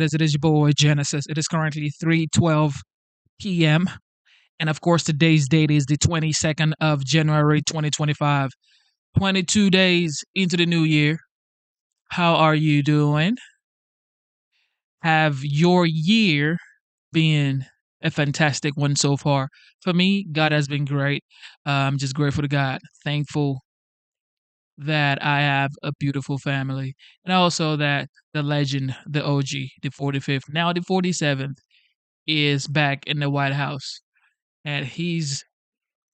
As it is your boy Genesis. It is currently 3:12 p.m. And of course, today's date is the 22nd of January 2025. 22 days into the new year. How are you doing? Have your year been a fantastic one so far? For me, God has been great. I'm just grateful to God, thankful that I have a beautiful family, and also that the legend, the OG, the 45th, now the 47th, is back in the White House, and he's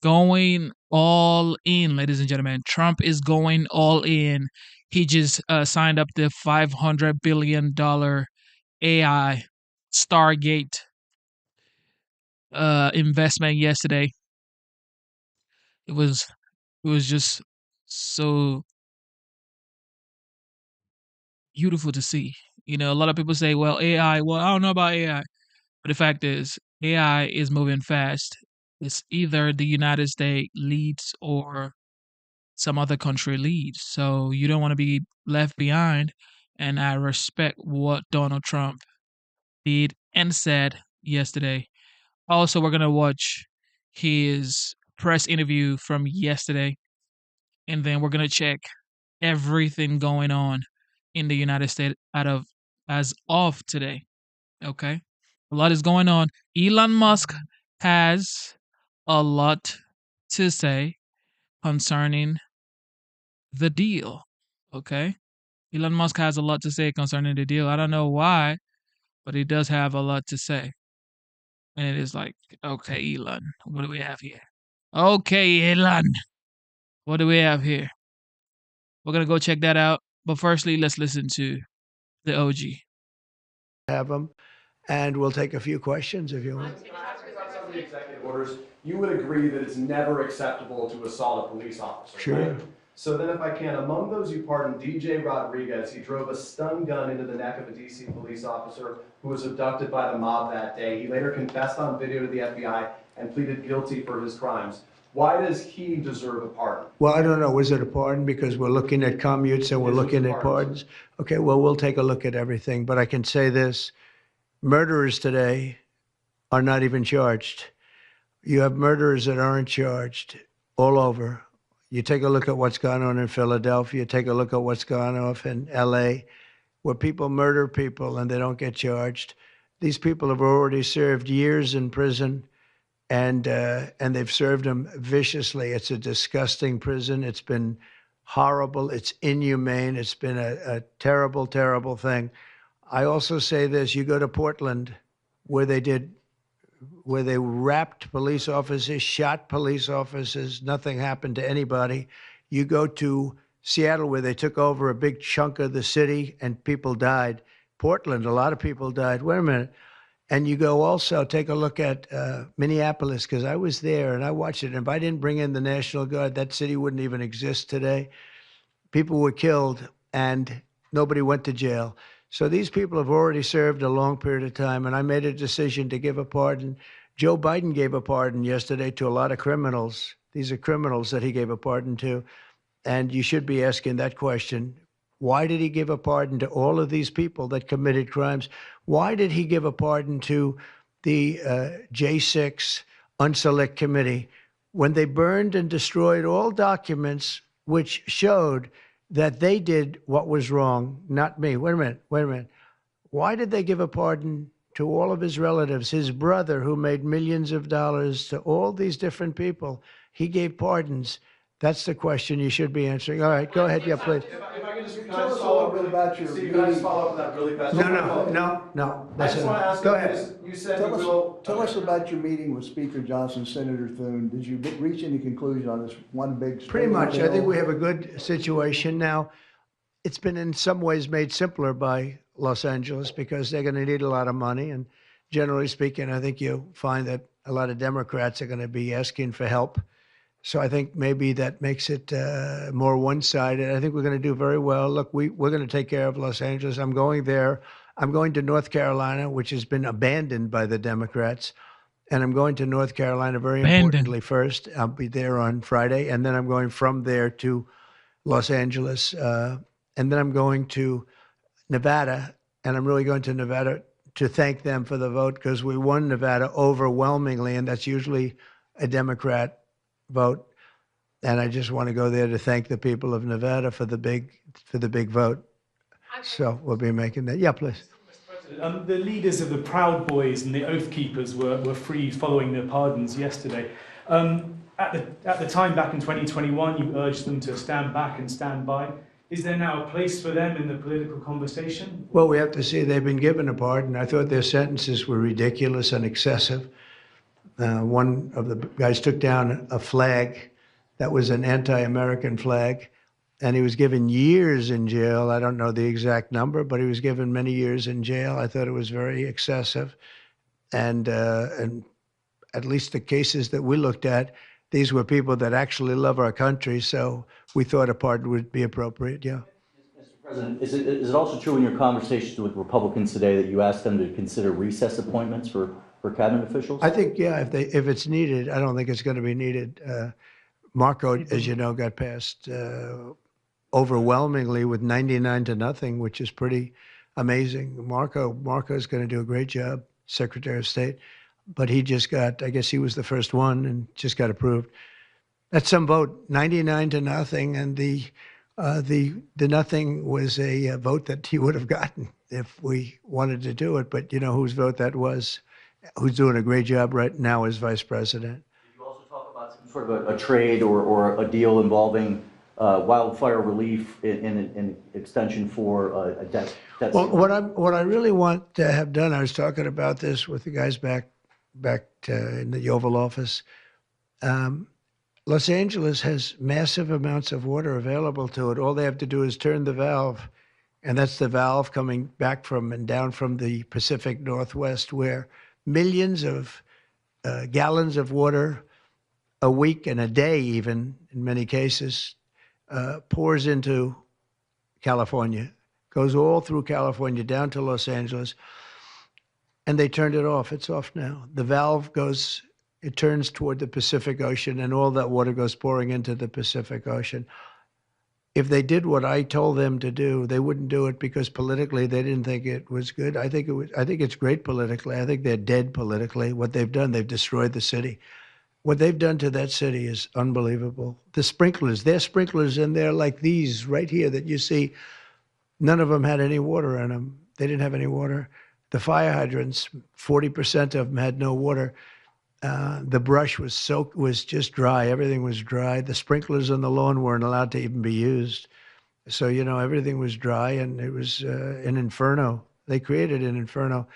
going all in, ladies and gentlemen. Trump is going all in. He just signed up the $500 billion AI Stargate investment yesterday. It was it was just so beautiful to see. You know, a lot of people say, "Well, AI. Well, I don't know about AI," but the fact is, AI is moving fast. It's either the United States leads or some other country leads. So you don't want to be left behind. And I respect what Donald Trump did and said yesterday. Also, we're going to watch his press interview from yesterday. And then we're going to check everything going on in the United States as of today. Okay. A lot is going on. Elon Musk has a lot to say concerning the deal. Okay. Elon Musk has a lot to say concerning the deal. I don't know why, but he does have a lot to say. And it is like, okay, Elon, what do we have here? Okay, Elon, what do we have here? We're going to go check that out. But firstly, let's listen to the OG. Have them, and we'll take a few questions if you want. About some of the executive orders, you would agree that it's never acceptable to assault a police officer, Sure. right? So then if I can, among those you pardoned, DJ Rodriguez, he drove a stun gun into the neck of a DC police officer who was abducted by the mob that day. He later confessed on video to the FBI and pleaded guilty for his crimes. Why does he deserve a pardon? Well, I don't know. Was it a pardon? Because we're looking at commutes and we're This was looking a at pardon, pardons. Okay, well, we'll take a look at everything. But I can say this: murderers today are not even charged. You have murderers that aren't charged all over. You take a look at what's gone on in Philadelphia, take a look at what's gone on in LA, where people murder people and they don't get charged. These people have already served years in prison, and they've served them viciously. It's a disgusting prison. It's been horrible. It's inhumane. It's been a terrible, terrible thing. I also say this: you go to Portland, where they wrapped police officers, shot police officers, nothing happened to anybody. You go to Seattle, where they took over a big chunk of the city and people died. Portland, a lot of people died. Wait a minute. And you go also take a look at Minneapolis, because I was there and I watched it. And if I didn't bring in the National Guard, that city wouldn't even exist today. People were killed and nobody went to jail. So these people have already served a long period of time, and I made a decision to give a pardon. Joe Biden gave a pardon yesterday to a lot of criminals. These are criminals that he gave a pardon to. And you should be asking that question. Why did he give a pardon to all of these people that committed crimes? Why did he give a pardon to the J6 Unselect Committee when they burned and destroyed all documents which showed that they did what was wrong, not me? Wait a minute. Why did they give a pardon to all of his relatives, his brother who made millions of dollars, to all these different people? He gave pardons. That's the question you should be answering. All right, go ahead. Yeah, please. If I can just, can I Tell just us a follow little up bit really, about your Steve, can I just meeting. follow up with that really fast? No. I just want to ask Go you, ahead. you said Tell you us, will. tell us okay. about your meeting with Speaker Johnson, Senator Thune. Did you reach any conclusion on this one big spending Pretty much. I think bill? we have a good situation now. It's been in some ways made simpler by Los Angeles because they're going to need a lot of money. And generally speaking, I think you'll find that a lot of Democrats are going to be asking for help. So I think maybe that makes it more one-sided. I think we're going to do very well. Look, we're going to take care of Los Angeles. I'm going there. I'm going to North Carolina, which has been abandoned by the Democrats. And I'm going to North Carolina, very Abandoned. importantly, first. I'll be there on Friday. And then I'm going from there to Los Angeles. And then I'm going to Nevada and I'm really going to Nevada to thank them for the vote because we won Nevada overwhelmingly, and that's usually a Democrat vote. And I just want to go there to thank the people of Nevada for the big vote. So we'll be making that. Yeah, please. The leaders of the Proud Boys and the Oath Keepers were freed following their pardons yesterday. At the time back in 2021, you urged them to stand back and stand by. Is there now a place for them in the political conversation? Well, we have to see they've been given a pardon. I thought their sentences were ridiculous and excessive. One of the guys took down a flag that was an anti-American flag, and he was given years in jail. I don't know the exact number, but he was given many years in jail. I thought it was very excessive. And at least the cases that we looked at, these were people that actually love our country, so we thought a pardon would be appropriate, yeah. Mr. President, is it also true in your conversations with Republicans today that you asked them to consider recess appointments for cabinet officials? I think, yeah, if it's needed. I don't think it's going to be needed. Marco, as you know, got passed overwhelmingly with 99-0, which is pretty amazing. Marco's going to do a great job, Secretary of State, but he just got, I guess he was the first one and just got approved. That's some vote, 99-0, and the nothing was a vote that he would have gotten if we wanted to do it. But you know whose vote that was? Who's doing a great job right now as vice president. Did you also talk about some sort of a trade or a deal involving wildfire relief in extension for a debt? Well, what I really want to have done, I was talking about this with the guys back in the Oval Office. Los Angeles has massive amounts of water available to it. All they have to do is turn the valve, and that's the valve coming back from and down from the Pacific Northwest, where millions of gallons of water a week and a day, even in many cases, pours into California, goes all through California down to Los Angeles, and they turned it off. It's off now. The valve goes, it turns toward the Pacific Ocean, and all that water goes pouring into the Pacific Ocean. If they did what I told them to do, they wouldn't do it because politically they didn't think it was good. I think it's great politically. I think they're dead politically. What they've done, they've destroyed the city. What they've done to that city is unbelievable. The sprinklers, their sprinklers in there like these right here that you see, none of them had any water in them. They didn't have any water. The fire hydrants, 40% of them had no water. The brush was just dry. Everything was dry. The sprinklers on the lawn weren't allowed to even be used. So, you know, everything was dry, and it was an inferno. They created an inferno.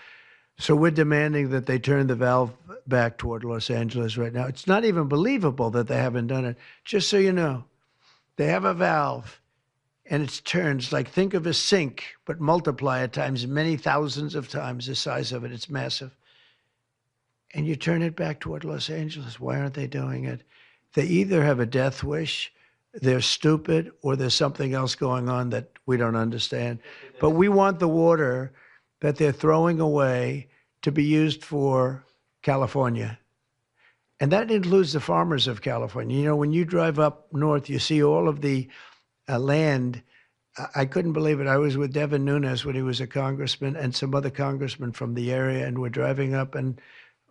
So we're demanding that they turn the valve back toward Los Angeles right now. It's not even believable that they haven't done it. Just so you know, they have a valve, and it turns like, think of a sink, but multiply it times many thousands of times the size of it. It's massive. And you turn it back toward Los Angeles. Why aren't they doing it? They either have a death wish, they're stupid, or there's something else going on that we don't understand. But we want the water that they're throwing away to be used for California. And that includes the farmers of California. You know, when you drive up north, you see all of the land. I couldn't believe it. I was with Devin Nunes when he was a congressman and some other congressmen from the area, and we're driving up and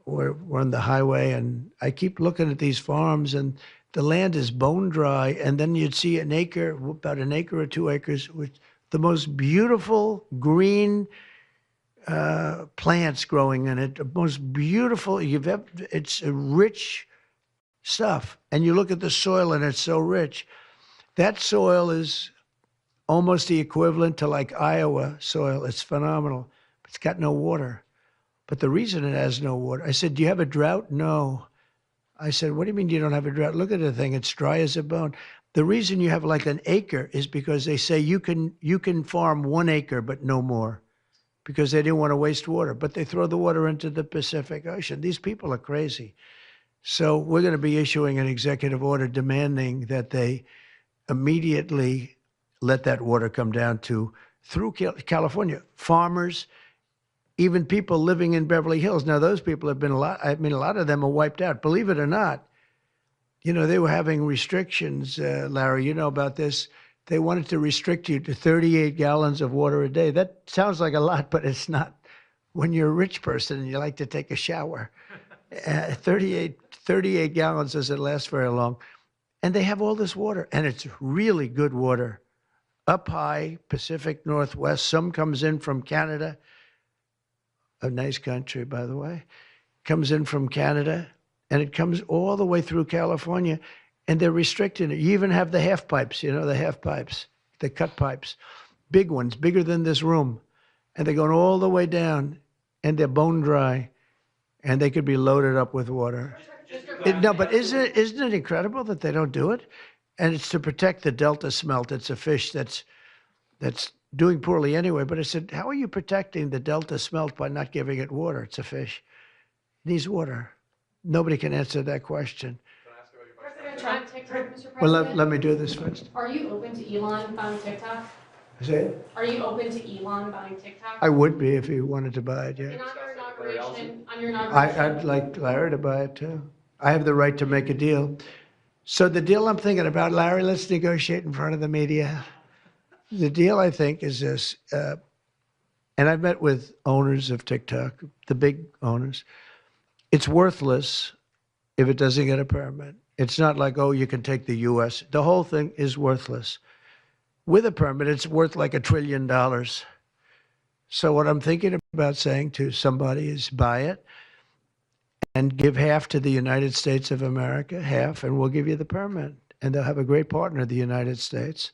we're on the highway, and I keep looking at these farms, and the land is bone dry, and then you'd see an acre, about an acre or 2 acres, with the most beautiful green plants growing in it, the most beautiful you've ever. It's rich stuff, and you look at the soil, and it's so rich. That soil is almost the equivalent to like Iowa soil. It's phenomenal. It's got no water. But the reason it has no water, I said, do you have a drought? No. I said, what do you mean you don't have a drought? Look at the thing. It's dry as a bone. The reason you have like an acre is because they say you can farm 1 acre, but no more, because they didn't want to waste water. But they throw the water into the Pacific Ocean. These people are crazy. So we're going to be issuing an executive order demanding that they immediately let that water come down through California. Farmers, even people living in Beverly Hills. Now, those people have been a lot of them are wiped out. Believe it or not, you know, they were having restrictions, Larry, you know about this. they wanted to restrict you to 38 gallons of water a day. That sounds like a lot, but it's not. When you're a rich person and you like to take a shower, 38 gallons doesn't last very long. And they have all this water, and it's really good water. Up high, Pacific Northwest. Some comes in from Canada, a nice country, by the way. Comes in from Canada, and it comes all the way through California, and they're restricting it. You even have the half pipes, you know, the half pipes, the cut pipes, big ones, bigger than this room, and they're going all the way down, and they're bone dry, and they could be loaded up with water. No, but isn't it incredible that they don't do it? And it's to protect the Delta smelt. It's a fish that's doing poorly anyway. But I said, how are you protecting the Delta smelt by not giving it water? It's a fish. It needs water. Nobody can answer that question. President Trump, TikTok, Mr. President. Well, let me do this first. Are you open to Elon buying TikTok? Say it? Are you open to Elon buying TikTok? I would be if he wanted to buy it, yeah. And on your inauguration, I'd like Larry to buy it too. I have the right to make a deal. So the deal I'm thinking about, Larry, let's negotiate in front of the media. The deal, I think, is this, and I've met with owners of TikTok, the big owners. It's worthless if it doesn't get a permit. It's not like, oh, you can take the U.S. The whole thing is worthless. With a permit, it's worth like $1 trillion. So what I'm thinking about saying to somebody is buy it and give half to the United States of America, half, and we'll give you the permit. And they'll have a great partner, the United States.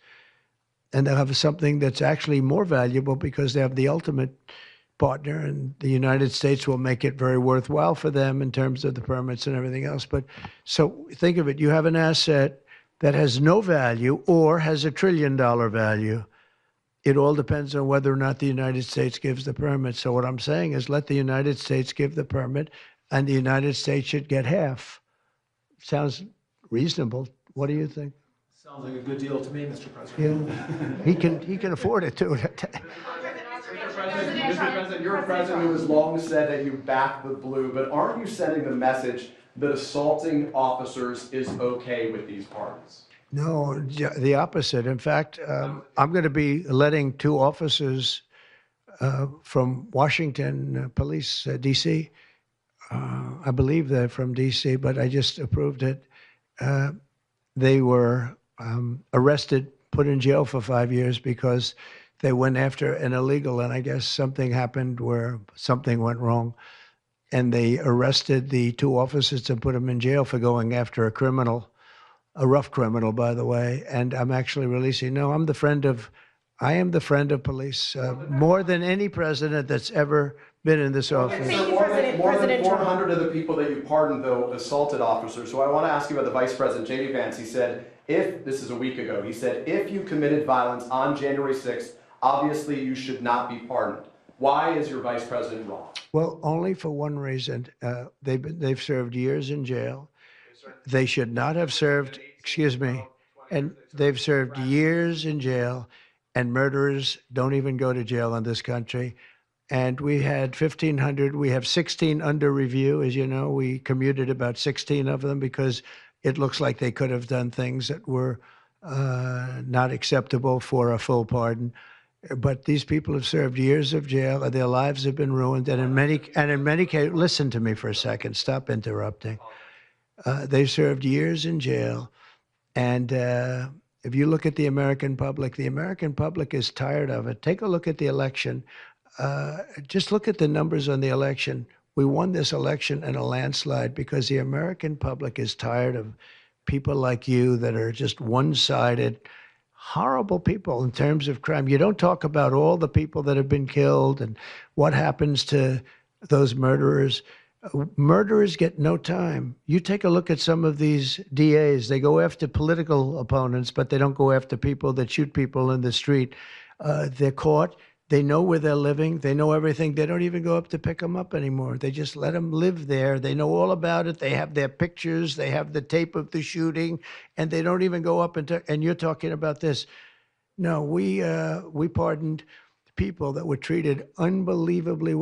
And they'll have something that's actually more valuable because they have the ultimate partner, and the United States will make it very worthwhile for them in terms of the permits and everything else. But so think of it, you have an asset that has no value or has $1 trillion value. It all depends on whether or not the United States gives the permit. So what I'm saying is let the United States give the permit, and the United States should get half. Sounds reasonable. What do you think? Sounds like a good deal to me, Mr. President. Yeah, he can afford it too. Mr. President, you're a president who has long said that you back the blue, but aren't you sending the message that assaulting officers is okay with these parties? No, the opposite. In fact, I'm going to be letting 2 officers from Washington Police, D.C. I believe they're from D.C., but I just approved it. They were arrested, put in jail for 5 years because they went after an illegal, and I guess something happened where something went wrong. And they arrested the 2 officers and put them in jail for going after a criminal. A rough criminal, by the way, and I'm actually releasing. No, I am the friend of police, more than any president that's ever been in this office. Thank you, More than President 400 of the people that you pardoned, though, assaulted officers. So I want to ask you about the Vice President, J.D. Vance. He said, this is a week ago, he said, if you committed violence on January 6th, obviously you should not be pardoned. Why is your Vice President wrong? Well, only for one reason. They've served years in jail. They should not have served, excuse me, and they've served years in jail, and murderers don't even go to jail in this country. And we had 1,500, we have 16 under review. As you know, we commuted about 16 of them because it looks like they could have done things that were not acceptable for a full pardon. But these people have served years of jail, and their lives have been ruined. And in many cases, listen to me for a second, stop interrupting. They've served years in jail, and if you look at the American public is tired of it. Take a look at the election. Just look at the numbers on the election. We won this election in a landslide because the American public is tired of people like you that are just one-sided, horrible people in terms of crime. You don't talk about all the people that have been killed and what happens to those murderers. Murderers get no time. You take a look at some of these DAs. They go after political opponents, but they don't go after people that shoot people in the street. They're caught. They know where they're living. They know everything. They don't even go up to pick them up anymore. They just let them live there. They know all about it. They have their pictures. They have the tape of the shooting, and they don't even go up and you're talking about this. No, we pardoned people that were treated unbelievably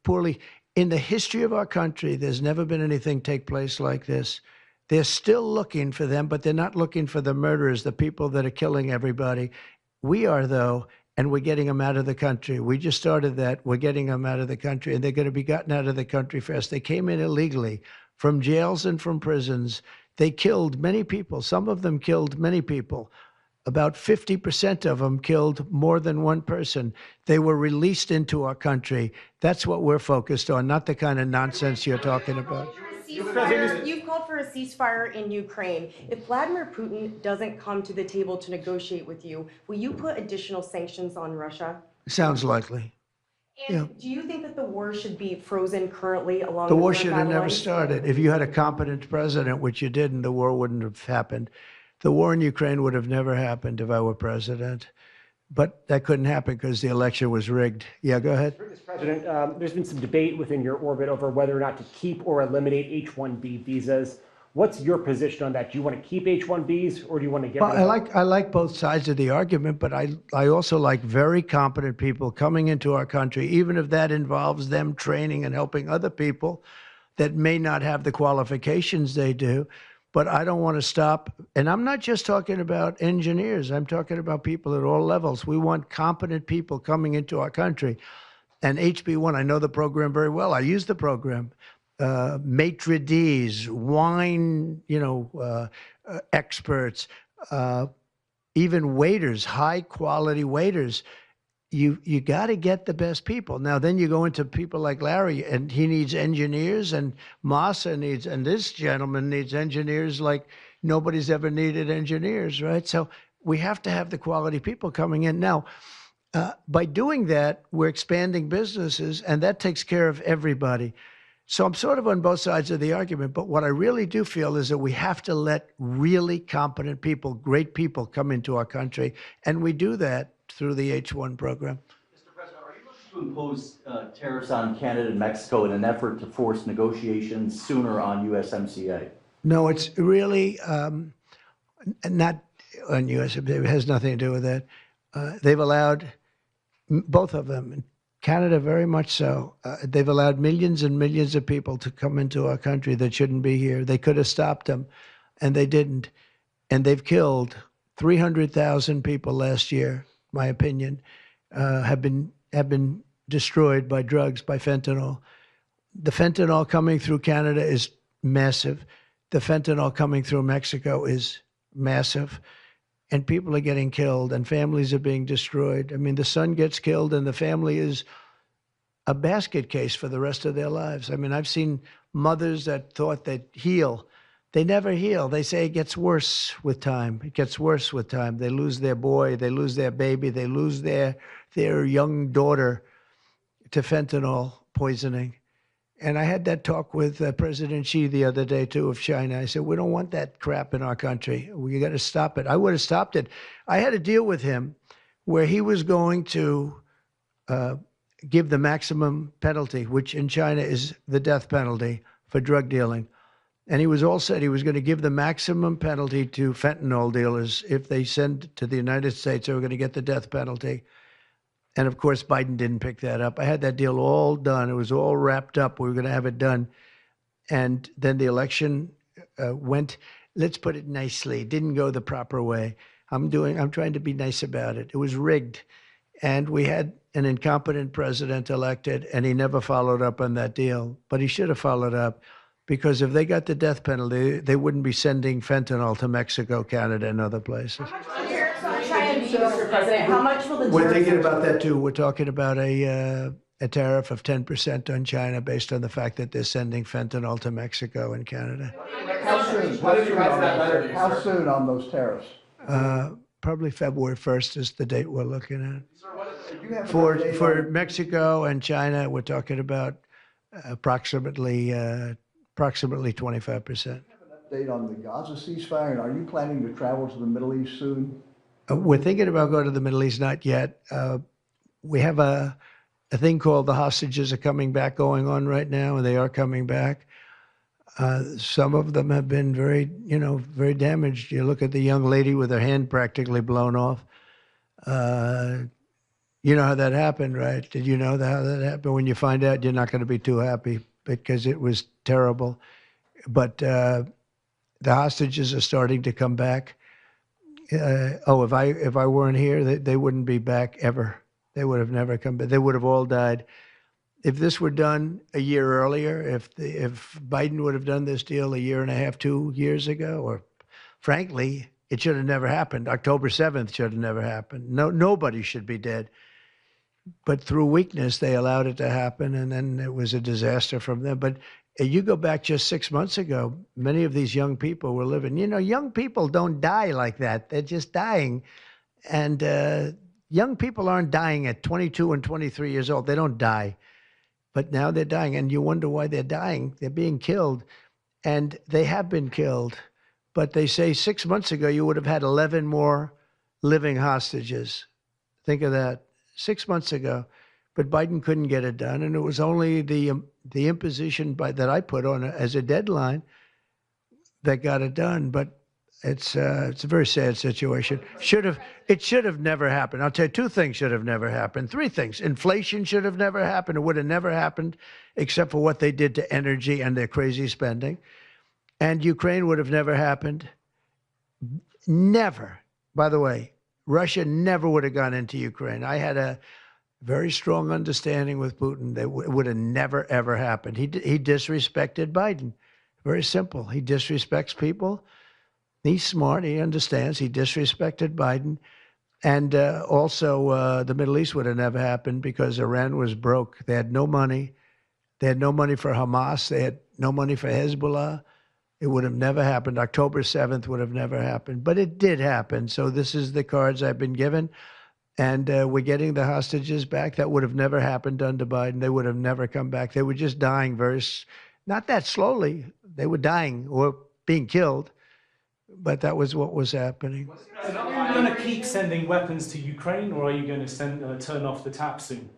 poorly. In the history of our country, there's never been anything take place like this. They're still looking for them, but they're not looking for the murderers, the people that are killing everybody. We are, though, and we're getting them out of the country. We just started that. We're getting them out of the country, and they're going to be gotten out of the country fast. They came in illegally from jails and from prisons. They killed many people. Some of them killed many people. About 50% of them killed more than one person. They were released into our country. That's what we're focused on, not the kind of nonsense you're talking about. You've called for a ceasefire in Ukraine. If Vladimir Putin doesn't come to the table to negotiate with you, will you put additional sanctions on Russia? Sounds likely. And do you think that the war should be frozen currently along The the war current should have battle never lines? started. If you had a competent president, which you didn't, the war wouldn't have happened. The war in Ukraine would have never happened if I were president. But that couldn't happen because the election was rigged. Yeah, go ahead. Mr. President, there's been some debate within your orbit over whether or not to keep or eliminate H-1B visas. What's your position on that? Do you want to keep H-1Bs or do you want to get rid of them? I like both sides of the argument, but I also like very competent people coming into our country, even if that involves them training and helping other people that may not have the qualifications they do. But I don't want to stop. And I'm not just talking about engineers. I'm talking about people at all levels. We want competent people coming into our country. And HB1, I know the program very well. I use the program. Maitre d's, wine, experts, even waiters, high quality waiters. You got to get the best people. Now, then you go into people like Larry, and he needs engineers, and Massa needs, and this gentleman needs engineers like nobody's ever needed engineers, right? So we have to have the quality people coming in. Now, by doing that, we're expanding businesses, and that takes care of everybody. So I'm sort of on both sides of the argument, but what I really do feel is that we have to let really competent people, great people come into our country, and we do that through the H-1 program. Mr. President, are you looking to impose tariffs on Canada and Mexico in an effort to force negotiations sooner on USMCA? No, it's really not on USMCA. It has nothing to do with that. They've allowed, both of them, Canada very much so, they've allowed millions and millions of people to come into our country that shouldn't be here. They could have stopped them, and they didn't. And they've killed 300,000 people last year, my opinion, have been destroyed by drugs, by fentanyl. The fentanyl coming through Canada is massive. The fentanyl coming through Mexico is massive. And people are getting killed, and families are being destroyed. I mean, the son gets killed, and the family is a basket case for the rest of their lives. I mean, I've seen mothers that thought they'd heal. They never heal. They say it gets worse with time. It gets worse with time. They lose their boy. They lose their baby. They lose their young daughter to fentanyl poisoning. And I had that talk with President Xi the other day, too, of China. I said, we don't want that crap in our country. We got to stop it. I would have stopped it. I had a deal with him where he was going to give the maximum penalty, which in China is the death penalty for drug dealing. And he was all set. He was going to give the maximum penalty to fentanyl dealers. If they send to the United States, they were going to get the death penalty. And of course, Biden didn't pick that up. I had that deal all done. It was all wrapped up. We were going to have it done. And then the election went, let's put it nicely, didn't go the proper way. I'm trying to be nice about it. It was rigged. And we had an incompetent president elected, and he never followed up on that deal. But he should have followed up, because if they got the death penalty, they wouldn't be sending fentanyl to Mexico, Canada, and other places. How much will the tariffs on China be, Mr. President? How much will the We're tariffs thinking on about that too. We're talking about a tariff of 10% on China based on the fact that they're sending fentanyl to Mexico and Canada. How soon? How soon on those tariffs? Probably February 1st is the date we're looking at. Do you have an For update on- Mexico and China, we're talking about approximately 25%. Update on the Gaza ceasefire, and are you planning to travel to the Middle East soon? We're thinking about going to the Middle East, not yet. We have a thing called the hostages are coming back going on right now, and they are coming back. Some of them have been very damaged. You look at the young lady with her hand practically blown off. You know how that happened, right? Did you know how that happened? When you find out, you're not going to be too happy because it was terrible. But the The hostages are starting to come back. If I weren't here, they wouldn't be back ever. They would have never come back. They would have all died. If this were done a year earlier, if Biden would have done this deal a year and a half, 2 years ago, or frankly, it should have never happened. October 7th should have never happened. Nobody should be dead. But through weakness, they allowed it to happen, and then it was a disaster from them. But you go back just 6 months ago, many of these young people were living. You know, young people don't die like that. They're just dying. And young people aren't dying at 22 and 23 years old. They don't die. But now they're dying, and you wonder why they're dying. They're being killed, and they have been killed. But they say 6 months ago, you would have had 11 more living hostages. Think of that. 6 months ago. But Biden couldn't get it done, and it was only the imposition that I put on as a deadline that got it done. But it's a very sad situation. It should have never happened. I'll tell you, 2 things should have never happened. 3 things. Inflation should have never happened. It would have never happened except for what they did to energy and their crazy spending. And Ukraine would have never happened. Never. By the way, Russia never would have gone into Ukraine. I had a very strong understanding with Putin that it would have never, ever happened. He disrespected Biden. Very simple. He disrespects people. He's smart. He understands. He disrespected Biden. And also, the Middle East would have never happened because Iran was broke. They had no money. They had no money for Hamas. They had no money for Hezbollah. It would have never happened. October 7th would have never happened. But it did happen. So this is the cards I've been given. And we're getting the hostages back. That would have never happened under Biden. They would have never come back. They were just dying not that slowly. They were dying or being killed. But that was what was happening. So are you going to keep sending weapons to Ukraine, or are you going to turn off the tap soon?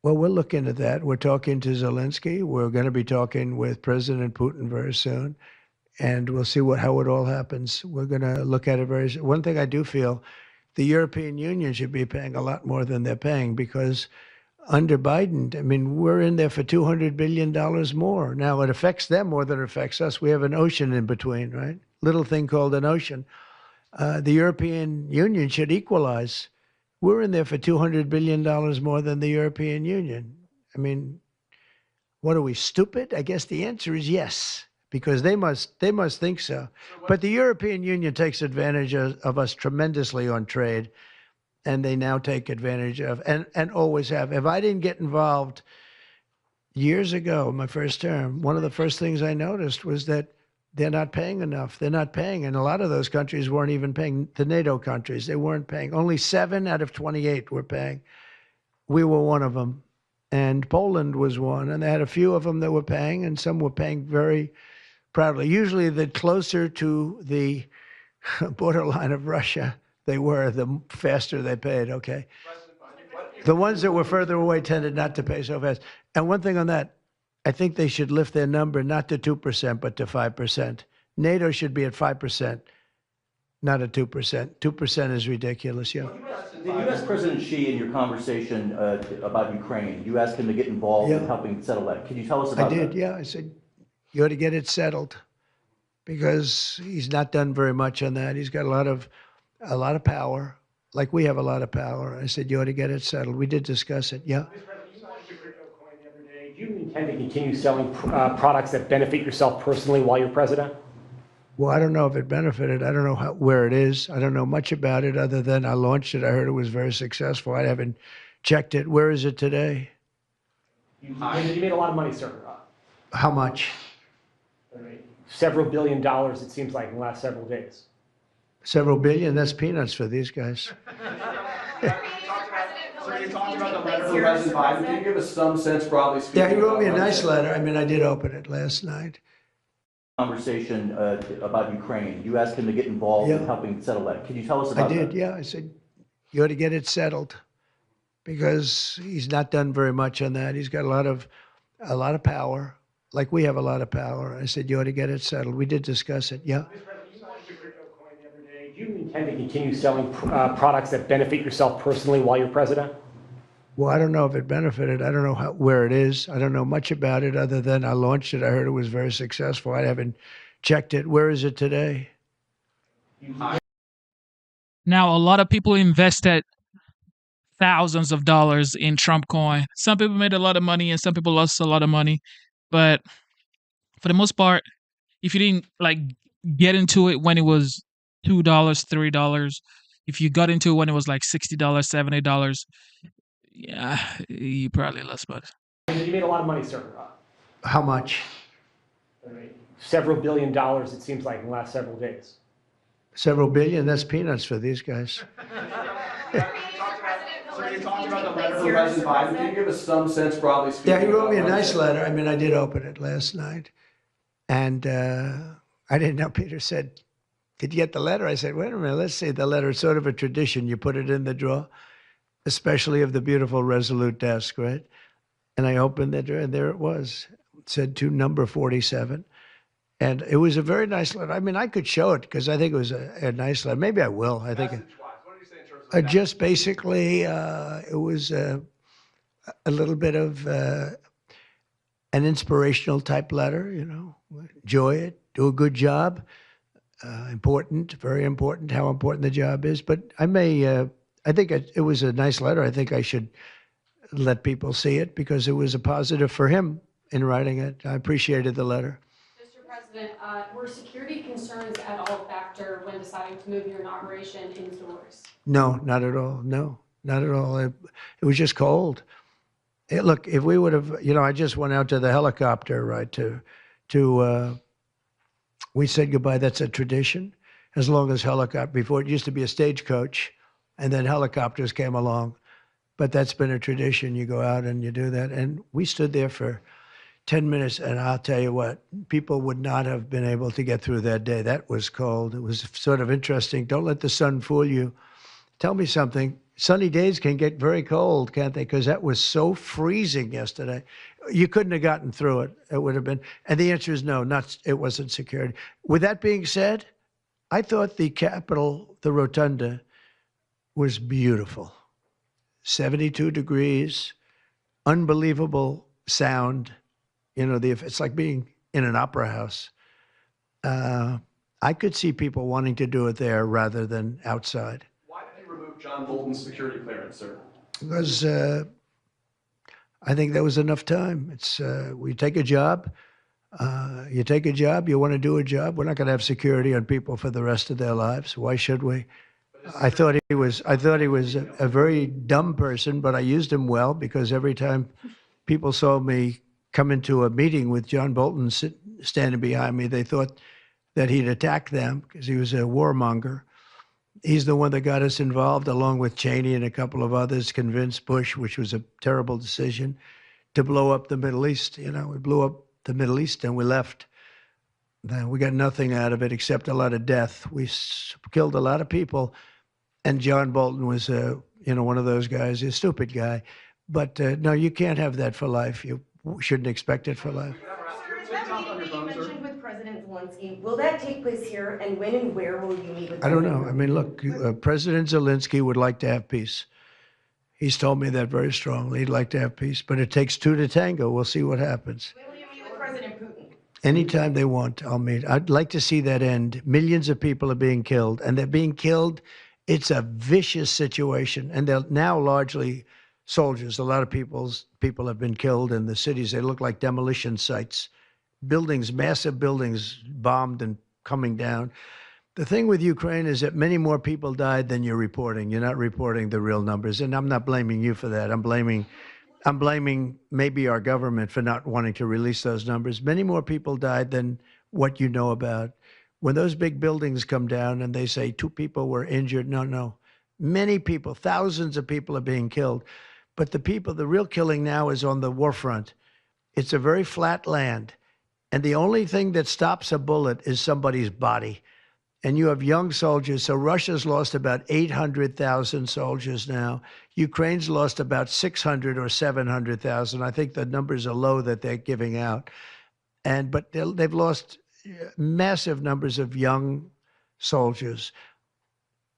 Well, we're looking at that. We're talking to Zelensky. We're going to be talking with President Putin very soon. And we'll see how it all happens. We're going to look at it very soon. One thing I do feel, the European Union should be paying a lot more than they're paying because under Biden, I mean, we're in there for $200 billion more. Now, it affects them more than it affects us. We have an ocean in between, right? Little thing called an ocean. The European Union should equalize. We're in there for $200 billion more than the European Union. I mean, what are we, stupid? I guess the answer is yes, because they must think so. But the European Union takes advantage of us tremendously on trade. And they now take advantage of, and always have. If I didn't get involved years ago, my first term, one of the first things I noticed was that they're not paying enough. They're not paying. And a lot of those countries weren't even paying, the NATO countries. They weren't paying. Only 7 out of 28 were paying. We were one of them. And Poland was one. And they had a few of them that were paying, and some were paying very proudly. Usually the closer to the borderline of Russia they were, the faster they paid, okay? The ones that were further away tended not to pay so fast. And one thing on that, I think they should lift their number not to 2%, but to 5%. NATO should be at 5%, not at 2%. 2% is ridiculous, yeah. Did U.S. President Xi, in your conversation about Ukraine, you asked him to get involved in helping settle that. Can you tell us about that? I did, yeah. I said, you ought to get it settled because he's not done very much on that. He's got a lot of power, like we have a lot of power. I said, you ought to get it settled. We did discuss it, yeah. Do you intend to continue selling products that benefit yourself personally while you're president? Well, I don't know if it benefited. I don't know where it is. I don't know much about it other than I launched it. I heard it was very successful. I haven't checked it. Where is it today? You made a lot of money, sir. How much? Several $billion, it seems like, in the last several days. Several billion? That's peanuts for these guys. So you talked about the letter from President Biden. Can you give us some sense, broadly speaking? Yeah, he wrote me a nice letter. I mean, I did open it last night. Conversation about Ukraine. You asked him to get involved in helping settle that. Can you tell us about that? I did, yeah. I said, you ought to get it settled because he's not done very much on that. He's got a lot of power, like we have a lot of power. I said, you ought to get it settled. We did discuss it, yeah. Do you intend to continue selling products that benefit yourself personally while you're president? Well, I don't know if it benefited. I don't know where it is. I don't know much about it other than I launched it. I heard it was very successful. I haven't checked it. Where is it today? Now, a lot of people invested thousands of dollars in Trump coin. Some people made a lot of money and some people lost a lot of money. But for the most part, if you didn't like get into it when it was $2, $3, if you got into it when it was like $60, $70, yeah, you probably lost money. You made a lot of money, sir. How much? Several $billion, it seems like, in the last several days. Several billion? That's peanuts for these guys. So you talked about the letter from President Biden. Can you give us some sense, broadly speaking? Yeah, he wrote me a nice letter. I mean, I did open it last night. And I didn't know. Peter said, did you get the letter? I said, wait a minute, let's see the letter. It's sort of a tradition. You put it in the drawer, especially of the beautiful Resolute desk, right? And I opened the drawer, and there it was. It said to number 47. And it was a very nice letter. I mean, I could show it because I think it was a nice letter. Maybe I will. I think just basically it was a little bit of an inspirational type letter, you know, enjoy it, do a good job. Important, very important, how important the job is. But I think it was a nice letter. I think I should let people see it because it was a positive for him in writing it. I appreciated the letter. Mr. President, were security concerns at all a factor when deciding to move your inauguration indoors? No, not at all. No, not at all. It was just cold. Look, if we would have, you know, I just went out to the helicopter, right, we said goodbye. That's a tradition. As long as before it used to be a stagecoach, and then helicopters came along. But that's been a tradition. You go out and you do that. And we stood there for 10 minutes, and I'll tell you what, people would not have been able to get through that day. That was cold. It was sort of interesting. Don't let the sun fool you. Tell me something. Sunny days can get very cold, can't they? Because that was so freezing yesterday. You couldn't have gotten through it. It would have been. And the answer is no, it wasn't security. With that being said, I thought the Capitol, the Rotunda, was beautiful. 72 degrees, unbelievable sound. You know, it's like being in an opera house. I could see people wanting to do it there rather than outside. Why did you remove John Bolton's security clearance, sir? Because I think that was enough time. It's we take a job. You take a job. You want to do a job. We're not going to have security on people for the rest of their lives. Why should we? I thought he was a very dumb person, but I used him well because every time people saw me come into a meeting with John Bolton standing behind me, they thought that he'd attack them because he was a warmonger. He's the one that got us involved, along with Cheney and a couple of others, convinced Bush, which was a terrible decision, to blow up the Middle East. You know, we blew up the Middle East and we left. We got nothing out of it except a lot of death. We killed a lot of people. And John Bolton was, one of those guys, a stupid guy. But no, you can't have that for life. You shouldn't expect it for life. Is that meeting that you mentioned with President Zelensky, will that take place here, and when and where will you meet with I don't know. I mean, look, President Zelensky would like to have peace. He's told me that very strongly. He'd like to have peace, but it takes two to tango. We'll see what happens. When will you meet with President Putin? Anytime they want, I'll meet. I'd like to see that end. Millions of people are being killed, and they're being killed. It's a vicious situation, and they're now largely soldiers. A lot of people have been killed in the cities. They look like demolition sites. Buildings, massive buildings bombed and coming down. The thing with Ukraine is that many more people died than you're reporting. You're not reporting the real numbers, and I'm not blaming you for that. I'm blaming maybe our government for not wanting to release those numbers. Many more people died than what you know about. When those big buildings come down and they say 2 people were injured, no. Many people, thousands of people are being killed. But the real killing now is on the war front. It's a very flat land. And the only thing that stops a bullet is somebody's body. And you have young soldiers. So Russia's lost about 800,000 soldiers now. Ukraine's lost about 600 or 700,000. I think the numbers are low that they're giving out. But they've lost massive numbers of young soldiers.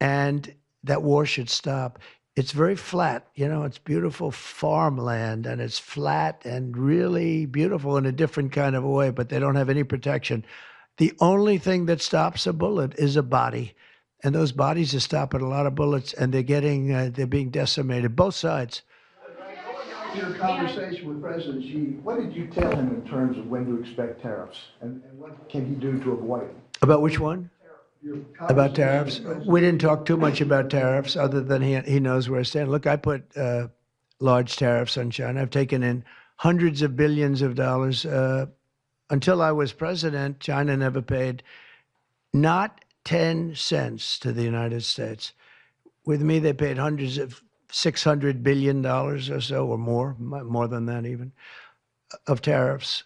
And that war should stop. It's very flat, it's beautiful farmland, and it's flat and really beautiful in a different kind of a way, but they don't have any protection. The only thing that stops a bullet is a body. And those bodies are stopping a lot of bullets, and they're being decimated, both sides. Your conversation with President Xi, what did you tell him in terms of when to expect tariffs? And what can he do to avoid them? About which one? About tariffs? We didn't talk too much about tariffs, other than he knows where I stand. Look, I put large tariffs on China. I've taken in hundreds of billions of dollars. Until I was president, China never paid not 10 cents to the United States. With me, they paid hundreds of $600 billion or so, or more than that even, of tariffs.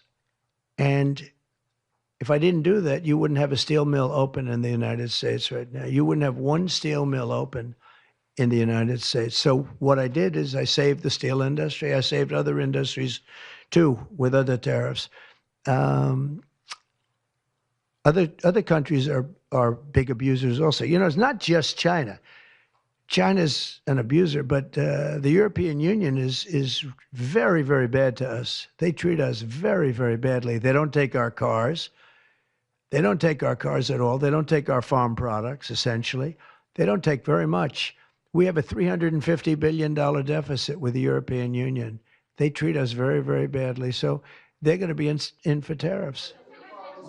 And if I didn't do that, you wouldn't have a steel mill open in the United States right now. You wouldn't have one steel mill open in the United States. So what I did is I saved the steel industry. I saved other industries too with other tariffs. Other countries are big abusers also. You know, it's not just China. China's an abuser, but the European Union is very, very bad to us. They treat us very, very badly. They don't take our cars. They don't take our cars at all. They don't take our farm products, essentially. They don't take very much. We have a $350 billion deficit with the European Union. They treat us very, very badly. So they're going to be in for tariffs.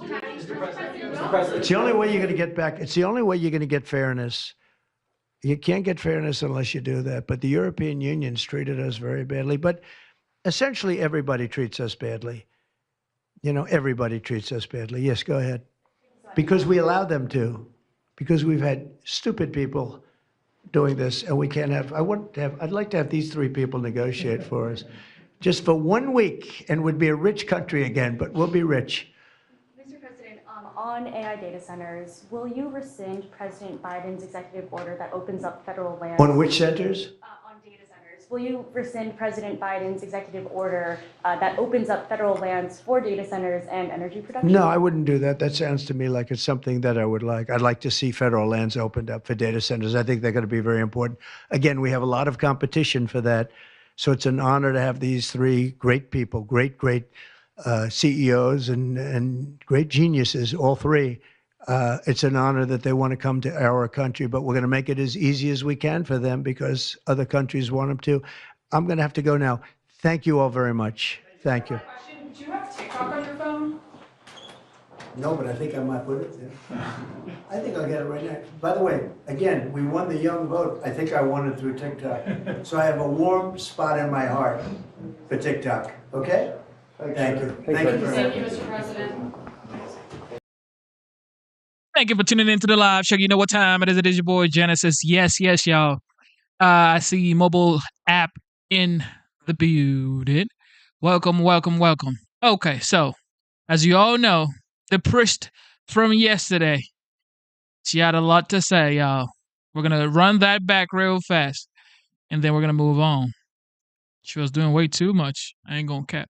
It's the only way you're going to get back. It's the only way you're going to get fairness. You can't get fairness unless you do that. But the European Union's treated us very badly. But essentially, everybody treats us badly. You know, everybody treats us badly. Yes, go ahead. Because we allow them to. Because we've had stupid people doing this, and we can't have. I'd like to have these three people negotiate for us, just for 1 week, and we'd be a rich country again. But we'll be rich. Mr. President, on AI data centers, will you rescind President Biden's executive order that opens up federal land? On which centers? On data centers. Will you rescind President Biden's executive order that opens up federal lands for data centers and energy production? No, I wouldn't do that. That sounds to me like it's something that I would like. I'd like to see federal lands opened up for data centers. I think they're going to be very important. Again, we have a lot of competition for that. So it's an honor to have these three great people, great CEOs and great geniuses, all three. It's an honor that they want to come to our country, but we're going to make it as easy as we can for them because other countries want them to. I'm going to have to go now. Thank you all very much. Thank you. Do you have TikTok on your phone? No, but I think I might put it there. I think I'll get it right now. By the way, again, we won the young vote. I think I won it through TikTok. So I have a warm spot in my heart for TikTok. Okay? Thank you. Thank you very much. Thank you, Mr. President. Thank you for tuning into the live show. You know what time it is. It is your boy Genesis. Yes, y'all. I see mobile app in the building. Welcome. Okay, so as you all know, the priest from yesterday, she had a lot to say, y'all. We're going to run that back real fast, and then we're going to move on. She was doing way too much. I ain't going to cap.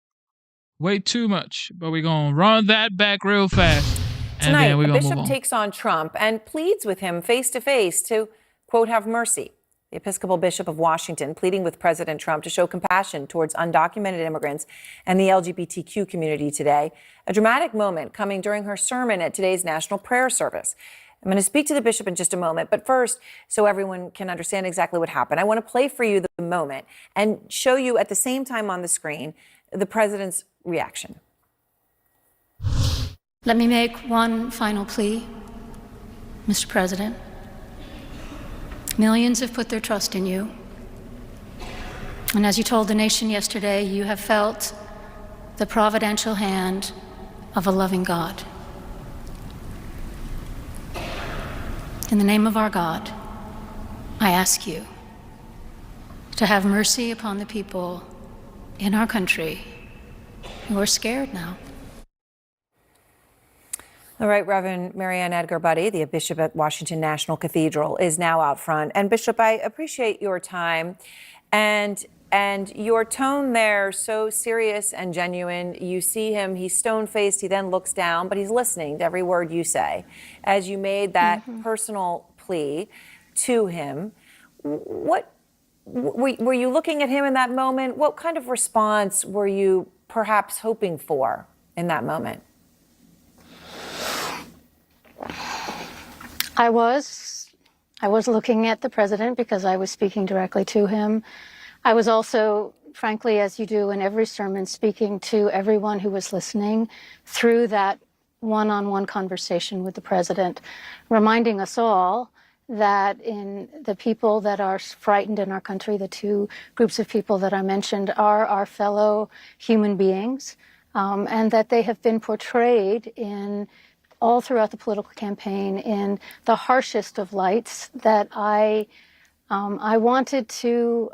Way too much, but we're going to run that back real fast. Tonight, a bishop takes on Trump and pleads with him face-to-face to, quote, have mercy. The Episcopal Bishop of Washington pleading with President Trump to show compassion towards undocumented immigrants and the LGBTQ community today. A dramatic moment coming during her sermon at today's National Prayer Service. I'm going to speak to the bishop in just a moment, but first, so everyone can understand exactly what happened, I want to play for you the moment and show you at the same time on the screen the president's reaction. Let me make one final plea, Mr. President. Millions have put their trust in you. And as you told the nation yesterday, you have felt the providential hand of a loving God. In the name of our God, I ask you to have mercy upon the people in our country who are scared now. All right, Reverend Marianne Edgar Buddy, the bishop at Washington National Cathedral, is now out front. And Bishop, I appreciate your time and your tone there, so serious and genuine. You see him, he's stone-faced, he then looks down, but he's listening to every word you say. As you made that personal plea to him, what were you looking at him in that moment? What kind of response were you perhaps hoping for in that moment? I was looking at the president because I was speaking directly to him. I was also, frankly, as you do in every sermon, speaking to everyone who was listening through that one-on-one conversation with the president, reminding us all that in the people that are frightened in our country, the two groups of people that I mentioned are our fellow human beings, and that they have been portrayed in all throughout the political campaign in the harshest of lights that I wanted to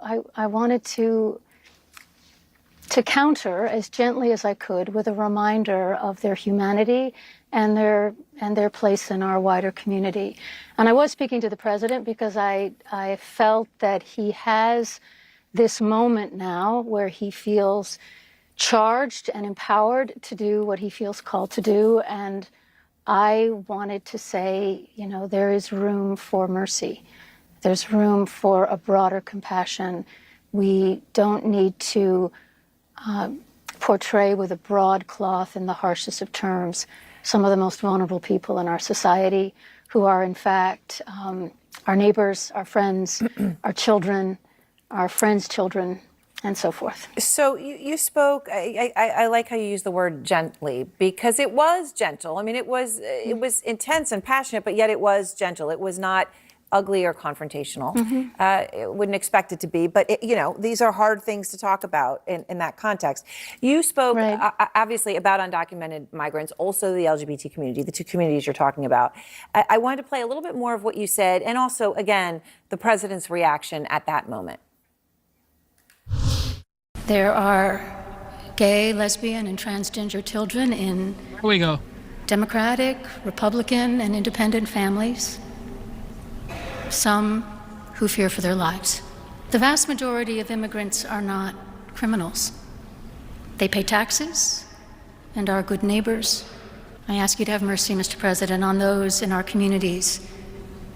counter as gently as I could with a reminder of their humanity and their place in our wider community. And I was speaking to the president because I felt that he has this moment now where he feels charged and empowered to do what he feels called to do. And I wanted to say, you know, there is room for mercy. There's room for a broader compassion. We don't need to portray with a broad cloth in the harshest of terms some of the most vulnerable people in our society who are, in fact, our neighbors, our friends, our children, our friends' children, and so forth. So you spoke, I like how you use the word gently, because it was gentle. I mean, it was intense and passionate, but yet it was gentle. It was not ugly or confrontational. Wouldn't expect it to be, but you know, these are hard things to talk about in that context. You spoke obviously about undocumented migrants, also the LGBT community, the two communities you're talking about. I wanted to play a little bit more of what you said, and also, again, the president's reaction at that moment. There are gay, lesbian, and transgender children in Democratic, Republican, and independent families. Some who fear for their lives. The vast majority of immigrants are not criminals. They pay taxes and are good neighbors. I ask you to have mercy, Mr. President, on those in our communities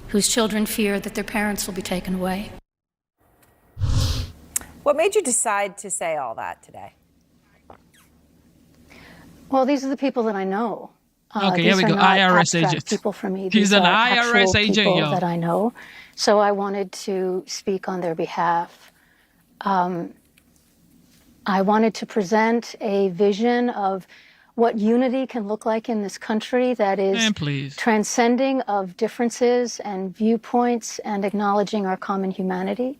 whose children fear that their parents will be taken away. What made you decide to say all that today? Well, these are the people that I know. Okay, here we go. IRS agent. People for me. He's These an are IRS actual agent, people yo. that I know. So I wanted to speak on their behalf. I wanted to present a vision of what unity can look like in this country that is transcending of differences and viewpoints and acknowledging our common humanity.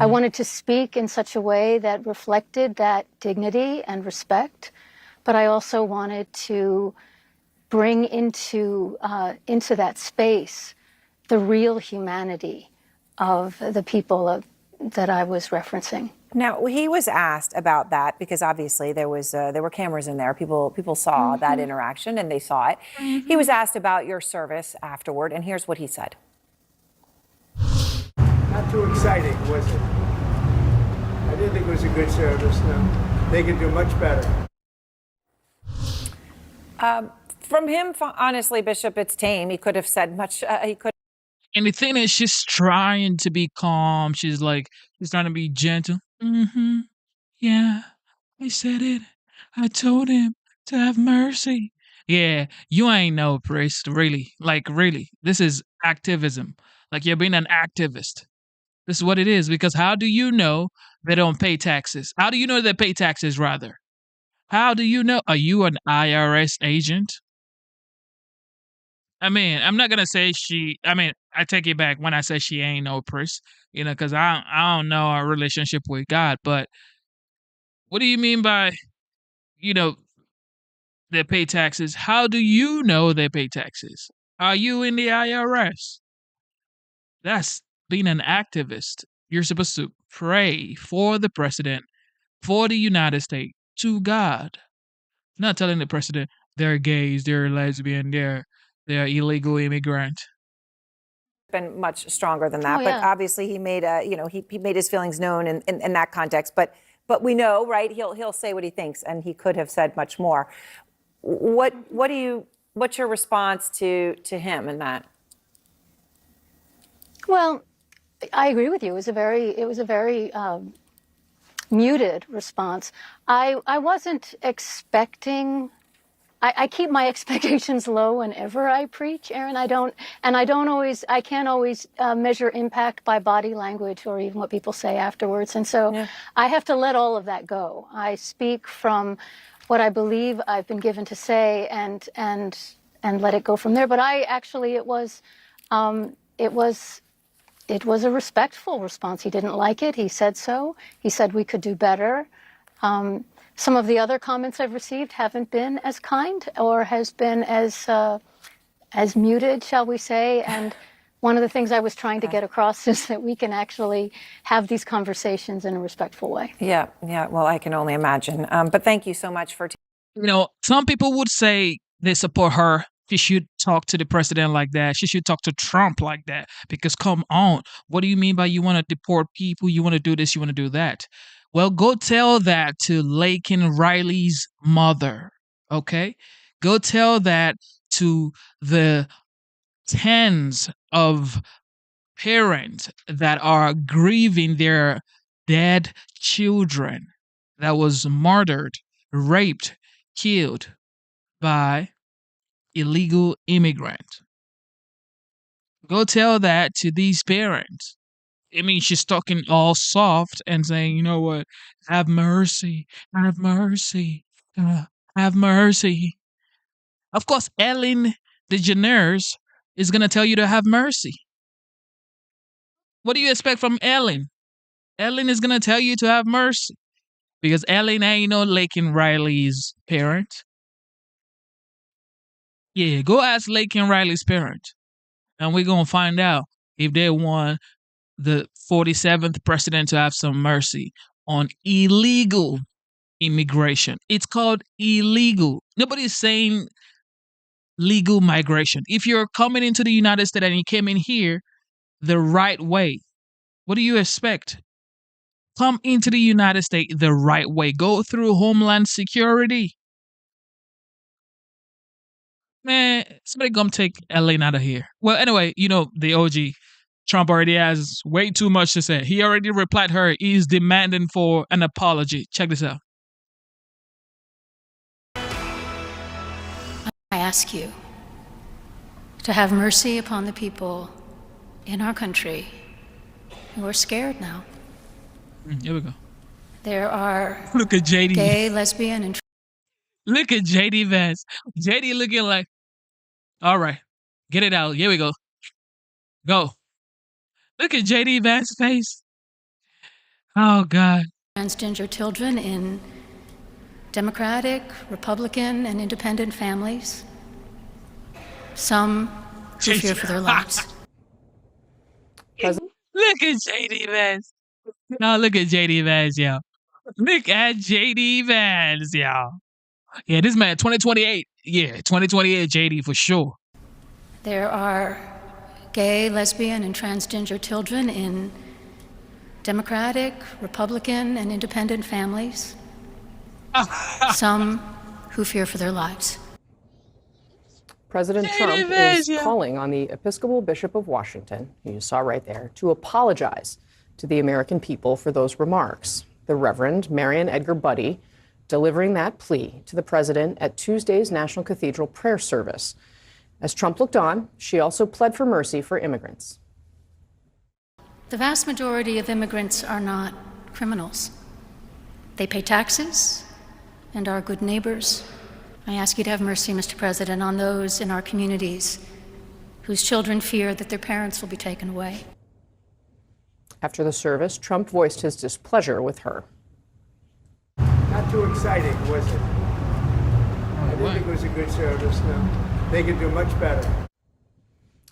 I wanted to speak in such a way that reflected that dignity and respect, but I also wanted to bring into that space the real humanity of the people that I was referencing. Now, he was asked about that because obviously there were cameras in there. People saw that interaction and they saw it. He was asked about your service afterward, and here's what he said. Not too exciting, was it? I didn't think it was a good service, no. They could do much better. From him, honestly, Bishop, it's tame. He could have said much. And the thing is, she's trying to be calm. She's trying to be gentle. Yeah, I said it. I told him to have mercy. Yeah, you ain't no priest, really. Really. This is activism. Like, you're being an activist. This is what it is. Because how do you know they don't pay taxes? How do you know they pay taxes, rather? How do you know? Are you an IRS agent? I mean, I'm not gonna say I take it back when I say she ain't no priest, you know, because I don't know our relationship with God. But what do you mean by, you know, they pay taxes? How do you know they pay taxes? Are you in the IRS? That's being an activist. You're supposed to pray for the president, for the United States, to God. Not telling the president they're gays, they're lesbian, they're illegal immigrant. Been much stronger than that, but obviously he made he made his feelings known in that context. But we know, right? He'll say what he thinks, and he could have said much more. What's your response to him in that? Well, I agree with you. It was a very muted response. I wasn't expecting I keep my expectations low whenever I preach, Aaron. I can't always measure impact by body language or even what people say afterwards. And so I have to let all of that go. I speak from what I believe I've been given to say and let it go from there. But it was a respectful response. He didn't like it. He said so. He said we could do better. Some of the other comments I've received haven't been as kind or has been as muted, shall we say. And one of the things I was trying to get across is that we can actually have these conversations in a respectful way. Yeah. Well, I can only imagine. But thank you so much for. Some people would say they support her. She should talk to the president like that. She should talk to Trump like that. Because come on, what do you mean by you want to deport people? You want to do this, you want to do that? Well, go tell that to Laken Riley's mother, okay? Go tell that to the tens of parents that are grieving their dead children that was murdered, raped, killed by illegal immigrants. Go tell that to these parents. I mean, she's talking all soft and saying, you know what, have mercy, have mercy, have mercy. Of course, Ellen DeGeneres is going to tell you to have mercy. What do you expect from Ellen? Ellen is going to tell you to have mercy because Ellen ain't no Laken Riley's parent. Yeah, go ask Laken Riley's parent, and we're going to find out if they want the 47th president to have some mercy on illegal immigration. It's called illegal. Nobody's saying legal migration. If you're coming into the United States and you came in here the right way, what do you expect? Come into the United States the right way. Go through Homeland Security. Man, somebody come take Elaine out of here. Well, anyway, the OG. Trump already has way too much to say. He already replied her. He's demanding for an apology. Check this out. I ask you to have mercy upon the people in our country who are scared now. Here we go. There are Look at JD. Gay, lesbian, and look at JD Vance. JD looking like, all right, get it out. Here we go. Go. Look at JD Vance's face. Oh, God. Transgender children in Democratic, Republican, and independent families. Some who fear for their lives. Look at JD Vance. No, look at JD Vance, y'all. Look at JD Vance, y'all. Yeah, this man, 2028. Yeah, 2028 JD for sure. There are gay, lesbian, and transgender children in Democratic, Republican, and independent families. Some who fear for their lives. President Trump is calling on the Episcopal Bishop of Washington, who you saw right there, to apologize to the American people for those remarks. The Reverend Marion Edgar Budde delivering that plea to the president at Tuesday's National Cathedral prayer service. As Trump looked on, she also pled for mercy for immigrants. The vast majority of immigrants are not criminals. They pay taxes and are good neighbors. I ask you to have mercy, Mr. President, on those in our communities whose children fear that their parents will be taken away. After the service, Trump voiced his displeasure with her. Not too exciting, was it? I didn't think it was a good service, no. They could do much better.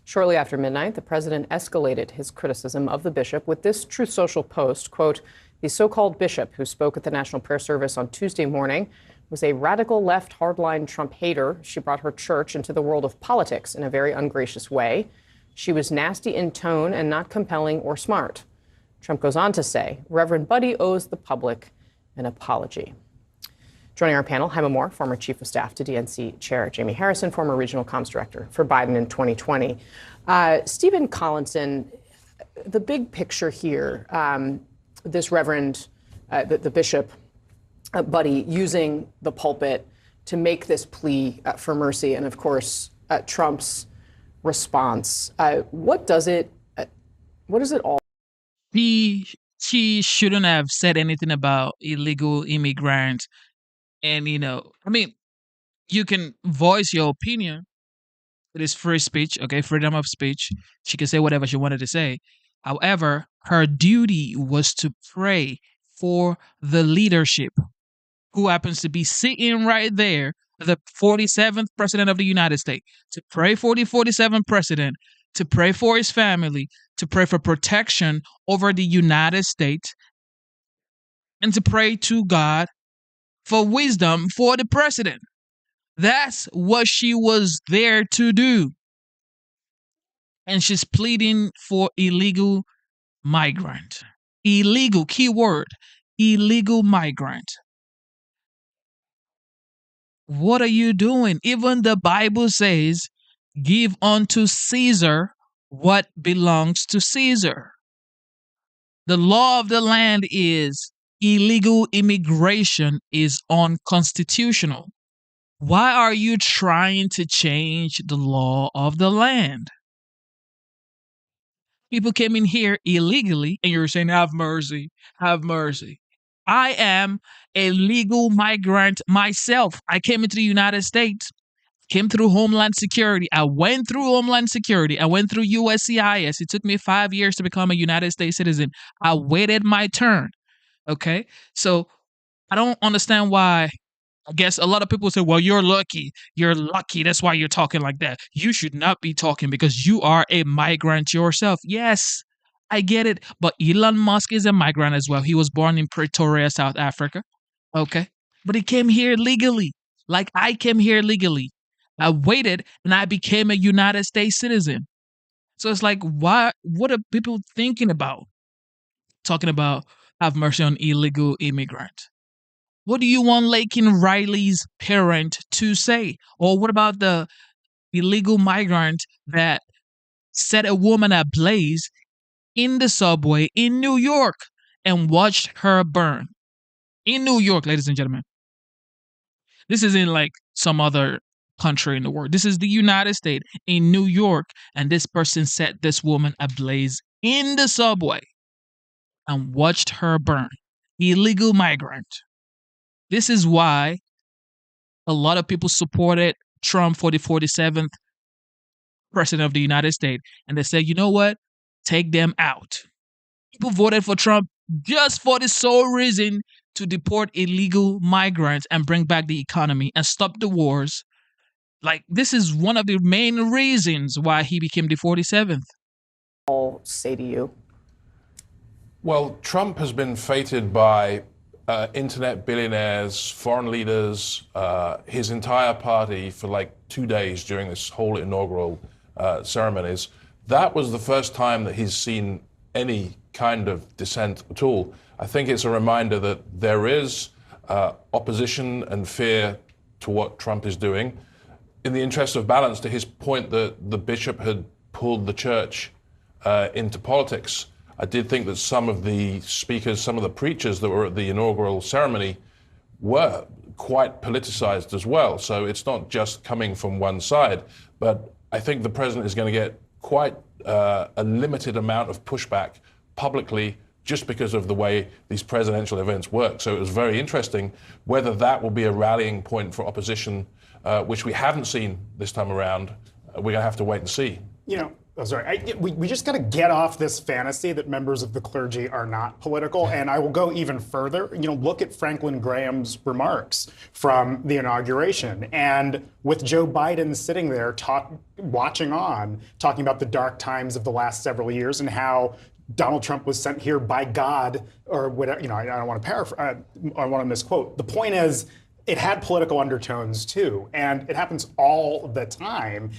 Shortly after midnight, the president escalated his criticism of the bishop with this Truth Social post, quote, "The so-called bishop who spoke at the National Prayer Service on Tuesday morning was a radical left hardline Trump hater. She brought her church into the world of politics in a very ungracious way. She was nasty in tone and not compelling or smart." Trump goes on to say, Reverend Budde owes the public an apology. Joining our panel, Jaime Moore, former chief of staff to DNC chair Jamie Harrison, former regional comms director for Biden in 2020. Stephen Collinson, the big picture here, this Reverend, the Bishop Budde using the pulpit to make this plea for mercy, and of course, Trump's response. What does it all? She shouldn't have said anything about illegal immigrants. And I mean, you can voice your opinion. It is free speech, okay, freedom of speech. She can say whatever she wanted to say. However, her duty was to pray for the leadership, who happens to be sitting right there, the 47th president of the United States, to pray for the 47th president, to pray for his family, to pray for protection over the United States, and to pray to God for wisdom for the president. That's what she was there to do. And she's pleading for illegal migrant. Illegal, keyword, illegal migrant. What are you doing? Even the Bible says, give unto Caesar what belongs to Caesar. The law of the land is illegal immigration is unconstitutional. Why are you trying to change the law of the land? People came in here illegally, and you're saying, have mercy, have mercy. I am a legal migrant myself. I came into the United States, came through Homeland Security. I went through Homeland Security. I went through USCIS. It took me 5 years to become a United States citizen. I waited my turn. Okay? So I don't understand why. I guess a lot of people say, well, you're lucky. You're lucky. That's why you're talking like that. You should not be talking because you are a migrant yourself. Yes, I get it. But Elon Musk is a migrant as well. He was born in Pretoria, South Africa. Okay. But he came here legally. Like I came here legally. I waited and I became a United States citizen. So it's like, what are people thinking about? Talking about have mercy on illegal immigrants. What do you want Laken Riley's parent to say? Or what about the illegal migrant that set a woman ablaze in the subway in New York and watched her burn? In New York, ladies and gentlemen. This isn't like some other country in the world. This is the United States in New York, and this person set this woman ablaze in the subway and watched her burn. Illegal migrant. This is why a lot of people supported Trump for the 47th president of the United States. And they said, you know what? Take them out. People voted for Trump just for the sole reason to deport illegal migrants and bring back the economy and stop the wars. Like, this is one of the main reasons why he became the 47th. I'll say to you. Well, Trump has been feted by internet billionaires, foreign leaders, his entire party for like 2 days during this whole inaugural ceremonies. That was the first time that he's seen any kind of dissent at all. I think it's a reminder that there is opposition and fear to what Trump is doing. In the interest of balance, to his point that the bishop had pulled the church into politics, I did think that some of the speakers, some of the preachers that were at the inaugural ceremony were quite politicized as well. So it's not just coming from one side. But I think the president is going to get quite a limited amount of pushback publicly just because of the way these presidential events work. So it was very interesting whether that will be a rallying point for opposition, which we haven't seen this time around. We're going to have to wait and see. You know, we just got to get off this fantasy that members of the clergy are not political. And I will go even further. You know, look at Franklin Graham's remarks from the inauguration. And with Joe Biden sitting there watching on, talking about the dark times of the last several years and how Donald Trump was sent here by God or whatever. You know, I don't want to paraphrase, I want to misquote. The point is, it had political undertones too. And it happens all the time.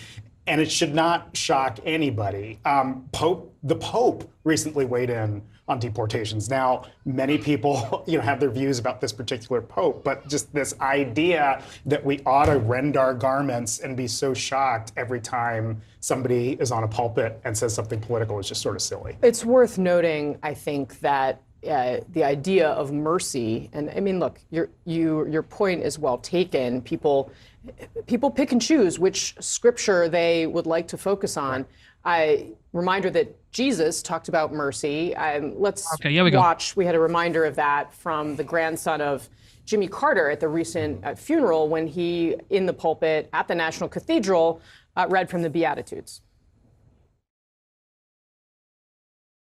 And it should not shock anybody. The Pope recently weighed in on deportations. Now, many people, have their views about this particular Pope, but just this idea that we ought to rend our garments and be so shocked every time somebody is on a pulpit and says something political is just sort of silly. It's worth noting, I think, that the idea of mercy. And I mean, look, your point is well taken. People pick and choose which scripture they would like to focus on. Reminder that Jesus talked about mercy. Let's watch. We had a reminder of that from the grandson of Jimmy Carter at the recent funeral when he, in the pulpit at the National Cathedral, read from the Beatitudes.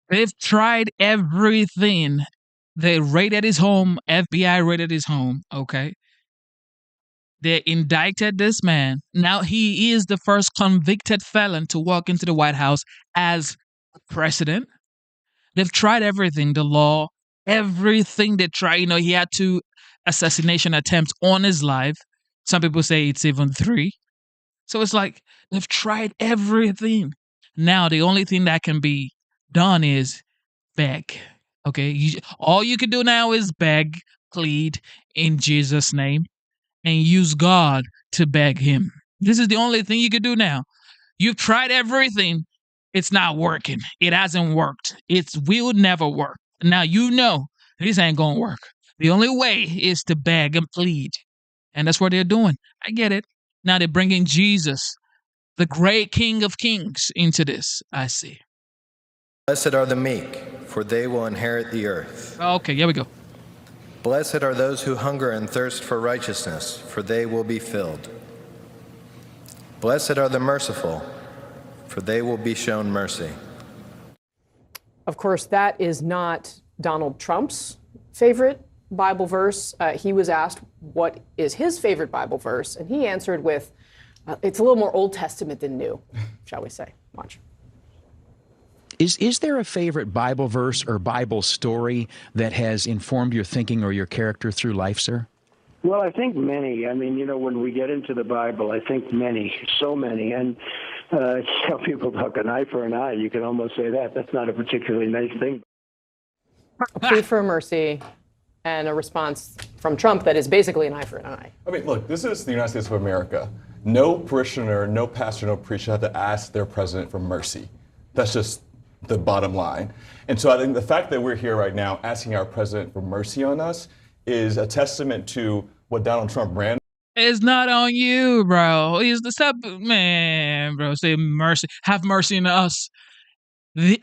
They've tried everything. They raided his home. FBI raided his home. Okay. They indicted this man. Now he is the first convicted felon to walk into the White House as president. They've tried everything, the law, everything they tried. You know, he had 2 assassination attempts on his life. Some people say it's even 3. So it's like they've tried everything. Now the only thing that can be done is beg. Okay, all you can do now is beg, plead in Jesus' name, and use God to beg Him. This is the only thing you can do now. You've tried everything. It's not working. It hasn't worked. It will never work. Now you know this ain't gonna work. The only way is to beg and plead. And that's what they're doing. I get it. Now they're bringing Jesus, the great King of Kings, into this. I see. Blessed are the meek, for they will inherit the earth. Okay, here we go. Blessed are those who hunger and thirst for righteousness, for they will be filled. Blessed are the merciful, for they will be shown mercy. Of course, that is not Donald Trump's favorite Bible verse. He was asked what is his favorite Bible verse, and he answered with, it's a little more Old Testament than new, shall we say. Watch. Is there a favorite Bible verse or Bible story that has informed your thinking or your character through life, sir? Well, I think many. I mean, you know, when we get into the Bible, I think many, so many. And some people talk an eye for an eye. You can almost say that. That's not a particularly nice thing. Plea for mercy and a response from Trump that is basically an eye for an eye. I mean, look, this is the United States of America. No parishioner, no pastor, no preacher have to ask their president for mercy. That's just the bottom line. And so I think the fact that we're here right now asking our president for mercy on us is a testament to what Donald Trump ran. It's not on you, bro. It's the stuff, man, bro. Say mercy. Have mercy on us. Here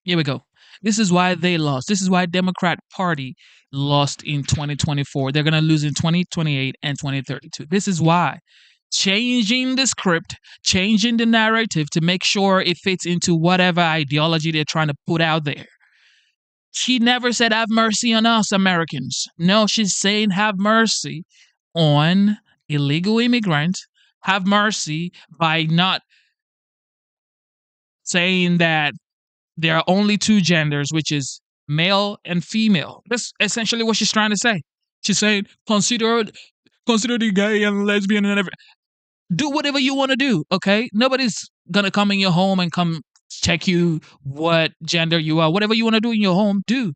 we go. This is why they lost. This is why Democrat Party lost in 2024. They're going to lose in 2028 and 2032. This is why. Changing the script, changing the narrative to make sure it fits into whatever ideology they're trying to put out there. She never said, have mercy on us, Americans. No, she's saying, have mercy on illegal immigrants. Have mercy by not saying that there are only 2 genders, which is male and female. That's essentially what she's trying to say. She's saying, consider the gay and lesbian and everything. Do whatever you want to do, okay? Nobody's going to come in your home and come check you what gender you are. Whatever you want to do in your home, do,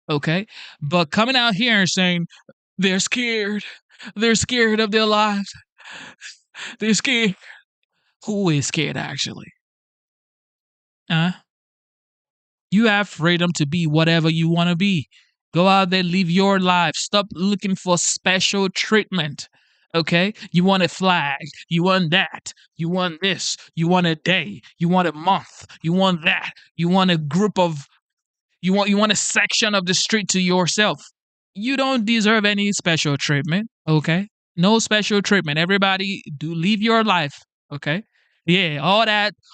okay? But coming out here and saying they're scared of their lives. They're scared. Who is scared, actually? You have freedom to be whatever you want to be. Go out there, live your life. Stop looking for special treatment. Okay? You want a flag. You want that. You want this. You want a day. You want a month. You want that. You want a group of, you want a section of the street to yourself. You don't deserve any special treatment. Okay? No special treatment. Everybody do live your life. Okay? Yeah,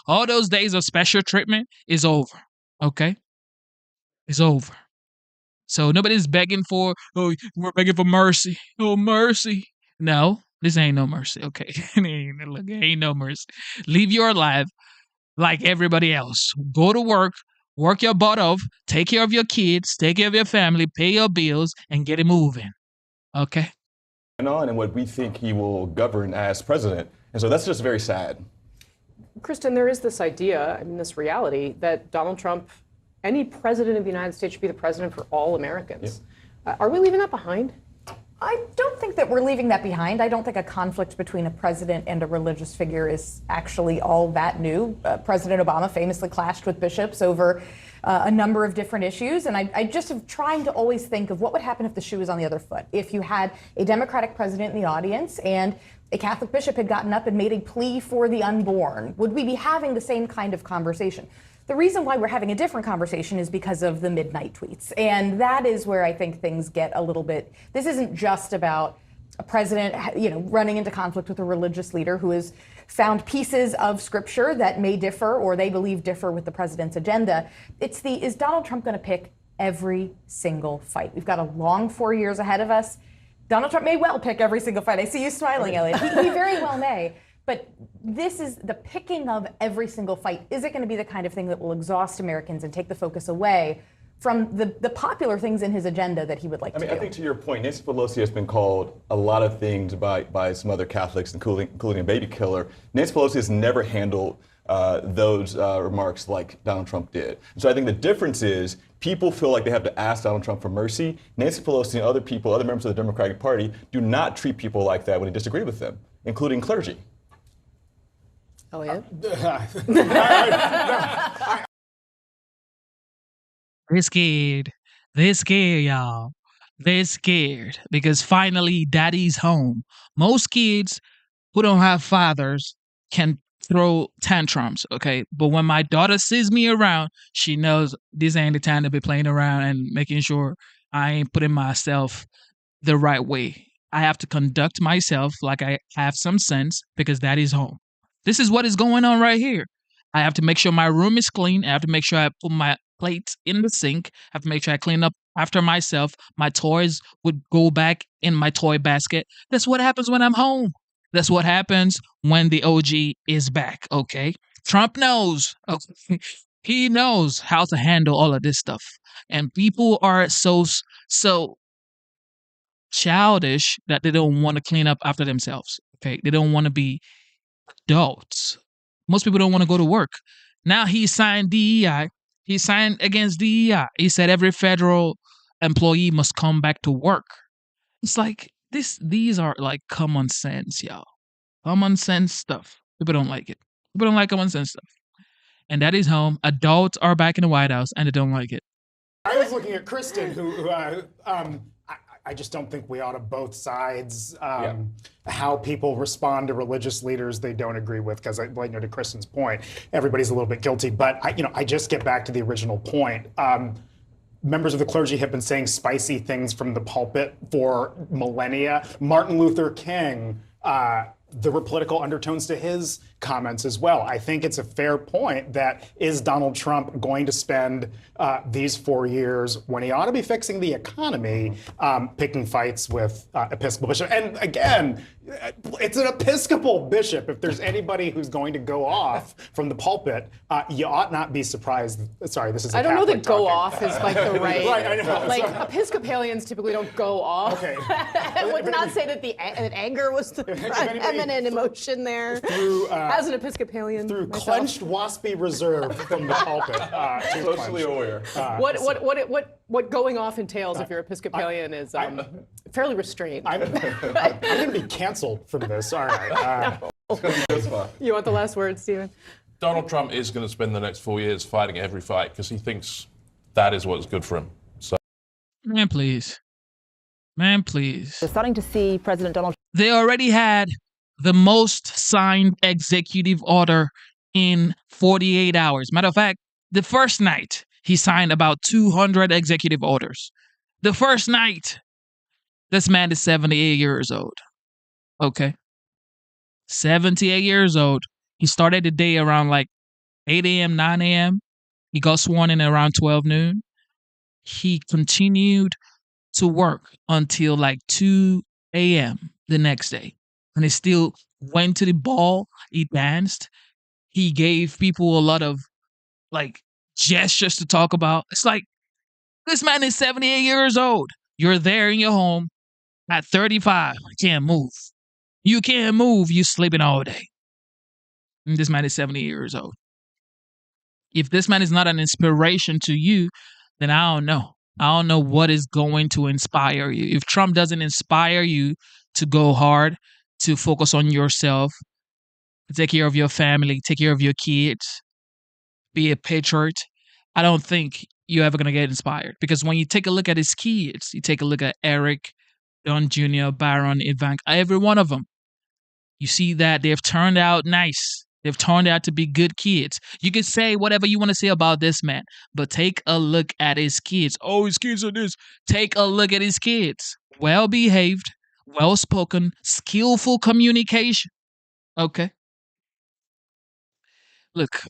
all those days of special treatment is over. Okay? It's over. So nobody's begging for, oh, we're begging for mercy. Oh, mercy. No, this ain't no mercy. Okay. Ain't no mercy. Live your life like everybody else. Go to work your butt off, take care of your kids, take care of your family, pay your bills, and get it moving. Okay? And what we think he will govern as president. And so that's just very sad. Kristen, there is this idea, I mean, this reality that Donald Trump, any president of the United States should be the president for all Americans. Yeah. Are we leaving that behind? I don't think that we're leaving that behind. I don't think a conflict between a president and a religious figure is actually all that new. President Obama famously clashed with bishops over a number of different issues. And I just am trying to always think of what would happen if the shoe was on the other foot. If you had a Democratic president in the audience and a Catholic bishop had gotten up and made a plea for the unborn, would we be having the same kind of conversation? The reason why we're having a different conversation is because of the midnight tweets. And that is where I think things get a little bit, this isn't just about a president, running into conflict with a religious leader who has found pieces of scripture that may differ or they believe differ with the president's agenda. Is Donald Trump going to pick every single fight? We've got a long 4 years ahead of us. Donald Trump may well pick every single fight. I see you smiling, Elliot. He very well may. But this is the picking of every single fight. Is it going to be the kind of thing that will exhaust Americans and take the focus away from the popular things in his agenda that he would like to do? I think to your point, Nancy Pelosi has been called a lot of things by some other Catholics, including a baby killer. Nancy Pelosi has never handled those remarks like Donald Trump did. So I think the difference is people feel like they have to ask Donald Trump for mercy. Nancy Pelosi and other people, other members of the Democratic Party, do not treat people like that when they disagree with them, including clergy. Elliot? They're scared. They're scared, y'all. They're scared because finally daddy's home. Most kids who don't have fathers can throw tantrums, okay? But when my daughter sees me around, she knows this ain't the time to be playing around and making sure I ain't putting myself the right way. I have to conduct myself like I have some sense because daddy's home. This is what is going on right here. I have to make sure my room is clean. I have to make sure I put my plates in the sink. I have to make sure I clean up after myself. My toys would go back in my toy basket. That's what happens when I'm home. That's what happens when the OG is back, okay? Trump knows. Okay? He knows how to handle all of this stuff. And people are so childish that they don't want to clean up after themselves, okay? They don't want to be adults. Most people don't want to go to work. Now he signed DEI. He signed against DEI. He said every federal employee must come back to work. It's like these are like common sense, y'all. Common sense stuff. People don't like it. People don't like common sense stuff. And that is home. Adults are back in the White House and they don't like it. I was looking at Kristen, who I just don't think we ought to both sides how people respond to religious leaders they don't agree with, because to Kristen's point, everybody's a little bit guilty. But I just get back to the original point. Members of the clergy have been saying spicy things from the pulpit for millennia. Martin Luther King, there were political undertones to his comments as well. I think it's a fair point that is Donald Trump going to spend these 4 years when he ought to be fixing the economy, picking fights with Episcopal bishop? And again, it's an Episcopal bishop. If there's anybody who's going to go off from the pulpit, you ought not be surprised. Sorry, this is a I don't know Catholic that go talking. off is like the right. Right, I know. Like Sorry. Episcopalians typically don't go off. Okay. I would not say that that anger was the eminent emotion there. Through, as an Episcopalian, through myself. clenched waspy reserve from the pulpit. Socially aware. What going off entails if you're Episcopalian is fairly restrained. I'm going to be canceled from this. All right. You want the last word, Stephen? Donald Trump is going to spend the next 4 years fighting every fight because he thinks that is what's good for him. So, Man, please. Man, please. We're starting to see President Donald. They already had the most signed executive order in 48 hours. Matter of fact, the first night, he signed about 200 executive orders. The first night. This man is 78 years old. Okay. 78 years old. He started the day around like 8 a.m., 9 a.m. He got sworn in around 12 noon. He continued to work until like 2 a.m. the next day. And he still went to the ball. He danced. He gave people a lot of like gestures to talk about. It's like, this man is 78 years old. You're there in your home at 35. You can't move. You can't move. You sleeping all day. And this man is 70 years old. If this man is not an inspiration to you, then I don't know. I don't know what is going to inspire you. If Trump doesn't inspire you to go hard, to focus on yourself, to take care of your family, take care of your kids, be a patriot, I don't think you're ever going to get inspired. Because when you take a look at his kids, you take a look at Eric, Don Jr., Byron, Ivanka, every one of them, you see that they've turned out nice. They've turned out to be good kids. You can say whatever you want to say about this man, but take a look at his kids. Oh, his kids are this. Take a look at his kids. Well behaved, well spoken, skillful communication. Okay. Look,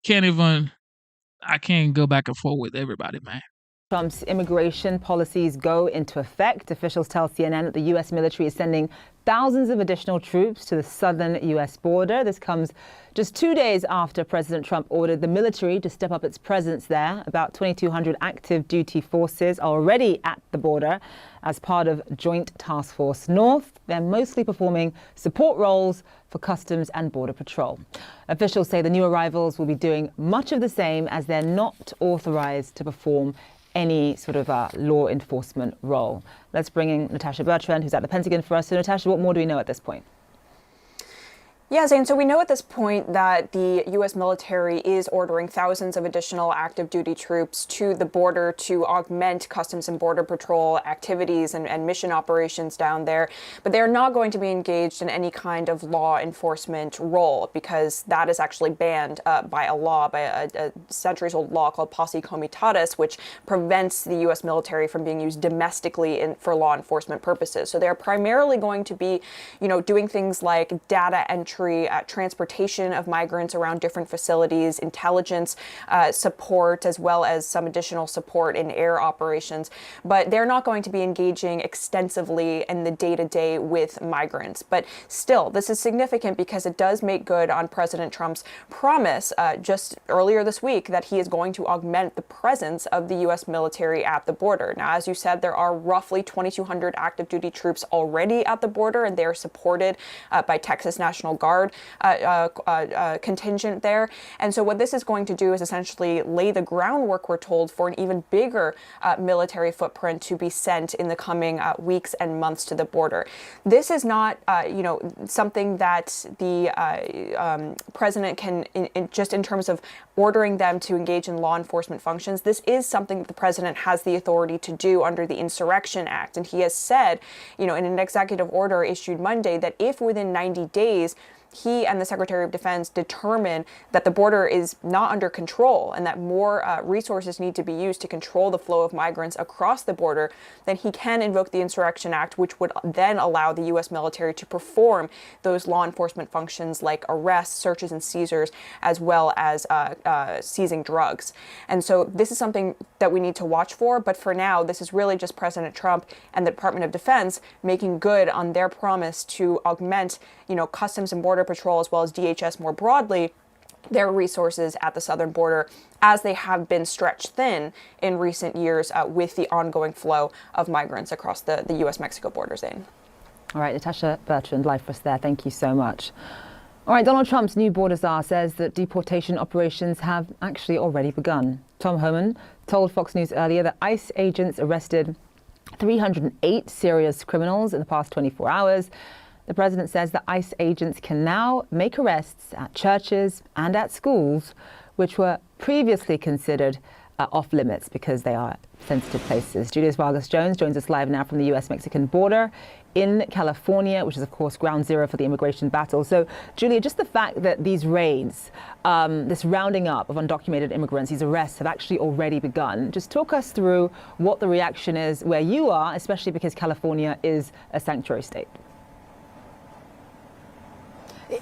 I can't go back and forth with everybody, man. Trump's immigration policies go into effect. Officials tell CNN that the U.S. military is sending thousands of additional troops to the southern U.S. border. This comes just 2 days after President Trump ordered the military to step up its presence there. About 2,200 active duty forces are already at the border as part of Joint Task Force North. They're mostly performing support roles for Customs and Border Patrol. Officials say the new arrivals will be doing much of the same, as they're not authorized to perform any sort of law enforcement role. Let's bring in Natasha Bertrand, who's at the Pentagon for us. So Natasha, what more do we know at this point? Yeah, Zane, so we know at this point that the U.S. military is ordering thousands of additional active duty troops to the border to augment Customs and Border Patrol activities and mission operations down there. But they're not going to be engaged in any kind of law enforcement role, because that is actually banned by a law, by a centuries-old law called Posse Comitatus, which prevents the U.S. military from being used domestically for law enforcement purposes. So they're primarily going to be, doing things like data entry, transportation of migrants around different facilities, intelligence support, as well as some additional support in air operations. But they're not going to be engaging extensively in the day-to-day with migrants. But still, this is significant because it does make good on President Trump's promise just earlier this week that he is going to augment the presence of the U.S. military at the border. Now, as you said, there are roughly 2,200 active duty troops already at the border, and they are supported by Texas National Guard contingent there. And so what this is going to do is essentially lay the groundwork, we're told, for an even bigger military footprint to be sent in the coming weeks and months to the border. This is not, something that the president can, just in terms of ordering them to engage in law enforcement functions. This is something that the president has the authority to do under the Insurrection Act. And he has said, in an executive order issued Monday, that if within 90 days, he and the Secretary of Defense determine that the border is not under control and that more resources need to be used to control the flow of migrants across the border, then he can invoke the Insurrection Act, which would then allow the U.S. military to perform those law enforcement functions like arrests, searches, and seizures, as well as seizing drugs. And so this is something that we need to watch for. But for now, this is really just President Trump and the Department of Defense making good on their promise to augment, Customs and Border Patrol, as well as DHS more broadly, their resources at the southern border, as they have been stretched thin in recent years with the ongoing flow of migrants across the U.S.-Mexico border, Zane. All right, Natasha Bertrand, live for us there. Thank you so much. All right, Donald Trump's new border czar says that deportation operations have actually already begun. Tom Homan told Fox News earlier that ICE agents arrested 308 serious criminals in the past 24 hours. The president says that ICE agents can now make arrests at churches and at schools, which were previously considered off limits because they are sensitive places. Julius Vargas Jones joins us live now from the U.S.-Mexican border in California, which is, of course, ground zero for the immigration battle. So, Julia, just the fact that these raids, this rounding up of undocumented immigrants, these arrests have actually already begun. Just talk us through what the reaction is where you are, especially because California is a sanctuary state.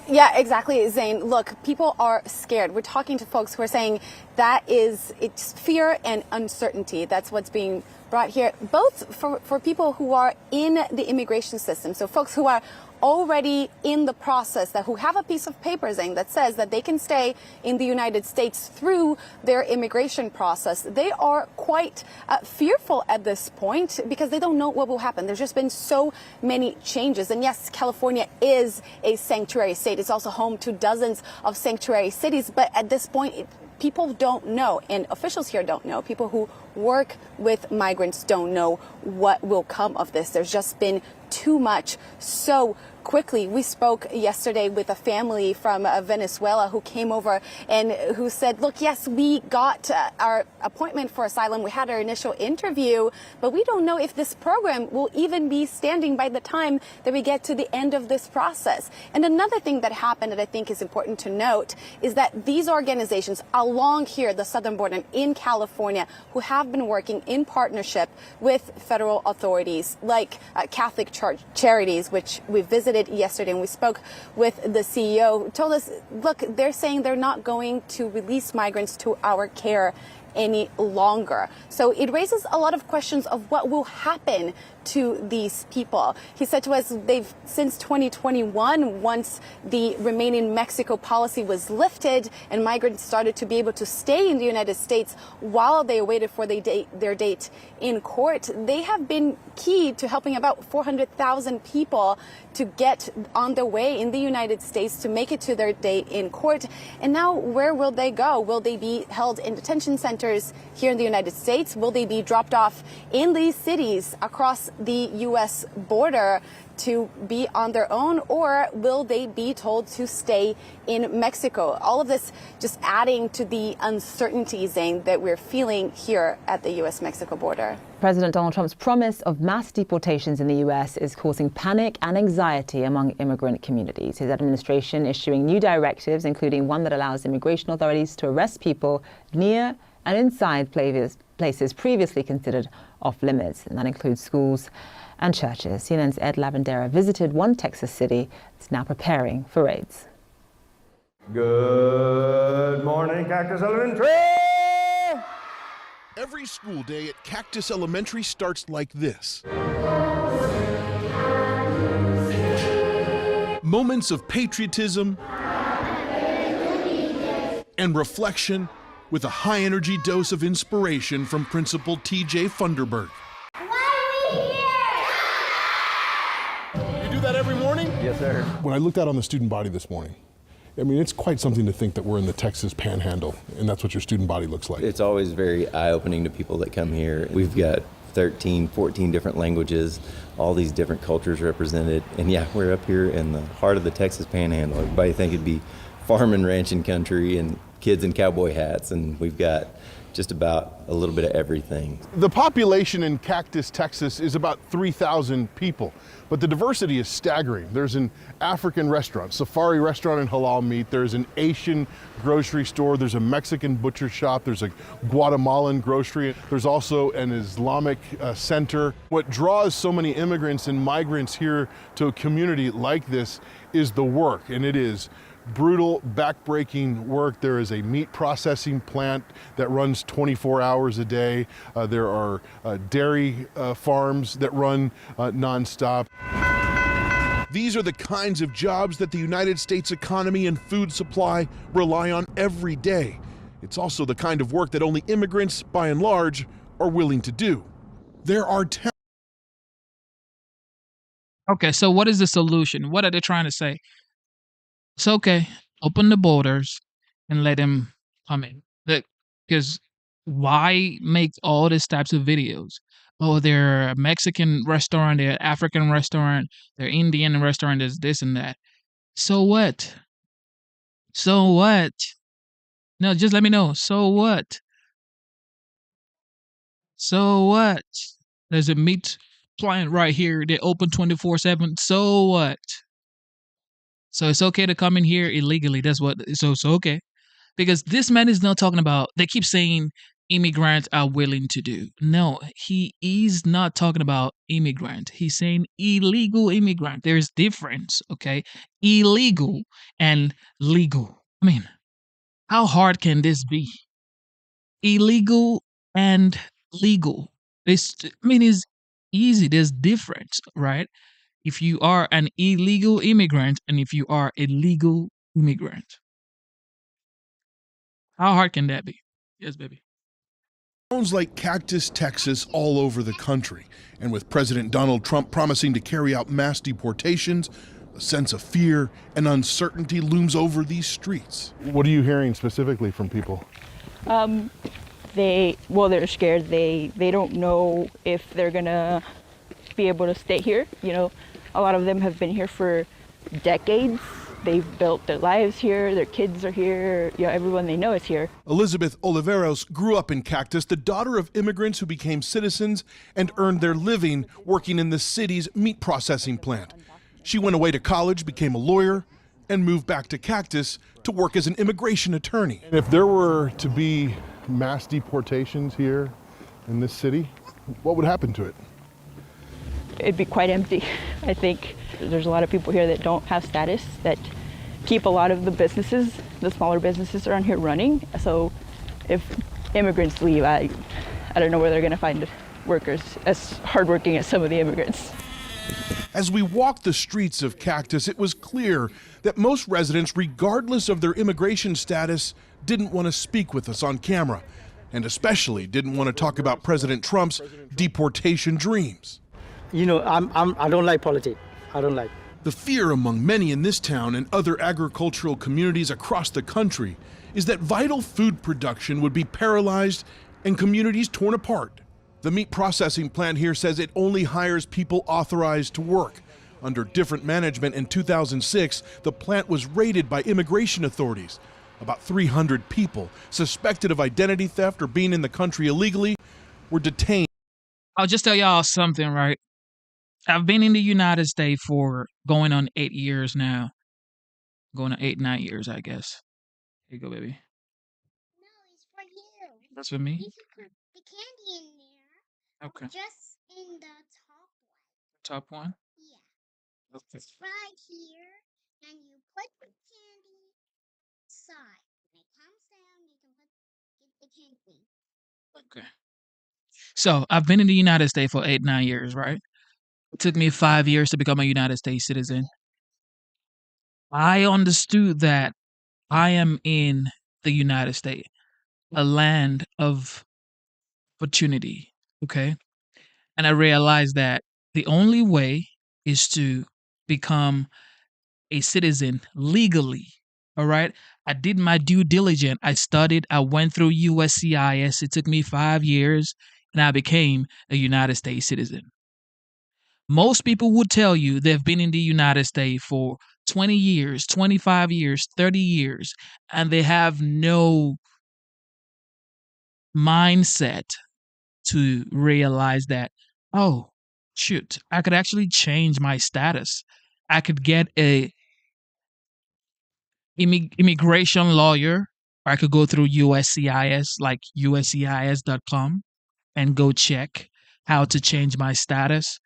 Yeah, exactly, Zane. Look, people are scared. We're talking to folks who are saying it's fear and uncertainty. That's what's being brought here, both for people who are in the immigration system. So folks who are already in the process, who have a piece of paper, Zane, that says that they can stay in the United States through their immigration process. They are quite fearful at this point because they don't know what will happen. There's just been so many changes. And yes, California is a sanctuary state. It's also home to dozens of sanctuary cities. But at this point, people don't know, and officials here don't know, people who work with migrants don't know what will come of this. There's just been too much so quickly. We spoke yesterday with a family from Venezuela who came over and who said, look, yes, we got our appointment for asylum. We had our initial interview, but we don't know if this program will even be standing by the time that we get to the end of this process. And another thing that happened that I think is important to note is that these organizations along here, the southern border in California, who have been working in partnership with federal authorities like Catholic Charities, which we visited yesterday, and we spoke with the CEO, who told us, look, they're saying they're not going to release migrants to our care any longer. So it raises a lot of questions of what will happen to these people. He said to us they've since 2021, once the Remain in Mexico policy was lifted and migrants started to be able to stay in the United States while they waited for their date in court, they have been key to helping about 400,000 people to get on their way in the United States to make it to their date in court. And now where will they go? Will they be held in detention centers here in the United States? Will they be dropped off in these cities across the U.S. border to be on their own, or will they be told to stay in Mexico? All of this just adding to the uncertainty, Zane, that we're feeling here at the U.S.-Mexico border. President Donald Trump's promise of mass deportations in the U.S. is causing panic and anxiety among immigrant communities. His administration issuing new directives, including one that allows immigration authorities to arrest people near and inside places previously considered off limits, and that includes schools and churches. CNN's Ed Lavandera visited one Texas city that's now preparing for raids. Good morning, Cactus Elementary! Every school day at Cactus Elementary starts like this. Moments of patriotism and reflection with a high-energy dose of inspiration from Principal T.J. Funderburg. You do that every morning? Yes, sir. When I looked out on the student body this morning, I mean, it's quite something to think that we're in the Texas Panhandle, and that's what your student body looks like. It's always very eye-opening to people that come here. We've got 13, 14 different languages, all these different cultures represented. And yeah, we're up here in the heart of the Texas Panhandle. Everybody think it'd be farm and ranching country and kids in cowboy hats, and we've got just about a little bit of everything. The population in Cactus, Texas is about 3,000 people, but the diversity is staggering. There's an African restaurant, safari restaurant and halal meat. There's an Asian grocery store. There's a Mexican butcher shop. There's a Guatemalan grocery. There's also an Islamic center. What draws so many immigrants and migrants here to a community like this is the work, and it is brutal, back-breaking work. There is a meat processing plant that runs 24 hours a day. There are dairy farms that run nonstop. These are the kinds of jobs that the United States economy and food supply rely on every day. It's also the kind of work that only immigrants, by and large, are willing to do. There are Okay, so what is the solution? What are they trying to say? It's okay. Open the borders and let them come in. Because why make all these types of videos? Oh, they're a Mexican restaurant, they're an African restaurant, they're Indian restaurant, there's this and that. So what? So what? No, just let me know. So what? So what? There's a meat plant right here. They open 24/7. So what? So it's okay to come in here illegally. That's what. So it's okay, because this man is not talking about. They keep saying immigrants are willing to do. No, he is not talking about immigrant. He's saying illegal immigrant. There's difference, okay? Illegal and legal. I mean, how hard can this be? Illegal and legal. It's easy. There's difference, right? If you are an illegal immigrant and if you are a legal immigrant. How hard can that be? Yes, baby. Towns like Cactus, Texas, all over the country. And with President Donald Trump promising to carry out mass deportations, a sense of fear and uncertainty looms over these streets. What are you hearing specifically from people? they're scared. They don't know if they're gonna be able to stay here. You know, a lot of them have been here for decades. They've built their lives here. Their kids are here. You know, everyone they know is here. Elizabeth Oliveros grew up in Cactus, the daughter of immigrants who became citizens and earned their living working in the city's meat processing plant. She went away to college, became a lawyer, and moved back to Cactus to work as an immigration attorney. And if there were to be mass deportations here in this city, what would happen to it? It'd be quite empty. I think there's a lot of people here that don't have status, that keep a lot of the businesses, the smaller businesses around here running. So if immigrants leave, I don't know where they're gonna find workers as hardworking as some of the immigrants. As we walked the streets of Cactus, it was clear that most residents, regardless of their immigration status, didn't want to speak with us on camera, and especially didn't want to talk about President Trump's deportation dreams. You know, I don't like politics. I don't like. The fear among many in this town and other agricultural communities across the country is that vital food production would be paralyzed and communities torn apart. The meat processing plant here says it only hires people authorized to work. Under different management in 2006, the plant was raided by immigration authorities. About 300 people suspected of identity theft or being in the country illegally were detained. I'll just tell y'all something, right? I've been in the United States for going on 8 years now. Going on 8, 9 years, I guess. Here you go, baby. No, it's for you. That's for me? You can put the candy in there. Okay. Just in the top one. Top one? Yeah. Okay. It's right here. And you put the candy inside. When it comes down, you can get the candy. Okay. So I've been in the United States for 8, 9 years, right? It took me 5 years to become a United States citizen. I understood that I am in the United States, a land of opportunity, okay? And I realized that the only way is to become a citizen legally, all right? I did my due diligence. I studied, I went through USCIS. It took me 5 years, and I became a United States citizen. Most people would tell you they've been in the United States for 20 years, 25 years, 30 years, and they have no mindset to realize that, oh, shoot, I could actually change my status. I could get a immigration lawyer, or I could go through USCIS, like uscis.com, and go check how to change my status.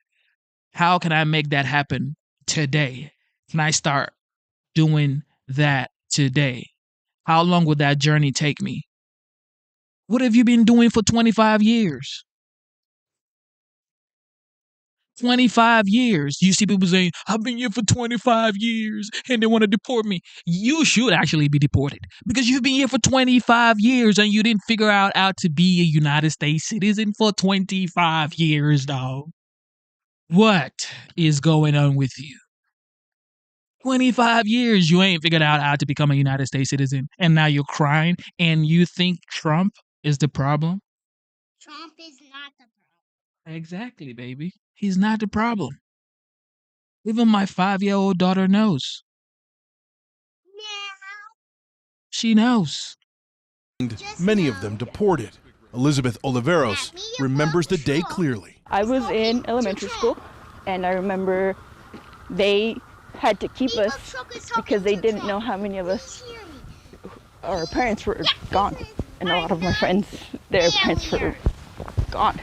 How can I make that happen today? Can I start doing that today? How long would that journey take me? What have you been doing for 25 years? 25 years. You see people saying, I've been here for 25 years and they want to deport me. You should actually be deported because you've been here for 25 years and you didn't figure out how to be a United States citizen for 25 years, dog. What is going on with you? 25 years you ain't figured out how to become a United States citizen, and now you're crying and you think Trump is the problem? Trump is not the problem. Exactly, baby. He's not the problem. Even my 5-year-old daughter knows. She knows. Many of them deported. Elizabeth Oliveros remembers the day clearly. I was in elementary school, and I remember they had to keep us because they didn't know how many of us, our parents were gone. And a lot of my friends, their parents were gone.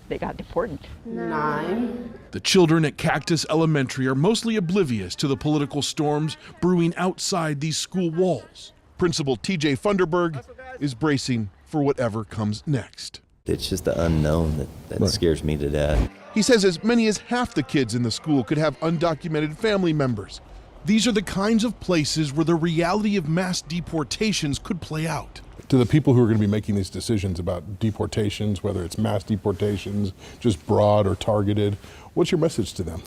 They got deported. 9. The children at Cactus Elementary are mostly oblivious to the political storms brewing outside these school walls. Principal TJ Funderburg is bracing for whatever comes next. It's just the unknown that scares me to death. He says as many as half the kids in the school could have undocumented family members. These are the kinds of places where the reality of mass deportations could play out. To the people who are going to be making these decisions about deportations, whether it's mass deportations, just broad or targeted, what's your message to them?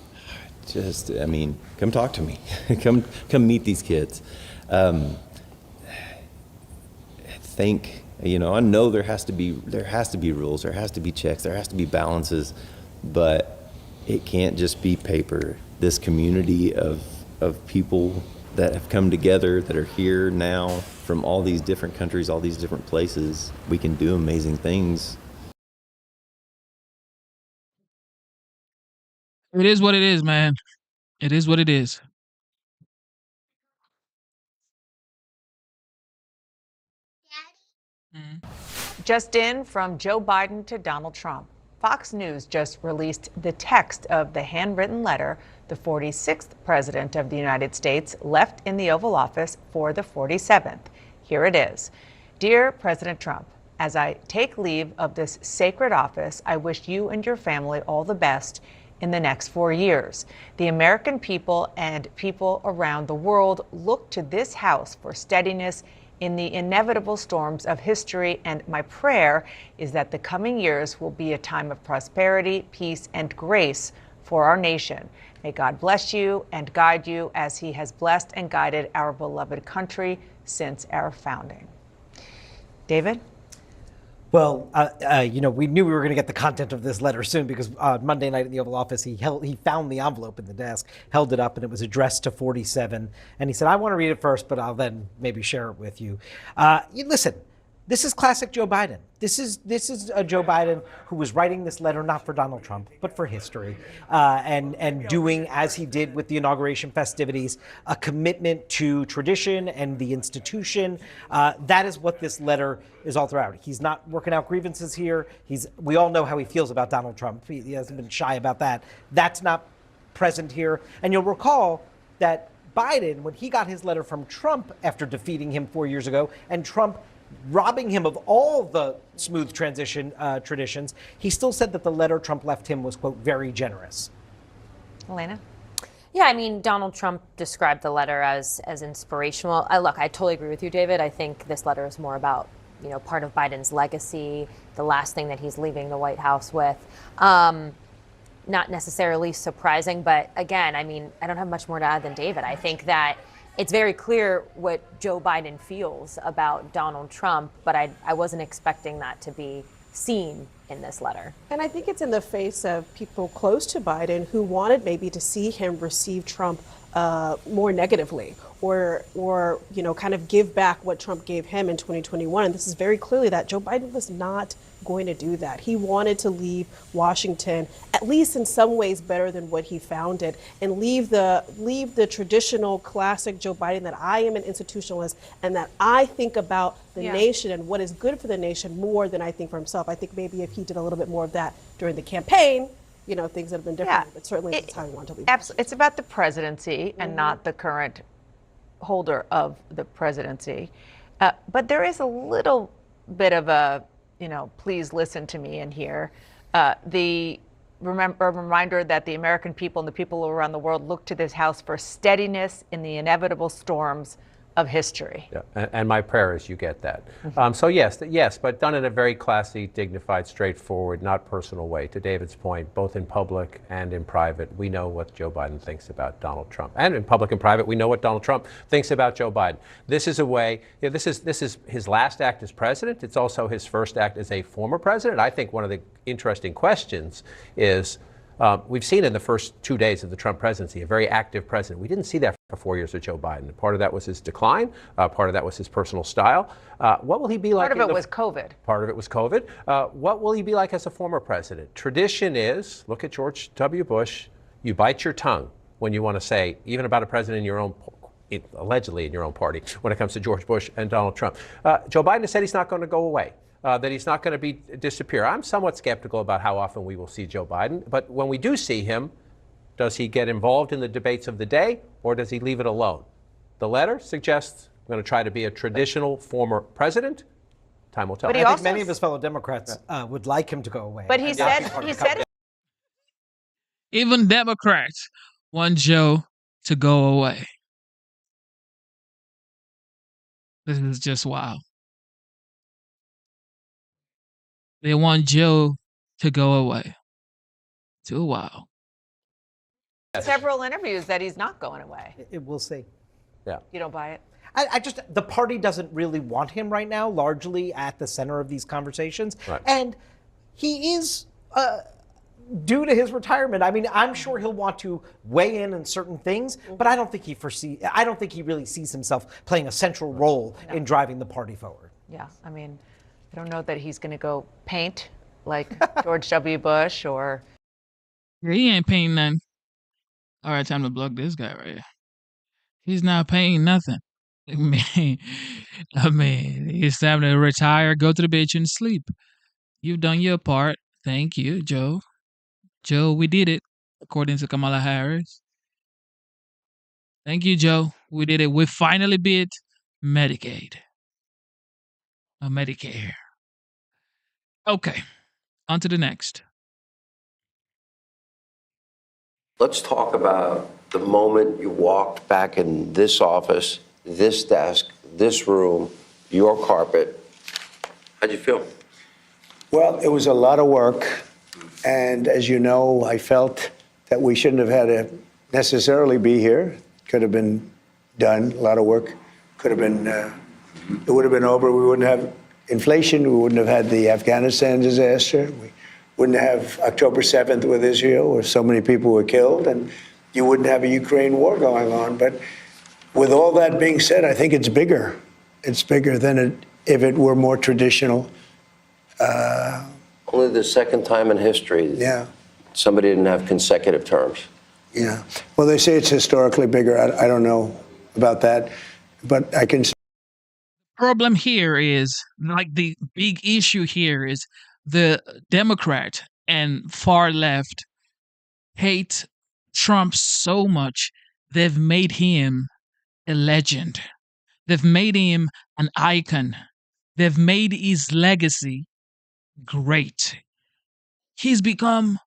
Just, I mean, come talk to me. come meet these kids. Think You know, I know there has to be rules, there has to be checks, there has to be balances, but it can't just be paper. This community of people that have come together, that are here now from all these different countries, all these different places, we can do amazing things. It is what it is, man. It is what it is. Just in from Joe Biden to Donald Trump. Fox News just released the text of the handwritten letter the 46th president of the United States left in the Oval Office for the 47th. Here it is. Dear President Trump, as I take leave of this sacred office, I wish you and your family all the best in the next 4 years. The American people and people around the world look to this House for steadiness in the inevitable storms of history, and my prayer is that the coming years will be a time of prosperity, peace, and grace for our nation. May God bless you and guide you as he has blessed and guided our beloved country since our founding. David? Well, we knew we were going to get the content of this letter soon because Monday night in the Oval Office, he found the envelope in the desk, held it up, and it was addressed to 47. And he said, I want to read it first, but I'll then maybe share it with you. Listen, this is classic Joe Biden. This is a Joe Biden who was writing this letter not for Donald Trump, but for history, and doing, as he did with the inauguration festivities, a commitment to tradition and the institution. That is what this letter is all throughout. He's not working out grievances here. We all know how he feels about Donald Trump. He hasn't been shy about that. That's not present here. And you'll recall that Biden, when he got his letter from Trump after defeating him 4 years ago, and Trump robbing him of all the smooth transition traditions, he still said that the letter Trump left him was, quote, very generous. Elena? Yeah, I mean, Donald Trump described the letter as inspirational. Look, I totally agree with you, David. I think this letter is more about, part of Biden's legacy, the last thing that he's leaving the White House with. Not necessarily surprising, but again, I mean, I don't have much more to add than David. I think that it's very clear what Joe Biden feels about Donald Trump, but I wasn't expecting that to be seen in this letter. And I think it's in the face of people close to Biden who wanted maybe to see him receive Trump more negatively or kind of give back what Trump gave him in 2021. And this is very clearly that Joe Biden was not going to do that. He wanted to leave Washington, at least in some ways, better than what he found it, and leave the traditional classic Joe Biden that I am an institutionalist and that I think about the nation and what is good for the nation more than I think for himself. I think maybe if he did a little bit more of that during the campaign, things would have been different, but certainly that's how he wanted to leave. Absolutely. It's about the presidency and not the current holder of the presidency. But there is a little bit of a, please listen to me in here. A reminder that the American people and the people around the world look to this House for steadiness in the inevitable storms of history. Yeah, and my prayer is you get that. So yes, but done in a very classy, dignified, straightforward, not personal way. To David's point, both in public and in private, we know what Joe Biden thinks about Donald Trump. And in public and private, we know what Donald Trump thinks about Joe Biden. This is a way, this is his last act as president. It's also his first act as a former president. I think one of the interesting questions is, we've seen in the first 2 days of the Trump presidency a very active president. We didn't see that for 4 years of Joe Biden. Part of that was his decline. Part of that was his personal style. What will he be like? Part of it was COVID. Part of it was COVID. What will he be like as a former president? Tradition is, look at George W. Bush, you bite your tongue when you want to say, even about a president in your own, allegedly in your own party, when it comes to George Bush and Donald Trump. Joe Biden has said he's not going to go away. That he's not going to disappear. I'm somewhat skeptical about how often we will see Joe Biden, but when we do see him, does he get involved in the debates of the day, or does he leave it alone? The letter suggests I'm going to try to be a traditional former president. Time will tell. But I think many of his fellow Democrats would like him to go away. But he said even Democrats want Joe to go away. This is just wild. They want Joe to go away. Too wild. Several interviews that he's not going away. We'll see. Yeah. You don't buy it? I just, the party doesn't really want him right now, largely at the center of these conversations. Right. And he is, due to his retirement, I mean, I'm sure he'll want to weigh in certain things, but I don't think he really sees himself playing a central role in driving the party forward. Yeah, I mean, I don't know that he's going to go paint like George W. Bush or. He ain't painting nothing. All right, time to block this guy right here. He's not painting nothing. I mean, it's time to retire, go to the beach and sleep. You've done your part. Thank you, Joe. Joe, we did it, according to Kamala Harris. Thank you, Joe. We did it. We finally beat Medicaid. Or Medicare. Okay, on to the next. Let's talk about the moment you walked back in this office, this desk, this room, your carpet. How'd you feel? Well, it was a lot of work. And as you know, I felt that we shouldn't have had to necessarily be here. Could have been done. A lot of work could have been, it would have been over. We wouldn't have inflation. We wouldn't have had the Afghanistan disaster. We wouldn't have October 7th with Israel, where so many people were killed. And you wouldn't have a Ukraine war going on. But with all that being said, I think it's bigger. It's bigger than if it were more traditional. Only the second time in history somebody didn't have consecutive terms. Yeah. Well, they say it's historically bigger. I don't know about that, but I can. Problem here is, like, the big issue here is the Democrat and far left hate Trump so much they've made him a legend. They've made him an icon. They've made his legacy great. He's become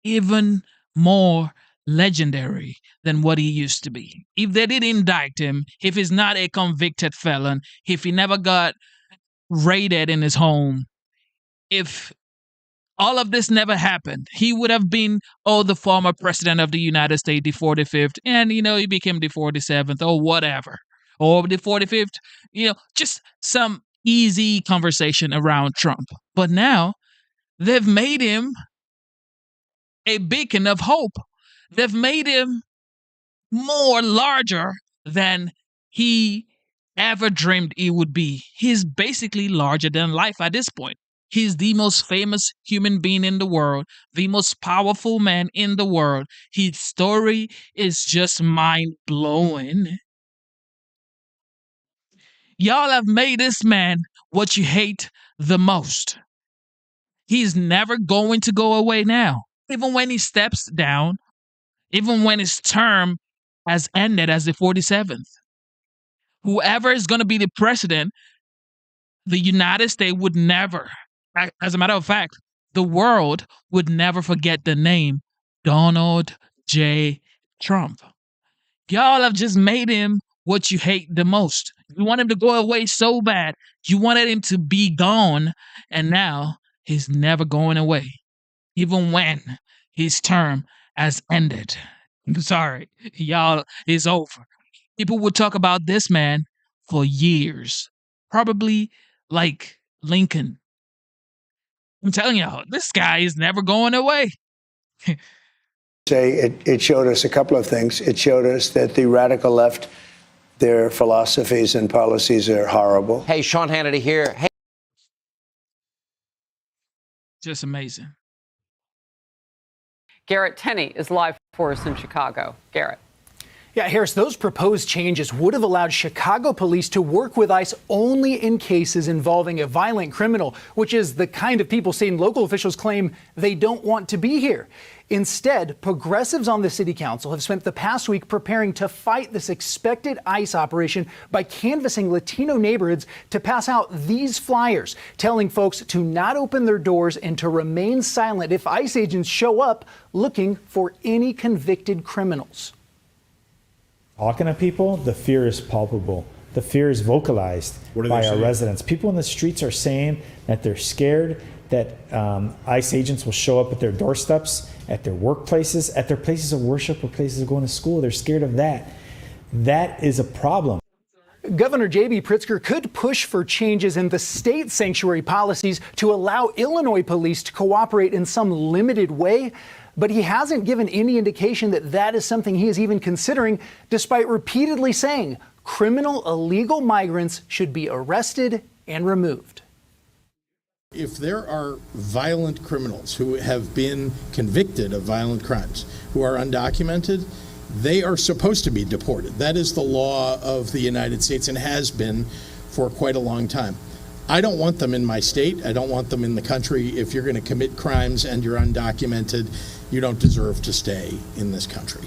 even more legendary than what he used to be. If they did indict him, if he's not a convicted felon, if he never got raided in his home, if all of this never happened, he would have been, the former president of the United States, the 45th, and, he became the 47th or whatever, or the 45th, just some easy conversation around Trump. But now they've made him a beacon of hope. They've made him more larger than he ever dreamed he would be. He's basically larger than life at this point. He's the most famous human being in the world, the most powerful man in the world. His story is just mind-blowing. Y'all have made this man what you hate the most. He's never going to go away now. Even when he steps down, even when his term has ended as the 47th, whoever is going to be the president, the United States would never, as a matter of fact, the world would never forget the name Donald J. Trump. Y'all have just made him what you hate the most. You want him to go away so bad. You wanted him to be gone, and now he's never going away, even when his term has ended. I'm sorry, y'all, it's over. People would talk about this man for years, probably like Lincoln. I'm telling y'all, this guy is never going away. Say it showed us a couple of things. It showed us that the radical left, their philosophies and policies are horrible. Hey, Sean Hannity here. Hey. Just amazing. Garrett Tenney is live for us in Chicago. Garrett. Yeah, Harris, those proposed changes would have allowed Chicago police to work with ICE only in cases involving a violent criminal, which is the kind of people state and local officials claim they don't want to be here. Instead, progressives on the city council have spent the past week preparing to fight this expected ICE operation by canvassing Latino neighborhoods to pass out these flyers, telling folks to not open their doors and to remain silent if ICE agents show up looking for any convicted criminals. Talking to people, the fear is palpable. The fear is vocalized by our residents. People in the streets are saying that they're scared that ICE agents will show up at their doorsteps, at their workplaces, at their places of worship or places of going to school. They're scared of that. That is a problem. Governor J.B. Pritzker could push for changes in the state sanctuary policies to allow Illinois police to cooperate in some limited way. But he hasn't given any indication that that is something he is even considering, despite repeatedly saying criminal illegal migrants should be arrested and removed. If there are violent criminals who have been convicted of violent crimes, who are undocumented, they are supposed to be deported. That is the law of the United States and has been for quite a long time. I don't want them in my state. I don't want them in the country. If you're going to commit crimes and you're undocumented, you don't deserve to stay in this country.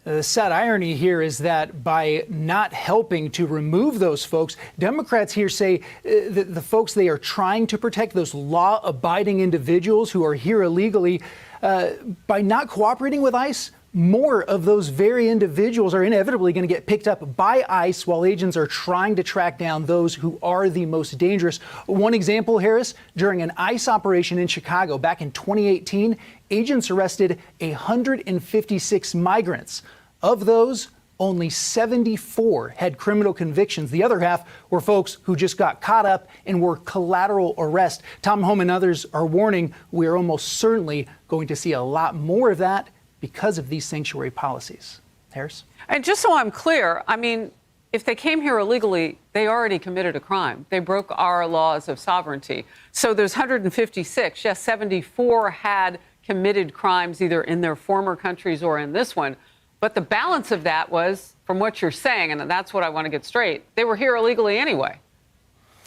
The sad irony here is that by not helping to remove those folks, Democrats here say that the folks they are trying to protect, those law-abiding individuals who are here illegally, by not cooperating with ICE, more of those very individuals are inevitably going to get picked up by ICE while agents are trying to track down those who are the most dangerous. One example, Harris, during an ICE operation in Chicago back in 2018, agents arrested 156 migrants. Of those, only 74 had criminal convictions. The other half were folks who just got caught up and were collateral arrest. Tom Home and others are warning we are almost certainly going to see a lot more of that because of these sanctuary policies. Harris? And just so I'm clear, I mean, if they came here illegally, they already committed a crime. They broke our laws of sovereignty. So there's 156. Yes, 74 had committed crimes either in their former countries or in this one. But the balance of that was, from what you're saying, and that's what I want to get straight, they were here illegally anyway.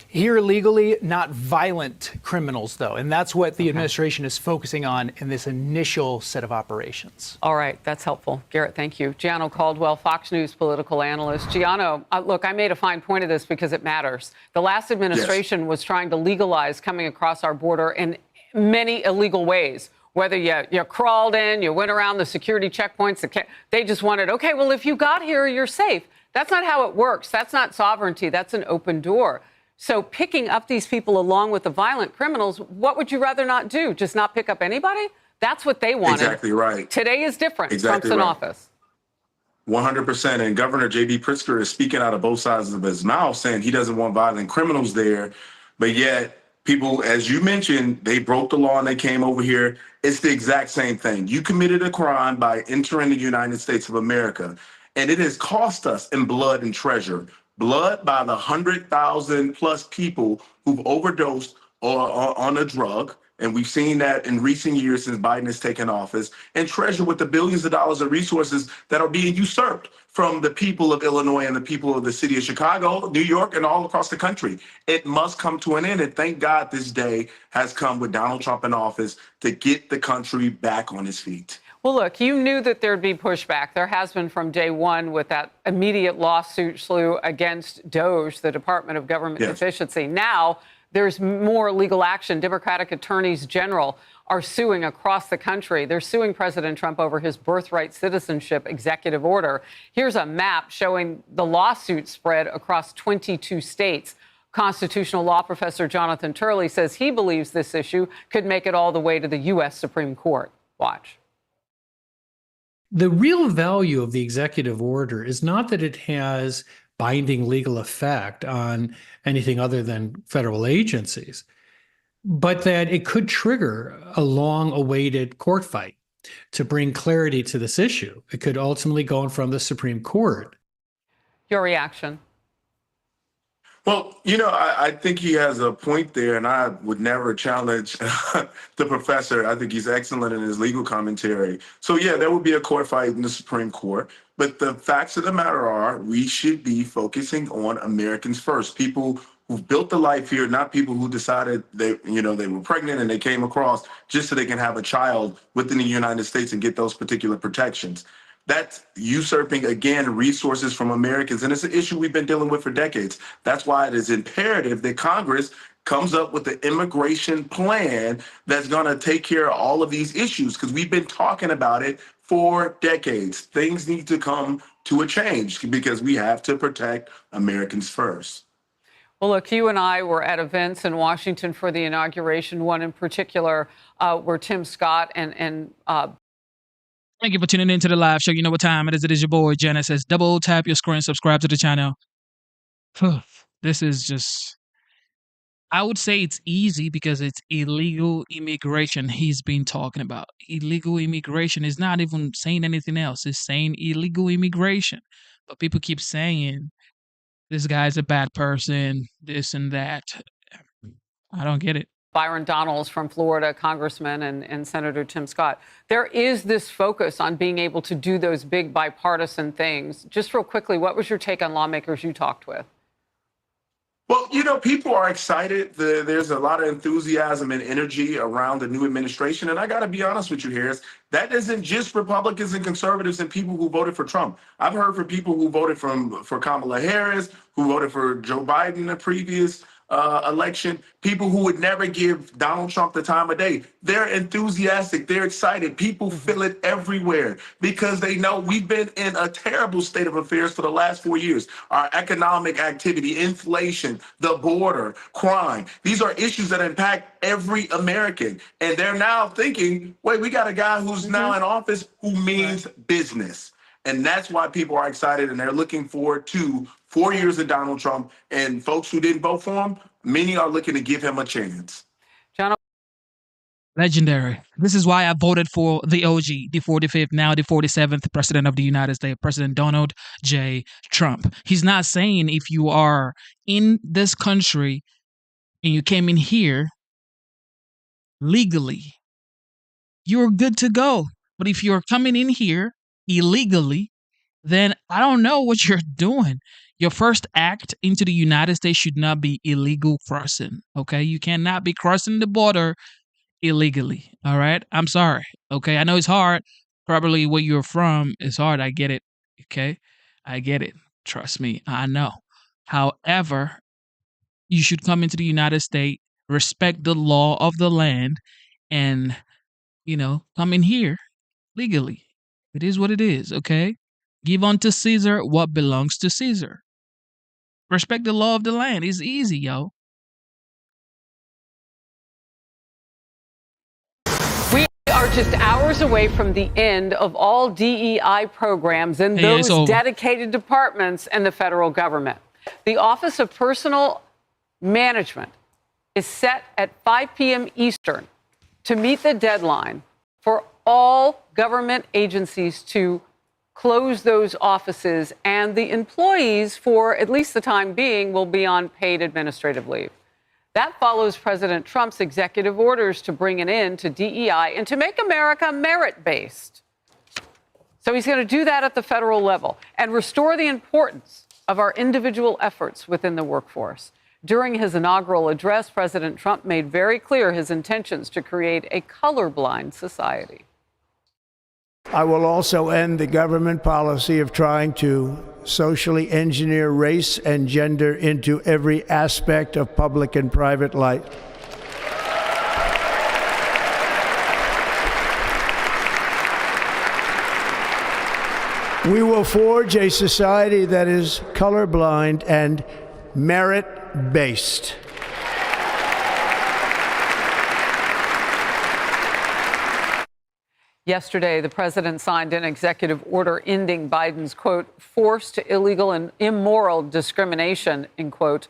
Here illegally, not violent criminals, though. And that's what the administration is focusing on in this initial set of operations. All right. That's helpful. Garrett, thank you. Gianno Caldwell, Fox News political analyst. Gianno, look, I made a fine point of this because it matters. The last administration was trying to legalize coming across our border in many illegal ways. Whether you crawled in, you went around the security checkpoints, they just wanted, okay, well, if you got here, you're safe. That's not how it works. That's not sovereignty. That's an open door. So picking up these people along with the violent criminals, what would you rather not do? Just not pick up anybody? That's what they wanted. Exactly right. Today is different. Exactly Trump's in right. office. 100%. And Governor J.B. Pritzker is speaking out of both sides of his mouth, saying he doesn't want violent criminals there. But yet, people, as you mentioned, they broke the law and they came over here. It's the exact same thing. You committed a crime by entering the United States of America, and it has cost us in blood and treasure. Blood by the 100,000 plus people who've overdosed on a drug. And we've seen that in recent years since Biden has taken office, and treasure with the billions of dollars of resources that are being usurped from the people of Illinois and the people of the city of Chicago, New York, and all across the country. It must come to an end. And thank God this day has come with Donald Trump in office to get the country back on its feet. Well, look, you knew that there'd be pushback. There has been from day one with that immediate lawsuit slew against DOJ, the Department of Government Efficiency. Now there's more legal action. Democratic attorneys general are suing across the country. They're suing President Trump over his birthright citizenship executive order. Here's a map showing the lawsuit spread across 22 states. Constitutional law professor Jonathan Turley says he believes this issue could make it all the way to the U.S. Supreme Court. Watch. The real value of the executive order is not that it has binding legal effect on anything other than federal agencies, but that it could trigger a long-awaited court fight to bring clarity to this issue. It could ultimately go in front of the Supreme Court. Your reaction? Well, I think he has a point there, and I would never challenge the professor. I think he's excellent in his legal commentary. So, yeah, there would be a court fight in the Supreme Court. But the facts of the matter are we should be focusing on Americans first, people who've built a life here, not people who decided they were pregnant and they came across just so they can have a child within the United States and get those particular protections. That's usurping, again, resources from Americans. And it's an issue we've been dealing with for decades. That's why it is imperative that Congress comes up with an immigration plan that's going to take care of all of these issues, because we've been talking about it for decades. Things need to come to a change because we have to protect Americans first. Well, look, you and I were at events in Washington for the inauguration, one in particular where Tim Scott and Thank you for tuning in to the live show. You know what time it is. It is your boy, Janice. Says double tap your screen, subscribe to the channel. This is just, I would say it's easy because it's illegal immigration he's been talking about. Illegal immigration is not even saying anything else. It's saying illegal immigration. But people keep saying this guy's a bad person, this and that. I don't get it. Byron Donalds from Florida, Congressman, and Senator Tim Scott. There is this focus on being able to do those big bipartisan things. Just real quickly, what was your take on lawmakers you talked with? Well, people are excited. There's a lot of enthusiasm and energy around the new administration. And I got to be honest with you, Harris, that isn't just Republicans and conservatives and people who voted for Trump. I've heard from people who voted for Kamala Harris, who voted for Joe Biden in the previous election, people who would never give Donald Trump the time of day. They're enthusiastic. They're excited. People feel it everywhere because they know we've been in a terrible state of affairs for the last 4 years. Our economic activity, inflation, the border, crime. These are issues that impact every American. And they're now thinking, wait, we got a guy who's now in office who means business. And that's why people are excited and they're looking forward to 4 years of Donald Trump. And folks who didn't vote for him, many are looking to give him a chance. Legendary. This is why I voted for the OG, the 45th, now the 47th President of the United States, President Donald J. Trump. He's not saying if you are in this country and you came in here legally, you're good to go. But if you're coming in here illegally, then I don't know what you're doing. Your first act into the United States should not be illegal crossing. Okay, you cannot be crossing the border illegally. All right, I'm sorry. Okay, I know it's hard. Probably where you're from is hard. I get it. Okay, I get it. Trust me, I know. However, you should come into the United States, respect the law of the land, and come in here legally. It is what it is. Okay, give unto Caesar what belongs to Caesar. Respect the law of the land. It's easy, yo. We are just hours away from the end of all DEI programs and those dedicated departments in the federal government. The Office of Personnel Management is set at 5 p.m. Eastern to meet the deadline for all government agencies to close those offices, and the employees, for at least the time being, will be on paid administrative leave. That follows President Trump's executive orders to bring an end to DEI and to make America merit-based. So he's going to do that at the federal level and restore the importance of our individual efforts within the workforce. During his inaugural address, President Trump made very clear his intentions to create a colorblind society. I will also end the government policy of trying to socially engineer race and gender into every aspect of public and private life. We will forge a society that is colorblind and merit-based. Yesterday, the president signed an executive order ending Biden's, quote, forced, illegal, and immoral discrimination, end quote,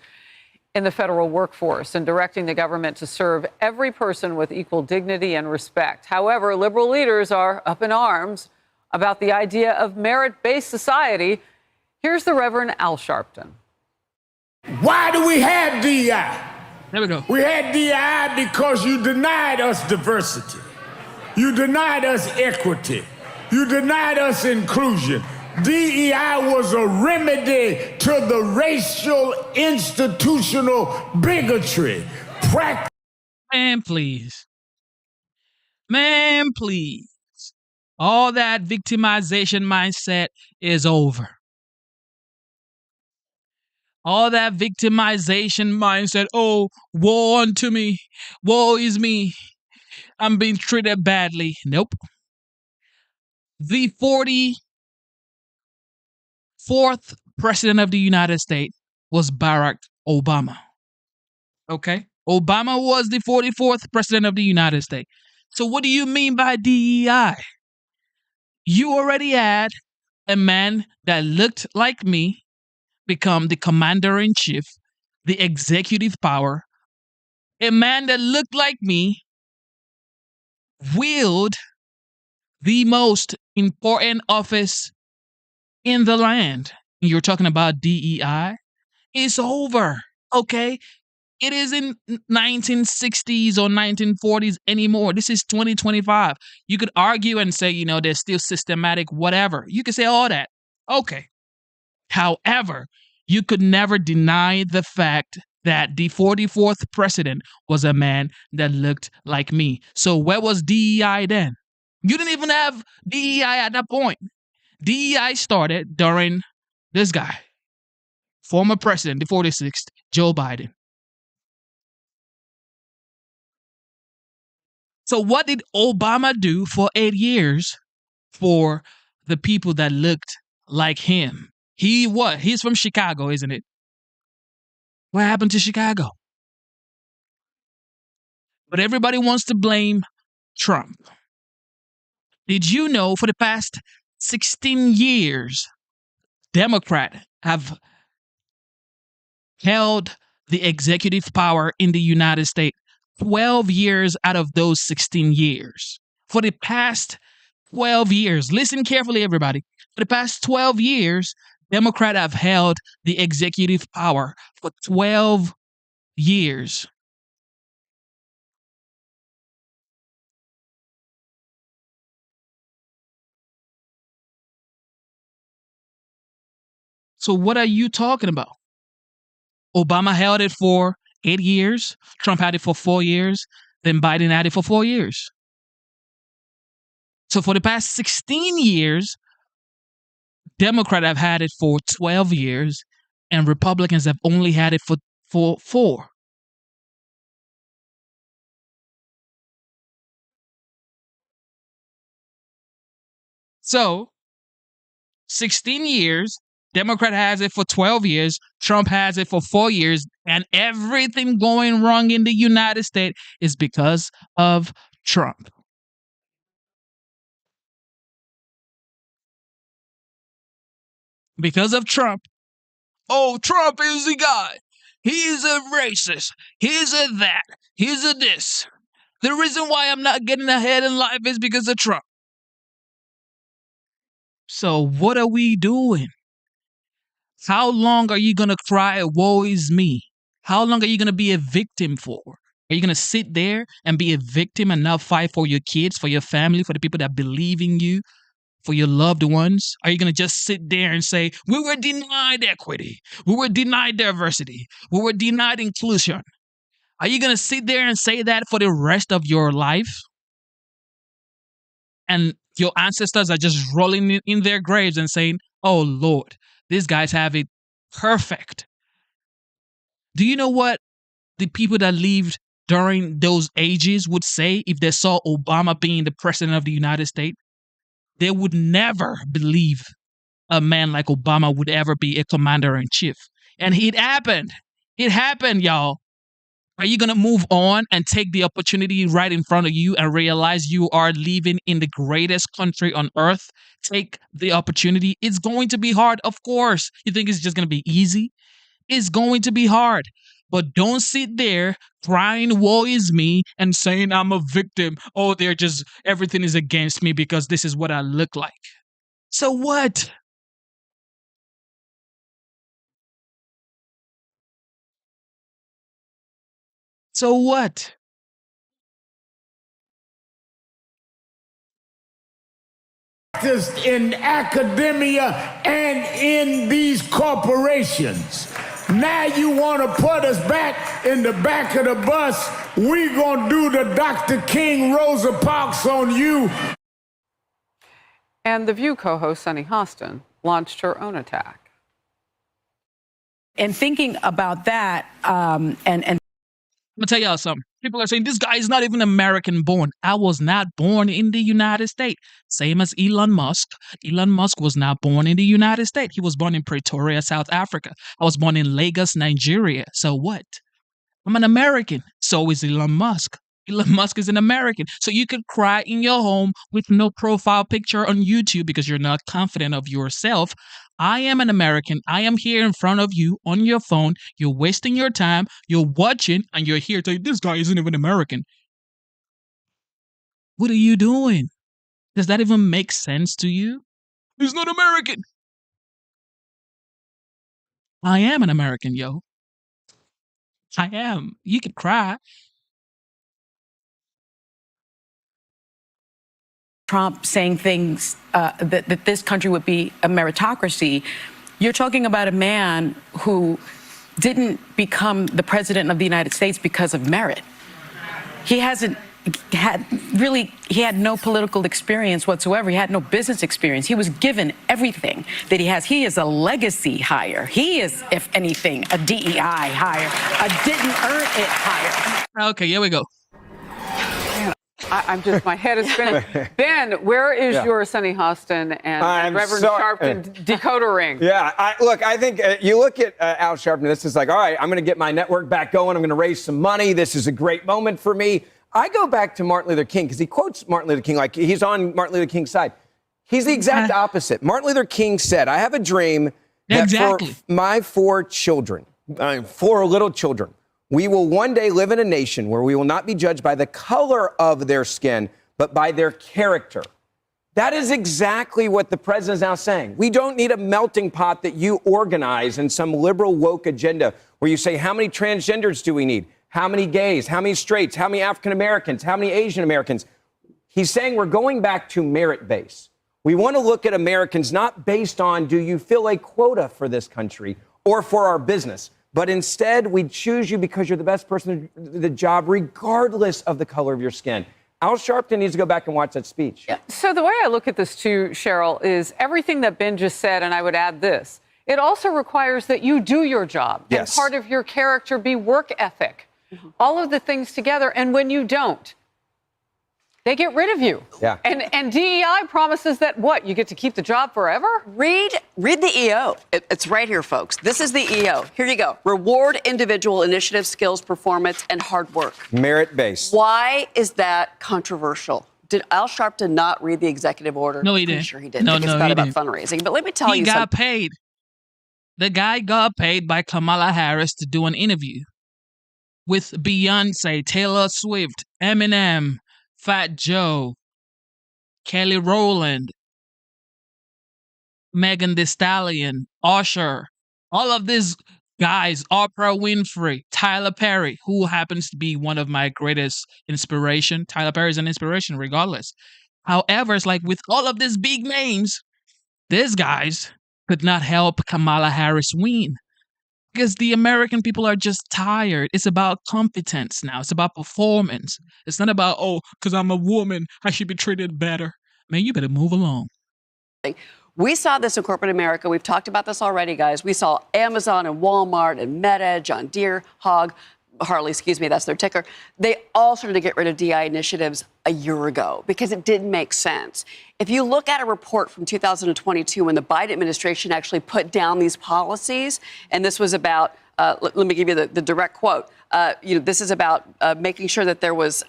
in the federal workforce and directing the government to serve every person with equal dignity and respect. However, liberal leaders are up in arms about the idea of merit-based society. Here's the Reverend Al Sharpton. Why do we have DEI? There we go. We had DEI because you denied us diversity. You denied us equity. You denied us inclusion. DEI was a remedy to the racial institutional bigotry. Man, please. Man, please. All that victimization mindset is over. All that victimization mindset, oh, woe unto me. Woe is me. I'm being treated badly. Nope. The 44th president of the United States was Barack Obama. Okay? Obama was the 44th president of the United States. So what do you mean by DEI? You already had a man that looked like me, become the commander in chief, the executive power, a man that looked like me wield the most important office in the land. You're talking about DEI. It's over. Okay. It isn't 1960s or 1940s anymore. This is 2025. You could argue and say, there's still systematic whatever. You could say all that. Okay. However, you could never deny the fact that the 44th president was a man that looked like me. So where was DEI then? You didn't even have DEI at that point. DEI started during this guy, former president, the 46th, Joe Biden. So what did Obama do for 8 years for the people that looked like him? He's from Chicago, isn't it? What happened to Chicago? But everybody wants to blame Trump. Did you know for the past 16 years, Democrats have held the executive power in the United States 12 years out of those 16 years? For the past 12 years, listen carefully, everybody. For the past 12 years, Democrats have held the executive power for 12 years. So what are you talking about? Obama held it for 8 years. Trump had it for 4 years. Then Biden had it for 4 years. So for the past 16 years, Democrats have had it for 12 years, and Republicans have only had it for 4. So 16 years, Democrat has it for 12 years, Trump has it for 4 years, and everything going wrong in the United States is because of Trump. Because of Trump. Oh, Trump is the guy. He's a racist. He's a that. He's a this. The reason why I'm not getting ahead in life is because of Trump. So what are we doing? How long are you going to cry, woe is me? How long are you going to be a victim for? Are you going to sit there and be a victim and not fight for your kids, for your family, for the people that believe in you, for your loved ones? Are you going to just sit there and say, we were denied equity, we were denied diversity, we were denied inclusion? Are you going to sit there and say that for the rest of your life? And your ancestors are just rolling in their graves and saying, oh, Lord, these guys have it perfect. Do you know what the people that lived during those ages would say if they saw Obama being the president of the United States? They would never believe a man like Obama would ever be a commander in chief. And it happened. It happened, y'all. Are you going to move on and take the opportunity right in front of you and realize you are living in the greatest country on earth? Take the opportunity. It's going to be hard, of course. You think it's just going to be easy? It's going to be hard. But don't sit there crying, woe is me, and saying I'm a victim. Oh, everything is against me because this is what I look like. So what? So what? In academia and in these corporations. Now you want to put us back in the back of the bus. We gonna do the Dr. King Rosa Parks on you. And The View co-host Sunny Hostin launched her own attack. And thinking about that, and I'm gonna tell y'all something. People are saying this guy is not even American born. I was not born in the United States. Same as Elon Musk. Elon Musk was not born in the United States. He was born in Pretoria, South Africa. I was born in Lagos, Nigeria. So what? I'm an American. So is Elon Musk. Elon Musk is an American. So you could cry in your home with no profile picture on YouTube because you're not confident of yourself. I am an American. I am here in front of you on your phone. You're wasting your time. You're watching, and you're here saying, this guy isn't even American. What are you doing? Does that even make sense to you? He's not American. I am an American, yo. I am. You can cry. Trump saying things that this country would be a meritocracy. You're talking about a man who didn't become the president of the United States because of merit. He hasn't he had no political experience whatsoever. He had no business experience. He was given everything that he has. He is a legacy hire. He is, if anything, a DEI hire, a didn't earn it hire. Okay, here we go. I'm just, my head is spinning. Ben, where is your Sunny Hostin and Reverend Sharpton decoder ring? Yeah, I think you look at Al Sharpton, this is like, all right, I'm going to get my network back going. I'm going to raise some money. This is a great moment for me. I go back to Martin Luther King because he quotes Martin Luther King like he's on Martin Luther King's side. He's the exact opposite. Martin Luther King said, I have a dream that for my 4 children, 4 little children, we will one day live in a nation where we will not be judged by the color of their skin, but by their character. That is exactly what the president is now saying. We don't need a melting pot that you organize in some liberal woke agenda where you say, how many transgenders do we need? How many gays? How many straights? How many African Americans? How many Asian Americans? He's saying we're going back to merit base. We want to look at Americans not based on do you fill a quota for this country or for our business, but instead we choose you because you're the best person to do the job regardless of the color of your skin. Al Sharpton needs to go back and watch that speech. Yeah. So the way I look at this too, Cheryl, is everything that Ben just said, and I would add this, it also requires that you do your job. Yes. And part of your character be work ethic. All of the things together, and when you don't, they get rid of you. Yeah. And DEI promises that what? You get to keep the job forever? Read the EO. It's right here, folks. This is the EO. Here you go. Reward individual initiative, skills, performance, and hard work. Merit-based. Why is that controversial? Did Al Sharpton not read the executive order? No, he Pretty didn't. sure he didn't. No, I think it's no, not he about didn't. fundraising. But let me tell He you got something. paid. The guy got paid by Kamala Harris to do an interview with Beyonce, Taylor Swift, Eminem, Fat Joe, Kelly Rowland, Megan Thee Stallion, Usher, all of these guys, Oprah Winfrey, Tyler Perry, who happens to be one of my greatest inspiration. Tyler Perry is an inspiration regardless. However, it's like with all of these big names, these guys could not help Kamala Harris win. Because the American people are just tired. It's about competence now. It's about performance. It's not about, oh, because I'm a woman, I should be treated better. Man, you better move along. We saw this in corporate America. We've talked about this already, guys. We saw Amazon and Walmart and Meta, John Deere, Harley, that's their ticker. They all started to get rid of DI initiatives a year ago because it didn't make sense. If you look at a report from 2022 when the Biden administration actually put down these policies, and this was about, let me give you the direct quote. This is about making sure that there was,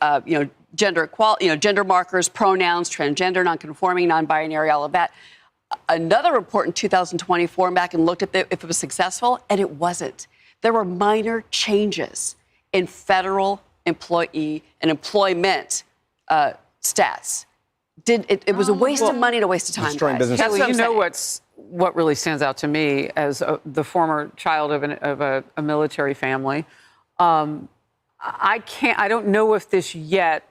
gender equality, gender markers, pronouns, transgender, nonconforming, non-binary, all of that. Another report in 2024 back and looked at if it was successful, and it wasn't. There were minor changes in federal employee and employment stats. It was a waste of money and a waste of time, guys. Kelly, you know what really stands out to me as the former child of a military family. I don't know if this yet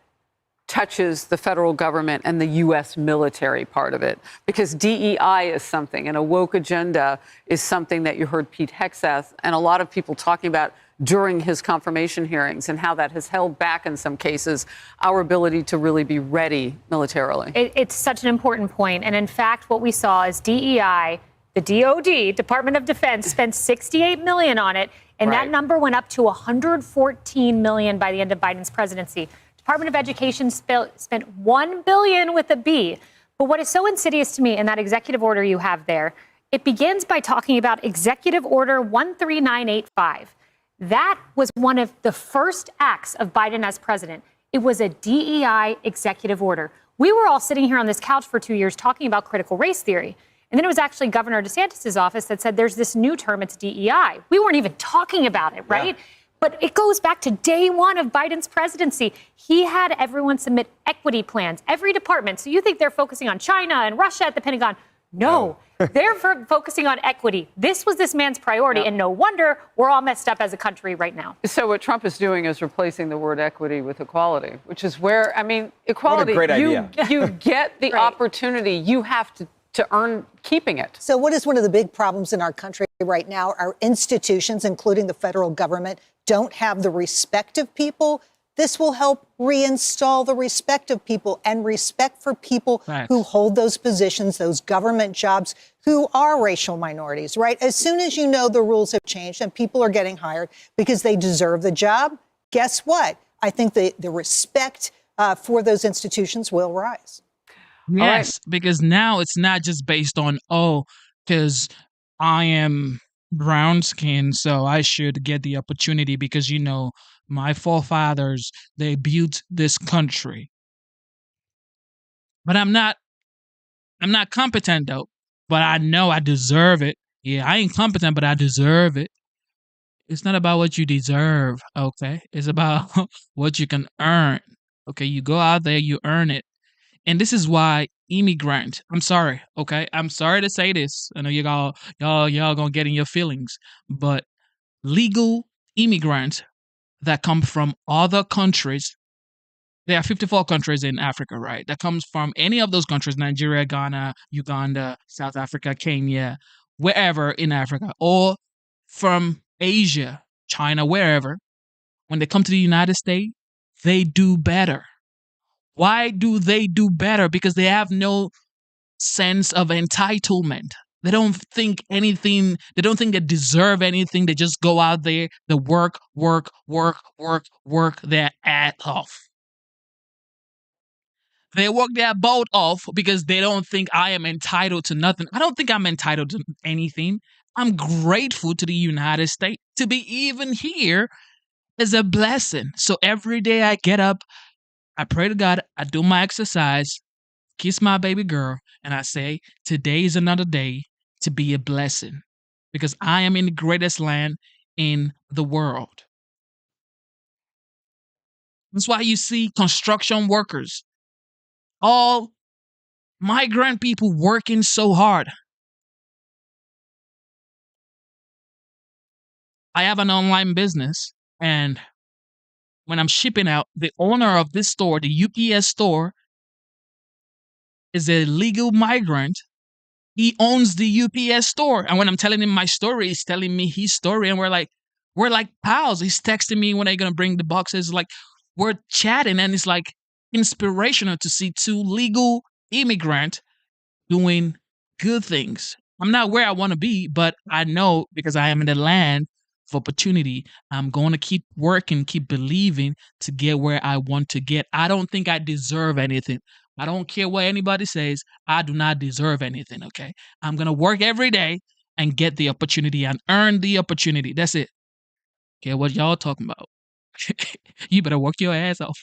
touches the federal government and the U.S. military part of it, because DEI is something, and a woke agenda is something that you heard Pete Hegseth and a lot of people talking about during his confirmation hearings, and how that has held back in some cases our ability to really be ready militarily. It's such an important point. And in fact, what we saw is DEI, the DOD, Department of Defense, spent $68 million on it. And that number went up to $114 million by the end of Biden's presidency. Department of Education spent $1 billion with a B. But what is so insidious to me in that executive order you have there, it begins by talking about Executive Order 13985. That was one of the first acts of Biden as president. It was a DEI executive order. We were all sitting here on this couch for 2 years talking about critical race theory. And then it was actually Governor DeSantis' office that said there's this new term, it's DEI. We weren't even talking about it, right? Yeah. But it goes back to day one of Biden's presidency. He had everyone submit equity plans, every department. So you think they're focusing on China and Russia at the Pentagon? No, they're focusing on equity. This was this man's priority, and no wonder we're all messed up as a country right now. So what Trump is doing is replacing the word equity with equality, which is where, I mean, equality, what a great idea. You get the opportunity, you have to earn keeping it. So what is one of the big problems in our country right now? Our institutions, including the federal government, don't have the respect of people. This will help reinstall the respect of people and respect for people who hold those positions, those government jobs, who are racial minorities, right? As soon as you know the rules have changed and people are getting hired because they deserve the job, guess what? I think the respect for those institutions will rise. Yes, because now it's not just based on, because I am brown skin, so I should get the opportunity because, my forefathers, they built this country. But I'm not competent though, but I know I deserve it. Yeah, I ain't competent, but I deserve it. It's not about what you deserve, okay? It's about what you can earn. Okay, you go out there, you earn it. And this is why immigrant, I'm sorry, okay? I'm sorry to say this. I know y'all gonna get in your feelings, but legal immigrants that come from other countries, there are 54 countries in Africa, right? That comes from any of those countries, Nigeria, Ghana, Uganda, South Africa, Kenya, wherever in Africa, or from Asia, China, wherever. When they come to the United States, they do better. Why do they do better? Because they have no sense of entitlement. They don't think anything, they don't think they deserve anything. They just go out there, they work their ass off. They work their boat off because they don't think I am entitled to nothing. I don't think I'm entitled to anything. I'm grateful to the United States. To be even here is a blessing. So every day I get up, I pray to God, I do my exercise, kiss my baby girl, and I say, today is another day to be a blessing because I am in the greatest land in the world. That's why you see construction workers, all migrant people working so hard. I have an online business, and when I'm shipping out, the owner of this store, the UPS store, is a legal migrant. He owns the UPS store. And when I'm telling him my story, he's telling me his story. And we're like pals. He's texting me when are you going to bring the boxes. Like, we're chatting, and it's like inspirational to see two legal immigrants doing good things. I'm not where I want to be, but I know because I am in the land of opportunity, I'm going to keep working, keep believing to get where I want to get. I don't think I deserve anything. I don't care what anybody says. I do not deserve anything, okay? I'm going to work every day and get the opportunity and earn the opportunity. That's it. Okay, what y'all talking about? You better work your ass off.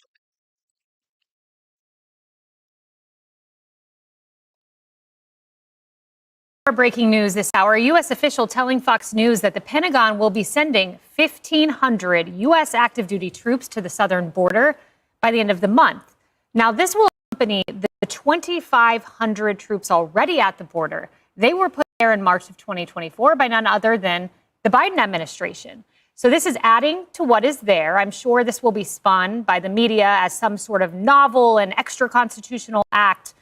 Breaking news this hour, a U.S. official telling Fox News that the Pentagon will be sending 1,500 U.S. active duty troops to the southern border by the end of the month. Now, this will accompany the 2,500 troops already at the border. They were put there in March of 2024 by none other than the Biden administration. So this is adding to what is there. I'm sure this will be spun by the media as some sort of novel and extra constitutional act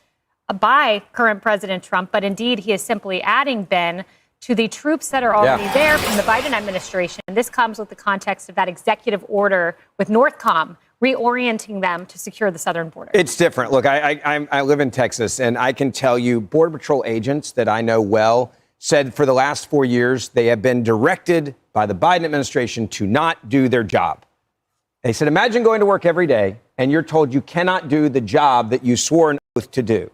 by current President Trump, but indeed he is simply adding, Ben, to the troops that are already there from the Biden administration. This comes with the context of that executive order with NORTHCOM, reorienting them to secure the southern border. It's different. Look, I live in Texas, and I can tell you Border Patrol agents that I know well said for the last 4 years they have been directed by the Biden administration to not do their job. They said, imagine going to work every day and you're told you cannot do the job that you swore an oath to do.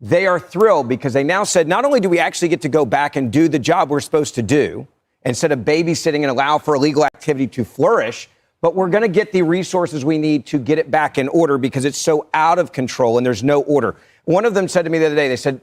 They are thrilled because they now said, not only do we actually get to go back and do the job we're supposed to do instead of babysitting and allow for illegal activity to flourish, but we're going to get the resources we need to get it back in order because it's so out of control and there's no order. One of them said to me the other day, they said,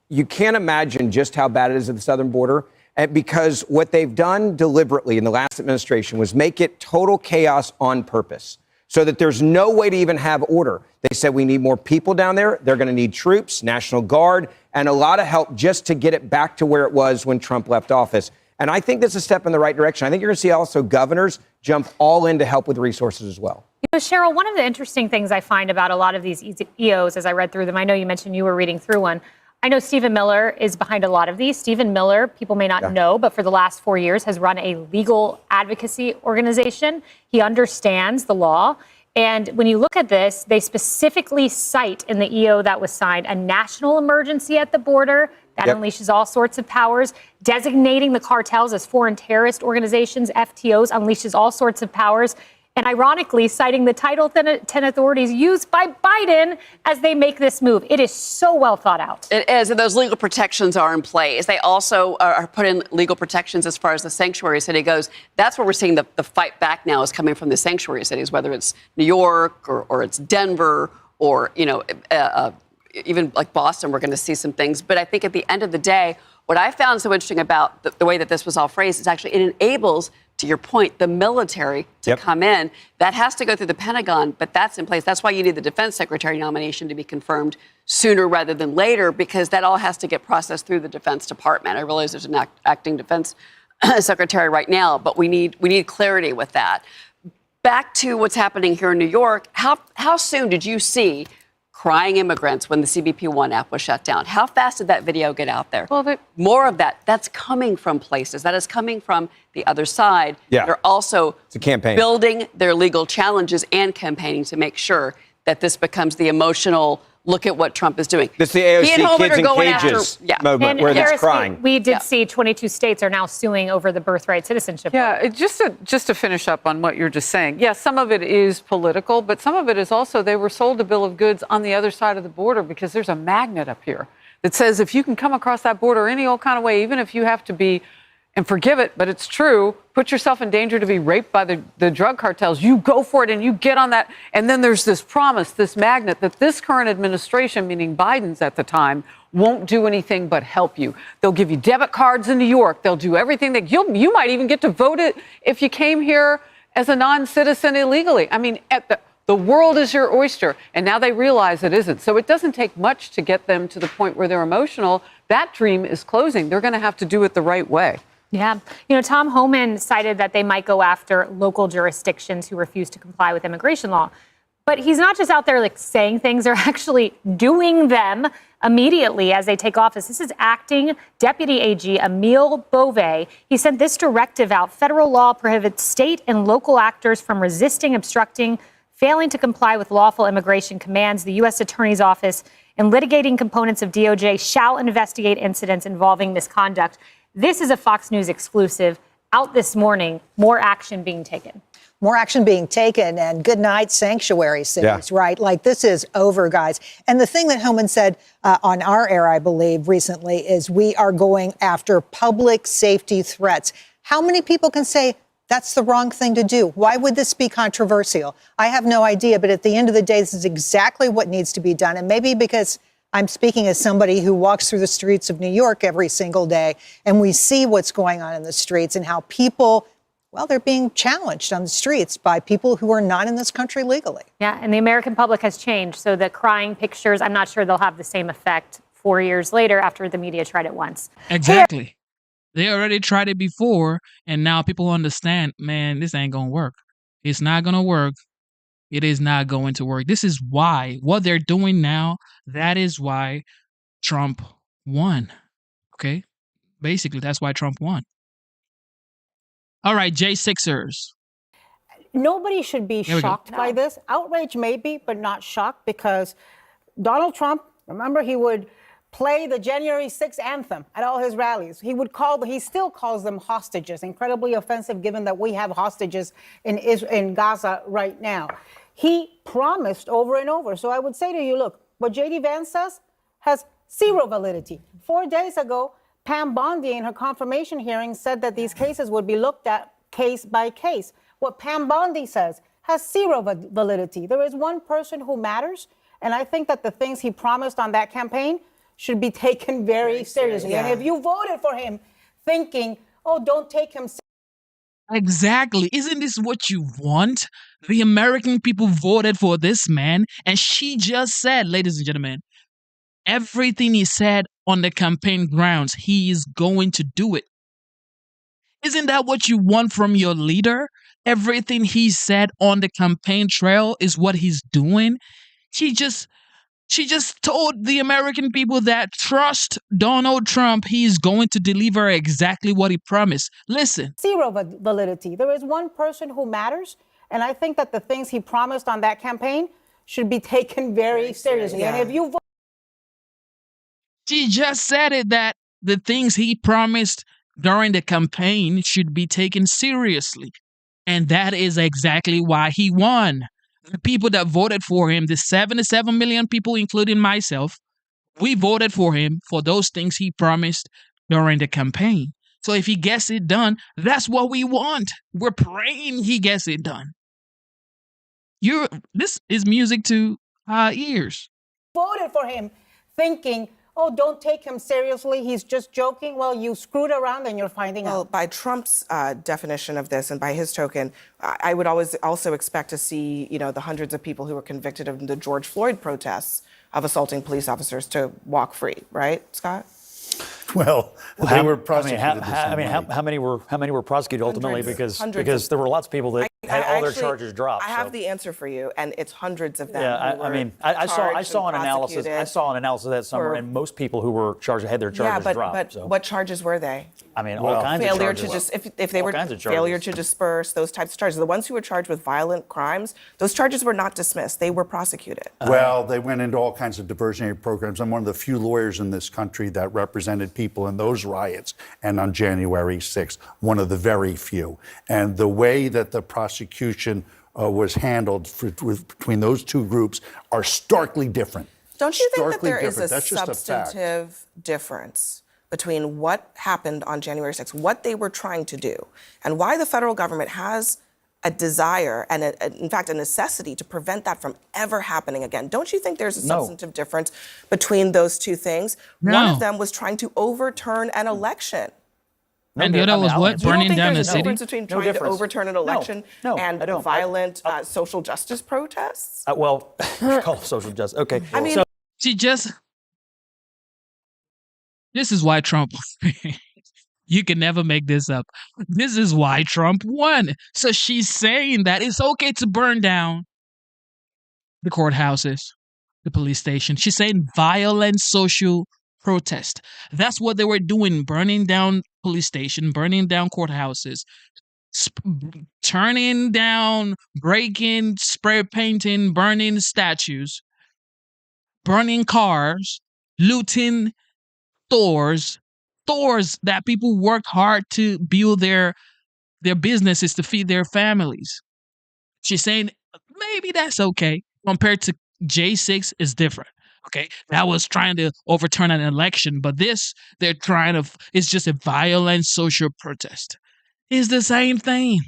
you can't imagine just how bad it is at the southern border because what they've done deliberately in the last administration was make it total chaos on purpose so that there's no way to even have order. They said we need more people down there. They're going to need troops, National Guard, and a lot of help just to get it back to where it was when Trump left office. And I think that's a step in the right direction. I think you're going to see also governors jump all in to help with resources as well. You know, Cheryl, one of the interesting things I find about a lot of these EOs as I read through them, I know you mentioned you were reading through one. I know Stephen Miller is behind a lot of these. Stephen Miller, people may not know, but for the last 4 years has run a legal advocacy organization. He understands the law. And when you look at this, they specifically cite in the EO that was signed a national emergency at the border that unleashes all sorts of powers. Designating the cartels as foreign terrorist organizations, FTOs, unleashes all sorts of powers. And ironically, citing the Title 10 authorities used by Biden as they make this move. It is so well thought out. It is, and those legal protections are in place. They also are put in legal protections as far as the sanctuary city goes. That's where we're seeing the fight back now is coming from the sanctuary cities, whether it's New York or it's Denver or, even like Boston, we're going to see some things. But I think at the end of the day, what I found so interesting about the way that this was all phrased is actually it enables, to your point, the military to come in. That has to go through the Pentagon, but that's in place. That's why you need the defense secretary nomination to be confirmed sooner rather than later, because that all has to get processed through the Defense Department. I realize there's an acting defense secretary right now, but we need clarity with that. Back to what's happening here in New York, how soon did you see crying immigrants when the CBP1 app was shut down? How fast did that video get out there? Well, more of that's coming from places. That is coming from the other side. Yeah. They're also It's a campaign. building their legal challenges and campaigning to make sure that this becomes the emotional, look at what Trump is doing. This is the AOC He and Homan Kids are in going Cages after, moment And where Harris, that's crying. we did see 22 states are now suing over the birthright citizenship. Yeah, just to finish up on what you're just saying. Yeah, some of it is political, but some of it is also they were sold a bill of goods on the other side of the border because there's a magnet up here that says if you can come across that border any old kind of way, even if you have to be, and forgive it, but it's true, put yourself in danger to be raped by the drug cartels, you go for it and you get on that. And then there's this promise, this magnet, that this current administration, meaning Biden's at the time, won't do anything but help you. They'll give you debit cards in New York. They'll do everything that you might even get to vote it if you came here as a non-citizen illegally. I mean, the world is your oyster. And now they realize it isn't. So it doesn't take much to get them to the point where they're emotional. That dream is closing. They're going to have to do it the right way. Yeah. You know, Tom Homan cited that they might go after local jurisdictions who refuse to comply with immigration law. But he's not just out there like saying things, they're actually doing them immediately as they take office. This is acting Deputy AG Emile Beauvais. He sent this directive out. Federal law prohibits state and local actors from resisting, obstructing, failing to comply with lawful immigration commands. The U.S. Attorney's Office and litigating components of DOJ shall investigate incidents involving misconduct. This is a Fox News exclusive out this morning. More action being taken. More action being taken, and good night sanctuary cities, right? Like, this is over, guys. And the thing that Homan said on our air, I believe, recently is we are going after public safety threats. How many people can say that's the wrong thing to do? Why would this be controversial? I have no idea, but at the end of the day, this is exactly what needs to be done. And maybe because I'm speaking as somebody who walks through the streets of New York every single day, and we see what's going on in the streets and how people, well, they're being challenged on the streets by people who are not in this country legally. Yeah, and the American public has changed. So the crying pictures, I'm not sure they'll have the same effect 4 years later after the media tried it once. Exactly. They already tried it before, and now people understand, man, this ain't going to work. It's not going to work. It is not going to work. This is why what they're doing now, that is why Trump won. Okay? Basically, that's why Trump won. All right, J6ers. Nobody should be shocked by this. Outrage maybe, but not shocked, because Donald Trump, remember, he would play the January 6th anthem at all his rallies. He still calls them hostages. Incredibly offensive, given that we have hostages in Gaza right now. He promised over and over. So I would say to you, look, what J.D. Vance says has zero validity. 4 days ago, Pam Bondi in her confirmation hearing said that these cases would be looked at case by case. What Pam Bondi says has zero validity. There is one person who matters, and I think that the things he promised on that campaign should be taken very seriously. Yeah. And if you voted for him thinking, oh, don't take him seriously. Exactly. Isn't this what you want? The American people voted for this man, and she just said, ladies and gentlemen, everything he said on the campaign grounds, he is going to do it. Isn't that what you want from your leader? Everything he said on the campaign trail is what he's doing. She just told the American people that trust Donald Trump. He's going to deliver exactly what he promised. Listen. Zero validity. There is one person who matters, and I think that the things he promised on that campaign should be taken very seriously. Yeah. And if you She just said it, that the things he promised during the campaign should be taken seriously. And that is exactly why he won. The people that voted for him, the 77 million people, including myself, we voted for him for those things he promised during the campaign. So if he gets it done, that's what we want. We're praying he gets it done. This is music to our ears. voted for him thinking, oh, don't take him seriously, he's just joking, well, you screwed around and you're finding Well, out. by Trump's definition of this and by his token, I would always also expect to see, the hundreds of people who were convicted of the George Floyd protests of assaulting police officers to walk free, right, Scott? Well, they were prosecuted. prosecuted. How many were prosecuted ultimately? Hundreds Because there were lots of people that had all their actually- charges dropped. I have so. the answer for you, and it's hundreds of them. Yeah, who I were mean, I saw charged an and analysis. I prosecuted saw an analysis that summer, for- and most people who were charged had their charges Yeah, dropped. but so. what charges were they? I mean, all kinds of Failure charges. to if they All were kinds of failure charges. to disperse, those types of charges. The ones who were charged with violent crimes, those charges were not dismissed. They were prosecuted. Well, they went into all kinds of diversionary programs. I'm one of the few lawyers in this country that represented people in those riots and on January 6th, one of the very few. And the way that the prosecution was handled between those two groups are starkly different. Don't you think that Starkly there is a different. That's just a fact. substantive difference between what happened on January 6th, what they were trying to do, and why the federal government has a desire and, in fact, a necessity to prevent that from ever happening again? Don't you think there's a substantive difference between those two things? No. One of them was trying to overturn an election. And the other was what? Burning down the There's a city? difference between trying to overturn an election and I don't. violent social justice protests? Well, call it social justice. Okay. I mean, This is why Trump. You can never make this up. This is why Trump won. So she's saying that it's okay to burn down the courthouses, the police station. She's saying violent social protest. That's what they were doing, burning down police station, burning down courthouses, turning down, breaking, spray painting, burning statues, burning cars, looting stores that people worked hard to build their businesses to feed their families. She's saying maybe that's okay compared to J6 is different. Okay, that was trying to overturn an election, but this they're trying to. It's just a violent social protest. It's the same thing.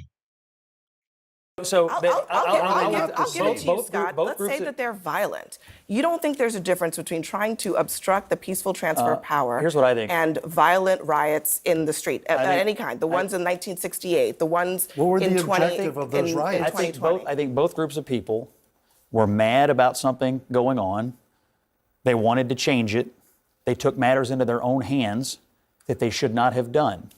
So I'll give it to you, Scott. Let's say that they're violent. You don't think there's a difference between trying to obstruct the peaceful transfer of power here's what I think. and violent riots in the street of any kind? The ones in 1968, the ones What were in the 20, objective of those in riots? I think both groups of people were mad about something going on. They wanted to change it. They took matters into their own hands that they should not have done.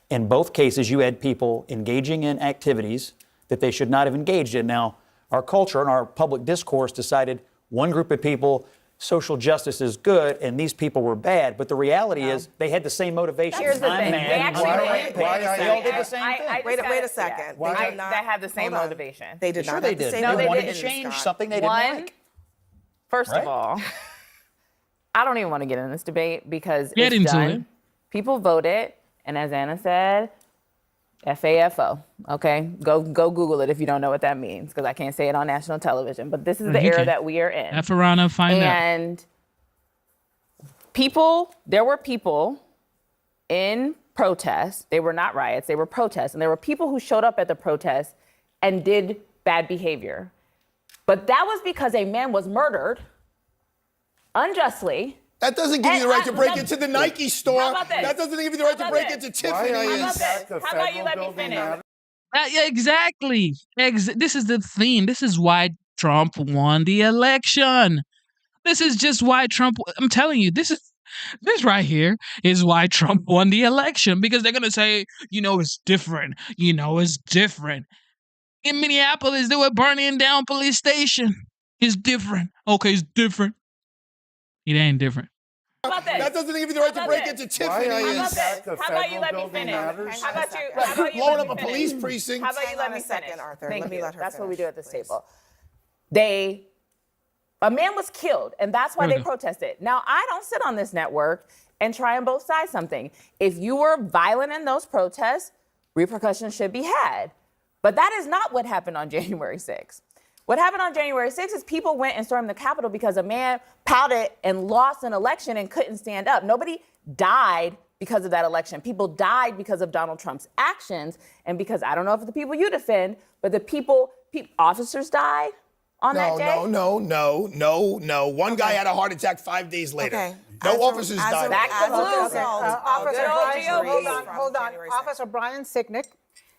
In both cases, you had people engaging in activities that they should not have engaged in. Now, our culture and our public discourse decided one group of people, social justice is good, and these people were bad. But the reality is they had the same motivation. Here's the I'm thing. mad. They actually They all did the same thing. Wait a second. Yeah. They did not. They had the same Hold on. motivation. They did Sure not they have the did. same They wanted to motivation, change Scott. something they didn't like. First Right? of all, I don't even want to get in this debate because Get it's into done. it. People voted, and as Anna said, FAFO. Okay, go Google it if you don't know what that means, because I can't say it on national television. But this is the You era can. that we are in. Afarana, find out. And there were people in protests. They were not riots. They were protests, and there were people who showed up at the protests and did bad behavior. But that was because a man was murdered unjustly. That doesn't give you the right to break into the Nike store. That doesn't give you the right to break into Tiffany's. How about you let me finish? Yeah, exactly. This is the theme. This is why Trump won the election. This is just why Trump. I'm telling you, this right here is why Trump won the election, because they're gonna say, it's different. It's different. In Minneapolis, they were burning down police station. It's different. Okay, it's different. It ain't different. That doesn't give you the right to break into Tiffany's. How about you let me finish? How about you blowing up a police precinct? How about you let me finish? Arthur. Thank Let me you. let her That's what we finish, do at this please. table. A man was killed, and that's why they protested. Now, I don't sit on this network and try and both sides something. If you were violent in those protests, repercussions should be had. But that is not what happened on January 6th. What happened on January 6th is people went and stormed the Capitol because a man pouted and lost an election and couldn't stand up. Nobody died because of that election. People died because of Donald Trump's actions, and because, I don't know if the people you defend, but officers died on that day. No. One guy had a heart attack 5 days later. Okay. No officers died. Hold on. Officer Brian Sicknick,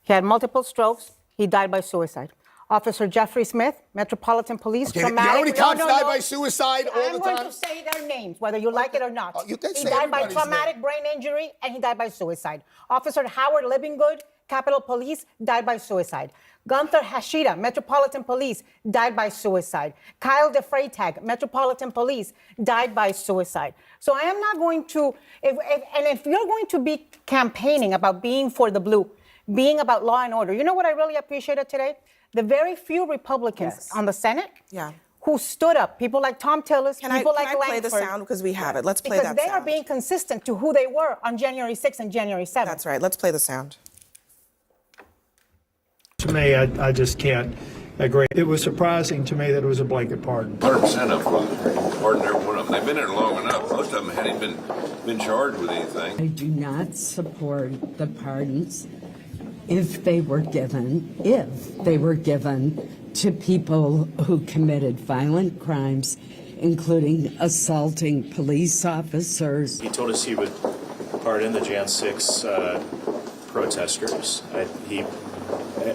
he had multiple strokes. He died by suicide. Officer Jeffrey Smith, Metropolitan Police. Okay, how many cops die by suicide all the time? I'm going to say their names, whether you like it or not. You can He say died by everybody's traumatic name. brain injury, and he died by suicide. Officer Howard Livingood, Capitol Police, died by suicide. Gunther Hashida, Metropolitan Police, died by suicide. Kyle DeFreytag, Metropolitan Police, died by suicide. So I am not going to, if you're going to be campaigning about being for the blue, being about law and order, you know what I really appreciated today? The very few Republicans on the Senate who stood up, people like Tom Tillis, Can people I like play the sound? Because we have it. Let's play that sound. Because they are being consistent to who they were on January 6th and January 7th. That's right. Let's play the sound. To me, I just can't agree. It was surprising to me that it was a blanket pardon. 100% of them pardoned every one of them. They've been in long enough. Most of them hadn't been charged with anything. I do not support the pardons if they were given to people who committed violent crimes, including assaulting police officers. He told us he would pardon the Jan 6 protesters.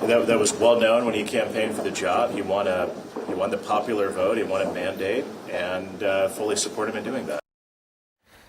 That was well known when he campaigned for the job. He won the popular vote. He won a mandate, and fully support him in doing that.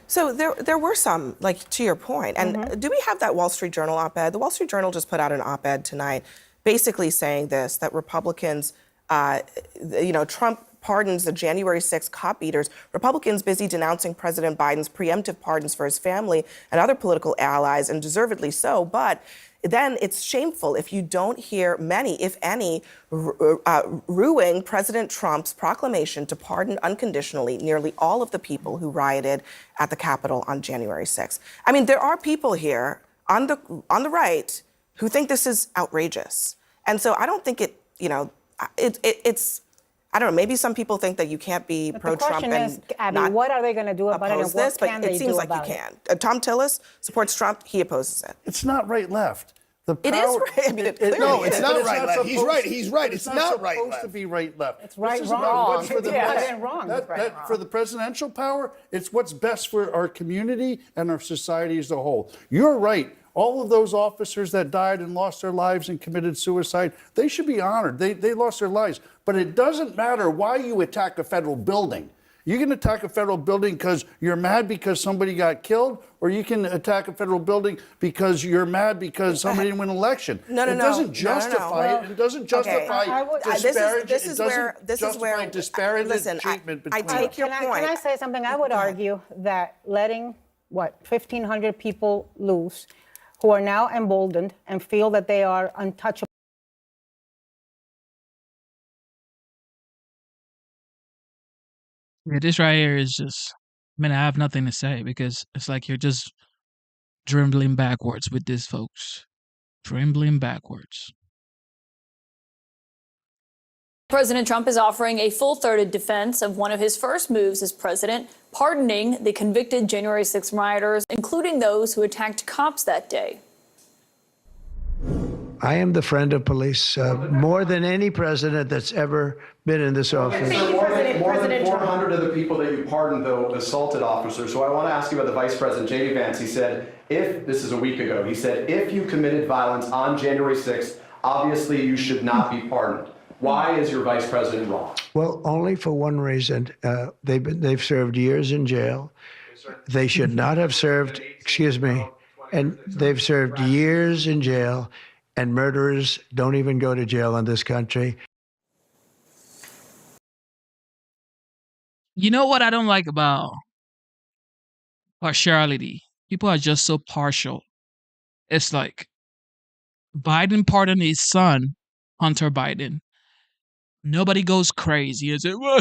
So there were some, like, to your point. And do we have that Wall Street Journal op-ed? The Wall Street Journal just put out an op-ed tonight basically saying this, that Republicans, Trump pardons the January 6th cop beaters. Republicans busy denouncing President Biden's preemptive pardons for his family and other political allies, and deservedly so. But then it's shameful if you don't hear many, if any, rueing President Trump's proclamation to pardon unconditionally nearly all of the people who rioted at the Capitol on January 6th. I mean, there are people here on the right who think this is outrageous. And so I don't think it's, I don't know, maybe some people think that you can't be pro-Trump and Abby, what are they going to do about it, and what can they do about it? It seems like you can. Tom Tillis supports Trump. He opposes it. It's not right-left. It is right. I mean, No, it's not right-left. He's right. It's not right-left. It's supposed to be right-left. It's right, This is wrong. about what's for the Yeah. best. Right, wrong. For the presidential power, it's what's best for our community and our society as a whole. You're right. All of those officers that died and lost their lives and committed suicide, they should be honored. They lost their lives. But it doesn't matter why you attack a federal building. You can attack a federal building because you're mad because somebody got killed, or you can attack a federal building because you're mad because somebody didn't win an election. No. It doesn't justify it. It doesn't justify disparage. This is where disparaging listen, treatment I between. take your point. Can I say something? I would argue that letting 1,500 people loose, who are now emboldened and feel that they are untouchable. Yeah, this right here is just, I have nothing to say, because it's like you're just dribbling backwards with this, folks. Dribbling backwards. President Trump is offering a full-throated defense of one of his first moves as president, pardoning the convicted January 6th rioters, including those who attacked cops that day. I am the friend of police more than any president that's ever been in this office. More than 400 of the people that you pardoned, though, assaulted officers. So I want to ask you about the Vice President, J.D. Vance. He said, this is a week ago, he said, if you committed violence on January 6th, obviously you should not be pardoned. Why is your Vice President wrong? Well, only for one reason. They've served years in jail. They should not have served, excuse me, and they've served years in jail, and murderers don't even go to jail in this country. You know what I don't like about partiality? People are just so partial. It's like Biden pardoned his son, Hunter Biden. Nobody goes crazy and say, well,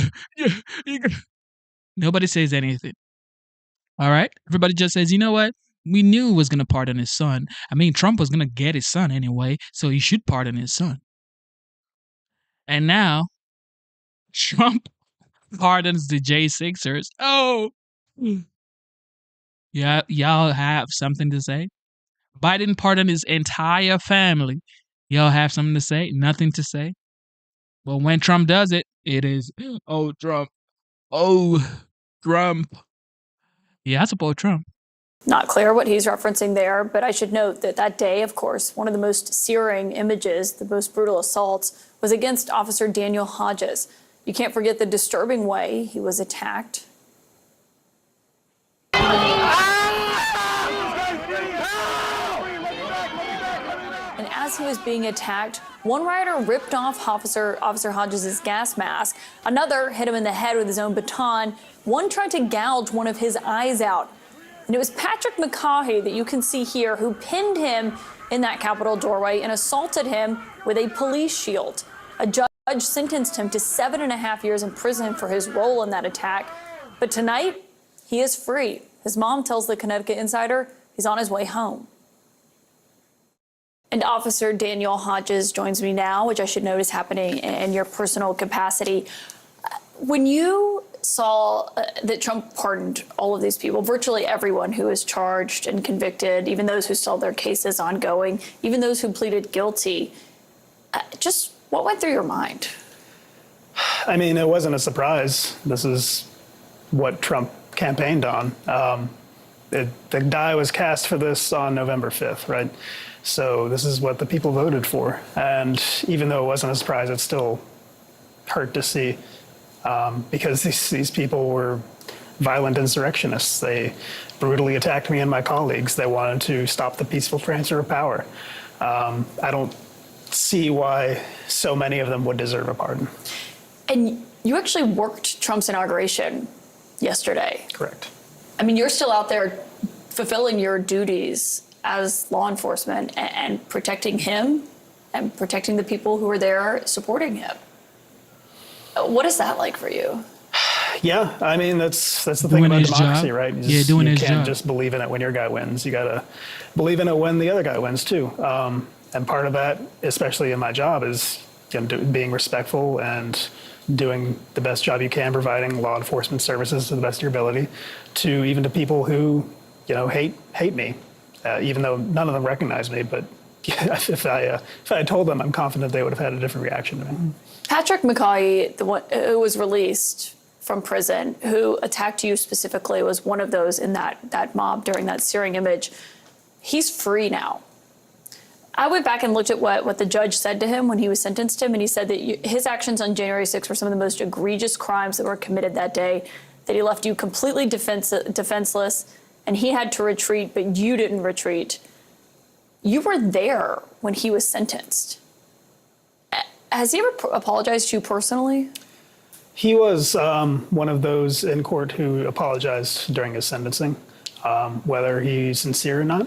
nobody says anything. All right? Everybody just says, you know what? We knew he was going to pardon his son. I mean, Trump was going to get his son anyway, so he should pardon his son. And now, Trump pardons the J6ers. Oh! Yeah, y'all have something to say? Biden pardoned his entire family. Y'all have something to say? Nothing to say? Well, when Trump does it, it is, oh, Trump. Oh, Trump. Yeah, I support Trump. Not clear what he's referencing there, but I should note that that day, of course, one of the most searing images, the most brutal assaults, was against Officer Daniel Hodges. You can't forget the disturbing way he was attacked. And as he was being attacked, one rider ripped off Officer Hodges' gas mask. Another hit him in the head with his own baton. One tried to gouge one of his eyes out. And it was Patrick McCaughey that you can see here who pinned him in that Capitol doorway and assaulted him with a police shield. A judge sentenced him to 7.5 years in prison for his role in that attack. But tonight, he is free. His mom tells the Connecticut Insider he's on his way home. And Officer Daniel Hodges joins me now, which I should note is happening in your personal capacity. When you saw that Trump pardoned all of these people, virtually everyone who is charged and convicted, even those who still have their cases ongoing, even those who pleaded guilty, just what went through your mind? I mean, it wasn't a surprise. This is what Trump campaigned on. The die was cast for this on November 5th, right? So this is what the people voted for. And even though it wasn't a surprise, it still hurt to see. Because these people were violent insurrectionists. They brutally attacked me and my colleagues. They wanted to stop the peaceful transfer of power. I don't see why so many of them would deserve a pardon. And you actually worked Trump's inauguration yesterday. Correct. I mean, you're still out there fulfilling your duties as law enforcement and protecting him and protecting the people who are there supporting him. What is that like for you? Yeah, I mean, that's the thing about democracy, right? You can't just believe in it when your guy wins. You got to believe in it when the other guy wins, too. And part of that, especially in my job, is being respectful and doing the best job you can, providing law enforcement services to the best of your ability, even to people who, hate me, even though none of them recognize me. But if I had told them, I'm confident they would have had a different reaction to me. Patrick McCaughey, the one who was released from prison, who attacked you specifically, was one of those in that mob during that searing image. He's free now. I went back and looked at what the judge said to him when he was sentenced to him, and he said that his actions on January 6th were some of the most egregious crimes that were committed that day, that he left you completely defenseless, and he had to retreat, but you didn't retreat. You were there when he was sentenced. Has he ever apologized to you personally? He was one of those in court who apologized during his sentencing. Whether he's sincere or not,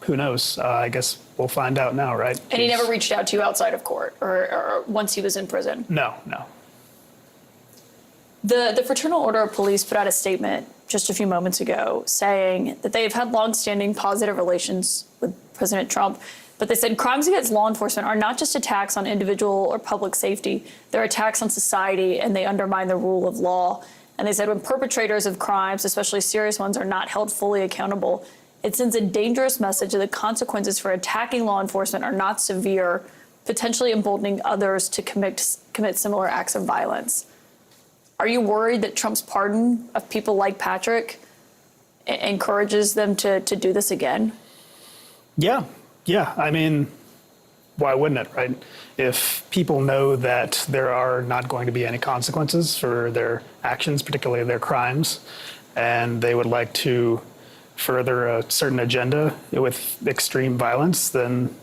who knows? I guess we'll find out now, right? And he never reached out to you outside of court or once he was in prison? No. The Fraternal Order of Police put out a statement just a few moments ago saying that they've had longstanding positive relations with President Trump. But they said crimes against law enforcement are not just attacks on individual or public safety. They're attacks on society, and they undermine the rule of law. And they said when perpetrators of crimes, especially serious ones, are not held fully accountable, It sends a dangerous message that the consequences for attacking law enforcement are not severe, potentially emboldening others to commit similar acts of violence. Are you worried that Trump's pardon of people like Patrick encourages them to do this again? Yeah. I mean, why wouldn't it, right? If people know that there are not going to be any consequences for their actions, particularly their crimes, and they would like to further a certain agenda with extreme violence, then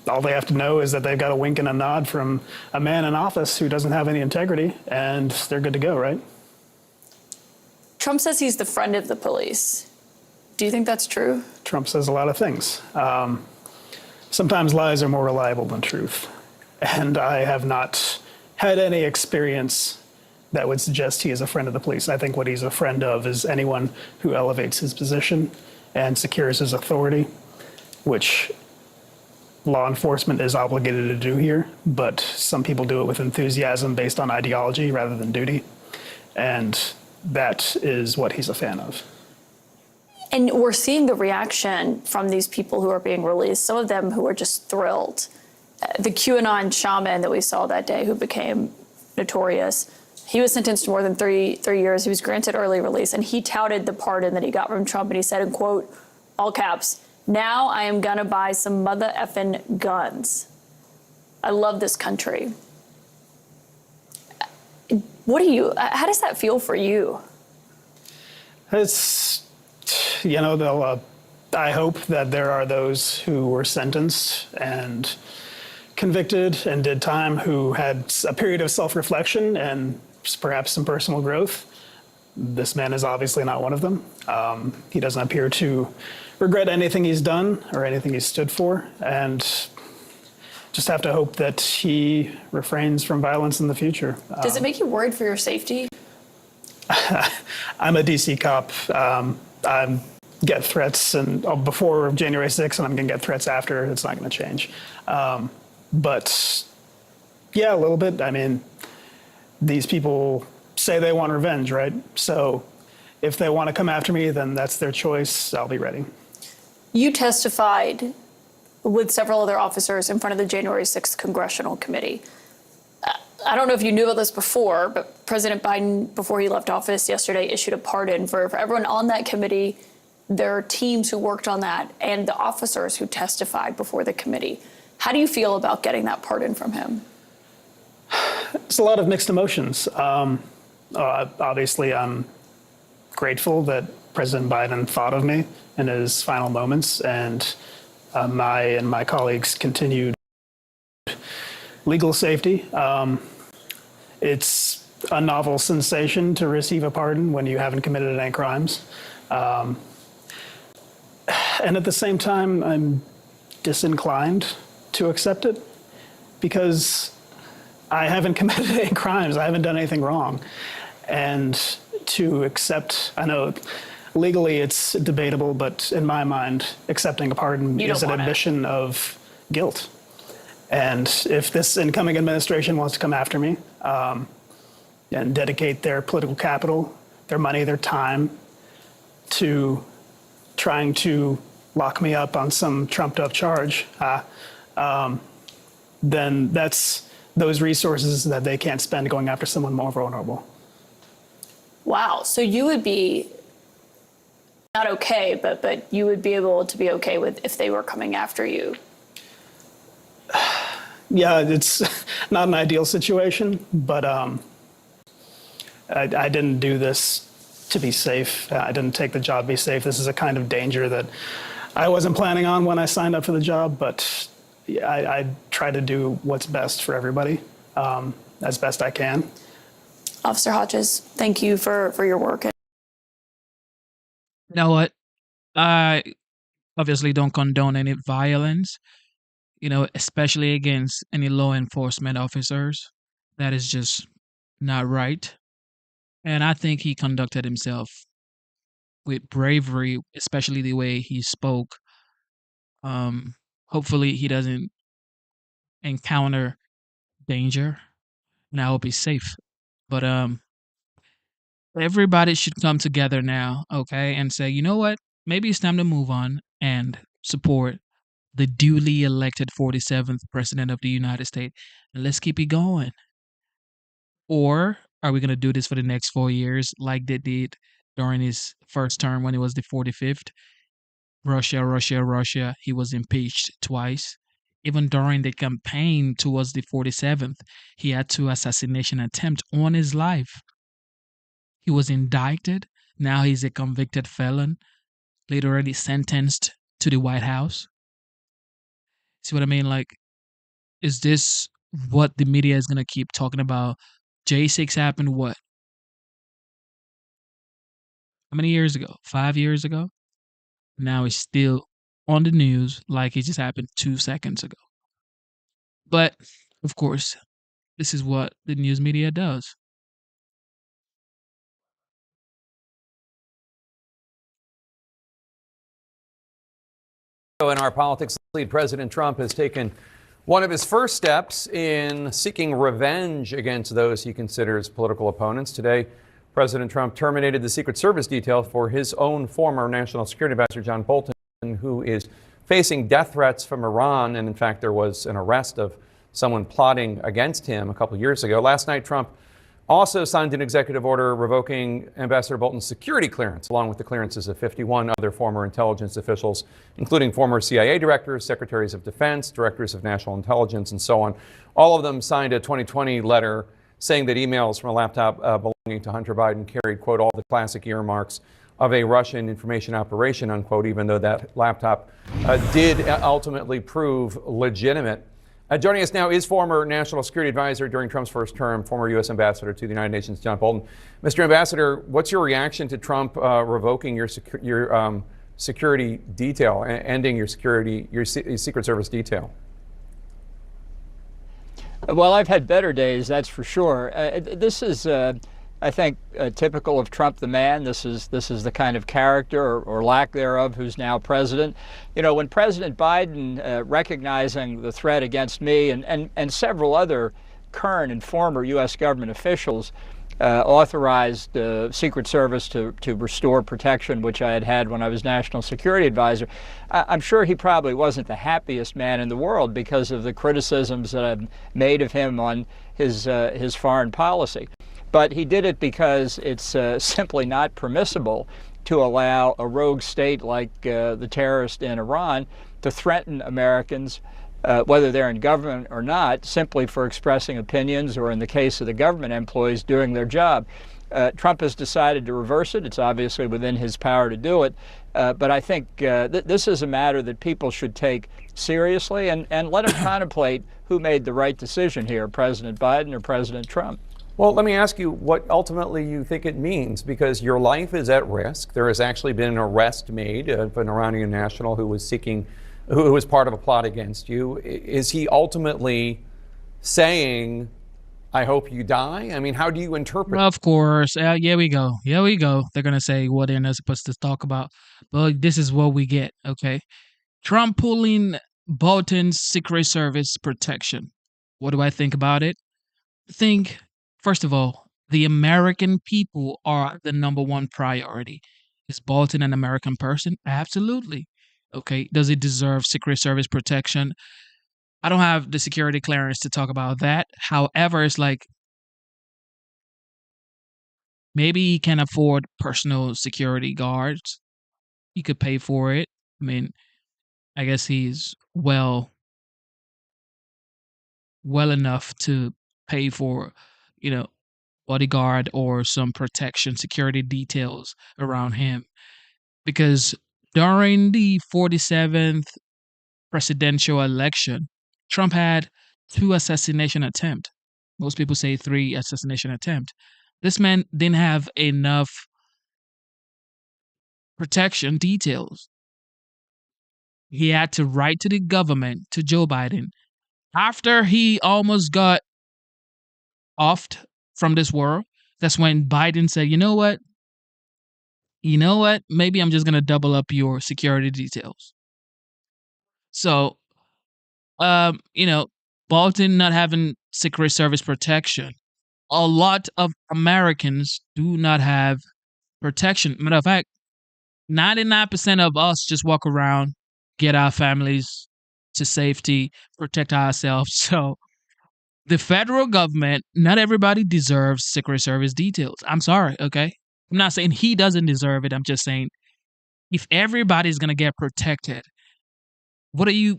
all they have to know is that they've got a wink and a nod from a man in office who doesn't have any integrity, and they're good to go, right? Trump says he's the friend of the police. Do you think that's true? Trump says a lot of things. Sometimes lies are more reliable than truth. And I have not had any experience that would suggest he is a friend of the police. I think what he's a friend of is anyone who elevates his position and secures his authority, which law enforcement is obligated to do here, but some people do it with enthusiasm based on ideology rather than duty. And that is what he's a fan of. And we're seeing the reaction from these people who are being released, some of them who are just thrilled. The QAnon shaman that we saw that day who became notorious, he was sentenced to more than three years. He was granted early release, and he touted the pardon that he got from Trump, and he said, in quote, all caps, "Now I am gonna buy some mother effing guns. I love this country." How does that feel for you? It's, I hope that there are those who were sentenced and convicted and did time who had a period of self-reflection and perhaps some personal growth. This man is obviously not one of them. He doesn't appear to regret anything he's done or anything he's stood for, and just have to hope that he refrains from violence in the future. Does it make you worried for your safety? I'm a DC cop. I get threats before January 6th, and I'm going to get threats after. It's not going to change. But yeah, a little bit. I mean, these people say they want revenge, right? So if they want to come after me, then that's their choice. I'll be ready. You testified with several other officers in front of the January 6th Congressional Committee. I don't know if you knew about this before, but President Biden, before he left office yesterday, issued a pardon for everyone on that committee, their teams who worked on that, and the officers who testified before the committee. How do you feel about getting that pardon from him? It's a lot of mixed emotions. Obviously, I'm grateful that President Biden thought of me in his final moments, and my colleagues continued legal safety. It's a novel sensation to receive a pardon when you haven't committed any crimes. And at the same time, I'm disinclined to accept it because I haven't committed any crimes. I haven't done anything wrong. And to accept, I know legally it's debatable, but in my mind, accepting a pardon is an admission of guilt. And if this incoming administration wants to come after me and dedicate their political capital, their money, their time to trying to lock me up on some trumped-up charge, then that's those resources that they can't spend going after someone more vulnerable. Wow. So you would be not okay, but you would be able to be okay with if they were coming after you. Yeah, it's not an ideal situation, but I didn't do this to be safe. I didn't take the job to be safe. This is a kind of danger that I wasn't planning on when I signed up for the job, but I try to do what's best for everybody as best I can. Officer Hodges, thank you for your work. You know what? I obviously don't condone any violence, especially against any law enforcement officers. That is just not right. And I think he conducted himself with bravery, especially the way he spoke. Hopefully he doesn't encounter danger, and I hope he's safe. But everybody should come together now, okay, and say, you know what? maybe it's time to move on and support the duly elected 47th president of the United States. And let's keep it going. Or are we going to do this for the next 4 years like they did during his first term when he was the 45th? Russia, Russia, Russia. He was impeached twice. Even during the campaign towards the 47th, he had two assassination attempts on his life. He was indicted. Now he's a convicted felon, literally sentenced to the White House. See what I mean? Like, is this what the media is going to keep talking about? J6 happened what? How many years ago? 5 years ago? Now it's still on the news like it just happened 2 seconds ago. But, of course, this is what the news media does. In our politics lead, President Trump has taken one of his first steps in seeking revenge against those he considers political opponents. Today, President Trump terminated the Secret Service detail for his own former National Security Advisor, John Bolton, who is facing death threats from Iran. And in fact, there was an arrest of someone plotting against him a couple years ago. Last night, Trump also signed an executive order revoking Ambassador Bolton's security clearance, along with the clearances of 51 other former intelligence officials, including former CIA directors, secretaries of defense, directors of national intelligence, and so on. All of them signed a 2020 letter saying that emails from a laptop belonging to Hunter Biden carried, quote, all the classic earmarks of a Russian information operation, unquote, even though that laptop did ultimately prove legitimate. Joining us now is former National Security Advisor during Trump's first term, former U.S. Ambassador to the United Nations, John Bolton. Mr. Ambassador, what's your reaction to Trump revoking your security detail, ending your Secret Service detail? Well, I've had better days, that's for sure. This is, I think, typical of Trump the man. This is the kind of character or lack thereof who's now president. You know, when President Biden, recognizing the threat against me and several other current and former U.S. government officials, authorized the Secret Service to restore protection, which I had when I was National Security Advisor, I'm sure he probably wasn't the happiest man in the world because of the criticisms that I've made of him on his foreign policy. But he did it because it's simply not permissible to allow a rogue state like the terrorist in Iran to threaten Americans, whether they're in government or not, simply for expressing opinions or, in the case of the government employees, doing their job. Trump has decided to reverse it. It's obviously within his power to do it. But I think this is a matter that people should take seriously and let them contemplate who made the right decision here, President Biden or President Trump. Well, let me ask you what ultimately you think it means, because your life is at risk. There has actually been an arrest made of an Iranian national who was part of a plot against you. Is he ultimately saying, I hope you die? I mean, how do you interpret it? Of course. Yeah, we go. Yeah, we go. They're going to say what they're not supposed to talk about. But this is what we get, okay? Trump pulling Bolton's Secret Service protection. What do I think about it? Think, first of all, the American people are the number one priority. Is Bolton an American person? Absolutely. Okay. Does it deserve Secret Service protection? I don't have the security clearance to talk about that. However, it's like maybe he can afford personal security guards. He could pay for it. I mean, I guess he's well enough to pay for, bodyguard or some protection, security details around him. Because during the 47th presidential election, Trump had 2 assassination attempts. Most people say 3 assassination attempts. This man didn't have enough protection details. He had to write to the government, to Joe Biden, after he almost got offed from this world. That's when Biden said, you know what? Maybe I'm just going to double up your security details. So, Bolton not having Secret Service protection. A lot of Americans do not have protection. Matter of fact, 99% of us just walk around, get our families to safety, protect ourselves. So the federal government, not everybody deserves Secret Service details. I'm sorry, okay? I'm not saying he doesn't deserve it. I'm just saying if everybody's going to get protected, what are you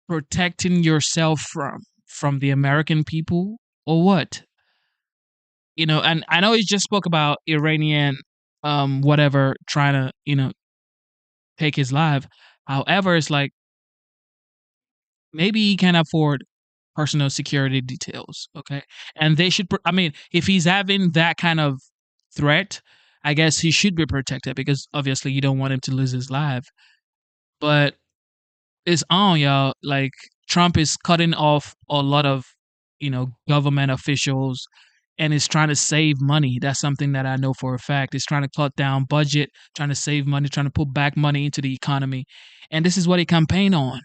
protecting yourself from? From the American people or what? You know, and I know he just spoke about Iranian, whatever, trying to, take his life. However, it's like maybe he can afford personal security details, okay? And they should, I mean, if he's having that kind of threat, I guess he should be protected because obviously you don't want him to lose his life. But it's on, y'all. Like, Trump is cutting off a lot of, government officials and is trying to save money. That's something that I know for a fact. He's trying to cut down budget, trying to save money, trying to put back money into the economy. And this is what he campaigned on.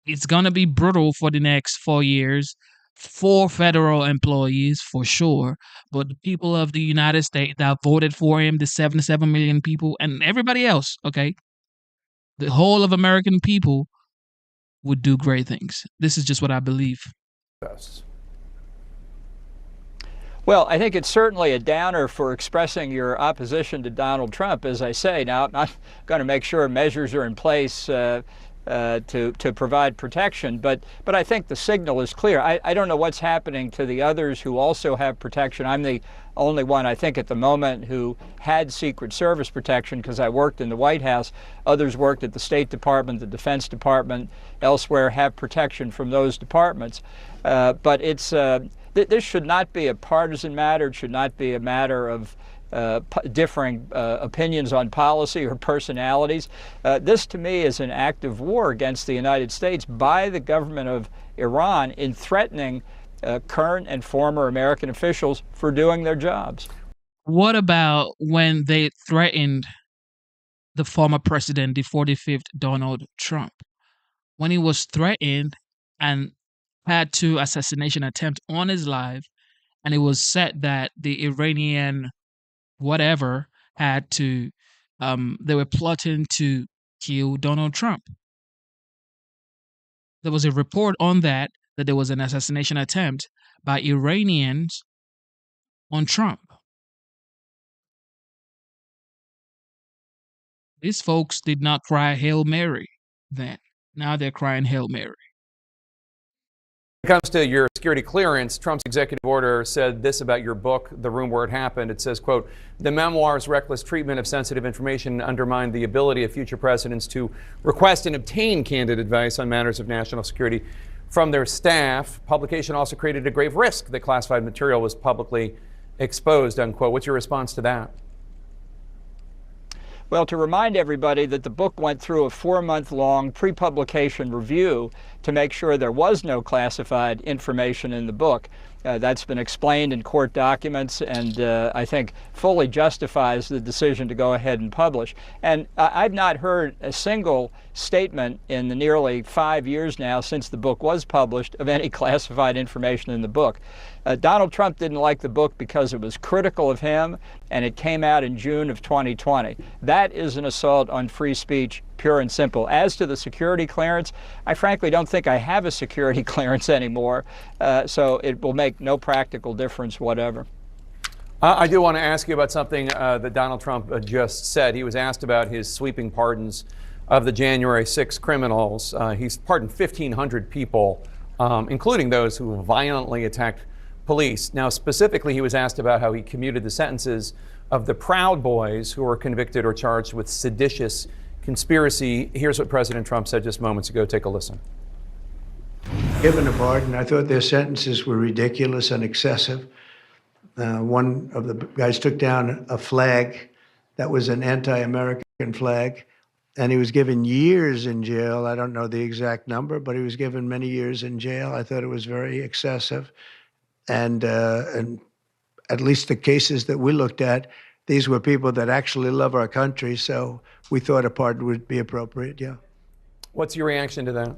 It's going to be brutal for the next 4 years for federal employees, for sure. But the people of the United States that voted for him, the 77 million people, and everybody else, okay, the whole of American people would do great things. This is just what I believe. Yes. Well, I think it's certainly a downer for expressing your opposition to Donald Trump, as I say. Now, I'm going to make sure measures are in place to provide protection, but I think the signal is clear. I don't know what's happening to the others who also have protection. I'm the only one, I think, at the moment who had Secret Service protection because I worked in the White House. Others worked at the State Department, the Defense Department, elsewhere, have protection from those departments. But it's this should not be a partisan matter. It should not be a matter of differing opinions on policy or personalities. This, to me, is an act of war against the United States by the government of Iran in threatening current and former American officials for doing their jobs. What about when they threatened the former president, the 45th Donald Trump? When he was threatened and had 2 assassination attempts on his life, and it was said that the Iranian whatever had to, they were plotting to kill Donald Trump. There was a report on that there was an assassination attempt by Iranians on Trump. These folks did not cry Hail Mary then. Now they're crying Hail Mary. When it comes to your security clearance, Trump's executive order said this about your book, The Room Where It Happened. It says, quote, the memoir's reckless treatment of sensitive information undermined the ability of future presidents to request and obtain candid advice on matters of national security from their staff. Publication also created a grave risk that classified material was publicly exposed, unquote. What's your response to that? Well, to remind everybody that the book went through a 4-month-long pre-publication review to make sure there was no classified information in the book. That's been explained in court documents and I think fully justifies the decision to go ahead and publish. And I've not heard a single statement in the nearly 5 years now since the book was published of any classified information in the book. Donald Trump didn't like the book because it was critical of him and it came out in June of 2020. That is an assault on free speech, pure and simple. As to the security clearance, I frankly don't think I have a security clearance anymore, so it will make no practical difference whatever. I do want to ask you about something that Donald Trump just said. He was asked about his sweeping pardons of the January 6 criminals. He's pardoned 1,500 people, including those who violently attacked police. Now, specifically, he was asked about how he commuted the sentences of the Proud Boys who were convicted or charged with seditious conspiracy. Here's what President Trump said just moments ago. Take a listen. Given a pardon, I thought their sentences were ridiculous and excessive. One of the guys took down a flag that was an anti-American flag, and he was given years in jail. I don't know the exact number, but he was given many years in jail. I thought it was very excessive. And at least the cases that we looked at, these were people that actually love our country, so we thought a pardon would be appropriate, yeah. What's your reaction to that?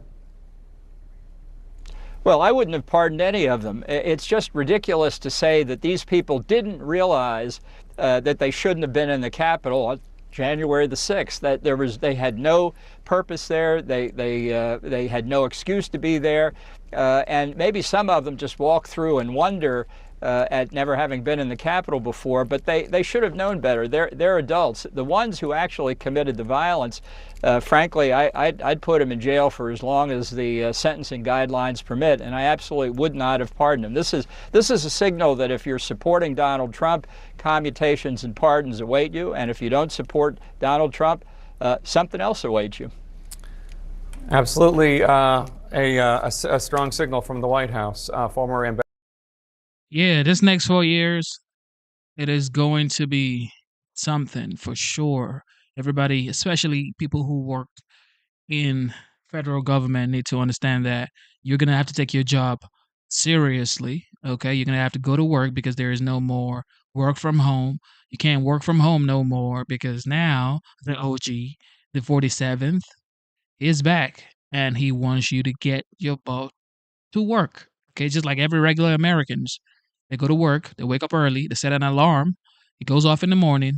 Well, I wouldn't have pardoned any of them. It's just ridiculous to say that these people didn't realize that they shouldn't have been in the Capitol. January the 6th. That they had no purpose there. They had no excuse to be there, and maybe some of them just walk through and wonder at never having been in the Capitol before. But they should have known better. They're adults. The ones who actually committed the violence, frankly, I'd put them in jail for as long as the sentencing guidelines permit, and I absolutely would not have pardoned them. This is a signal that if you're supporting Donald Trump, commutations and pardons await you, and if you don't support Donald Trump, something else awaits you. Absolutely, a strong signal from the White House. Former ambassador. Yeah, this next 4 years, it is going to be something for sure. Everybody, especially people who work in federal government, need to understand that you're going to have to take your job seriously. Okay, you're going to have to go to work because there is no more work from home. You can't work from home no more because now the OG, the 47th, is back and he wants you to get your butt to work. Okay, just like every regular Americans. They go to work, they wake up early, they set an alarm, it goes off in the morning,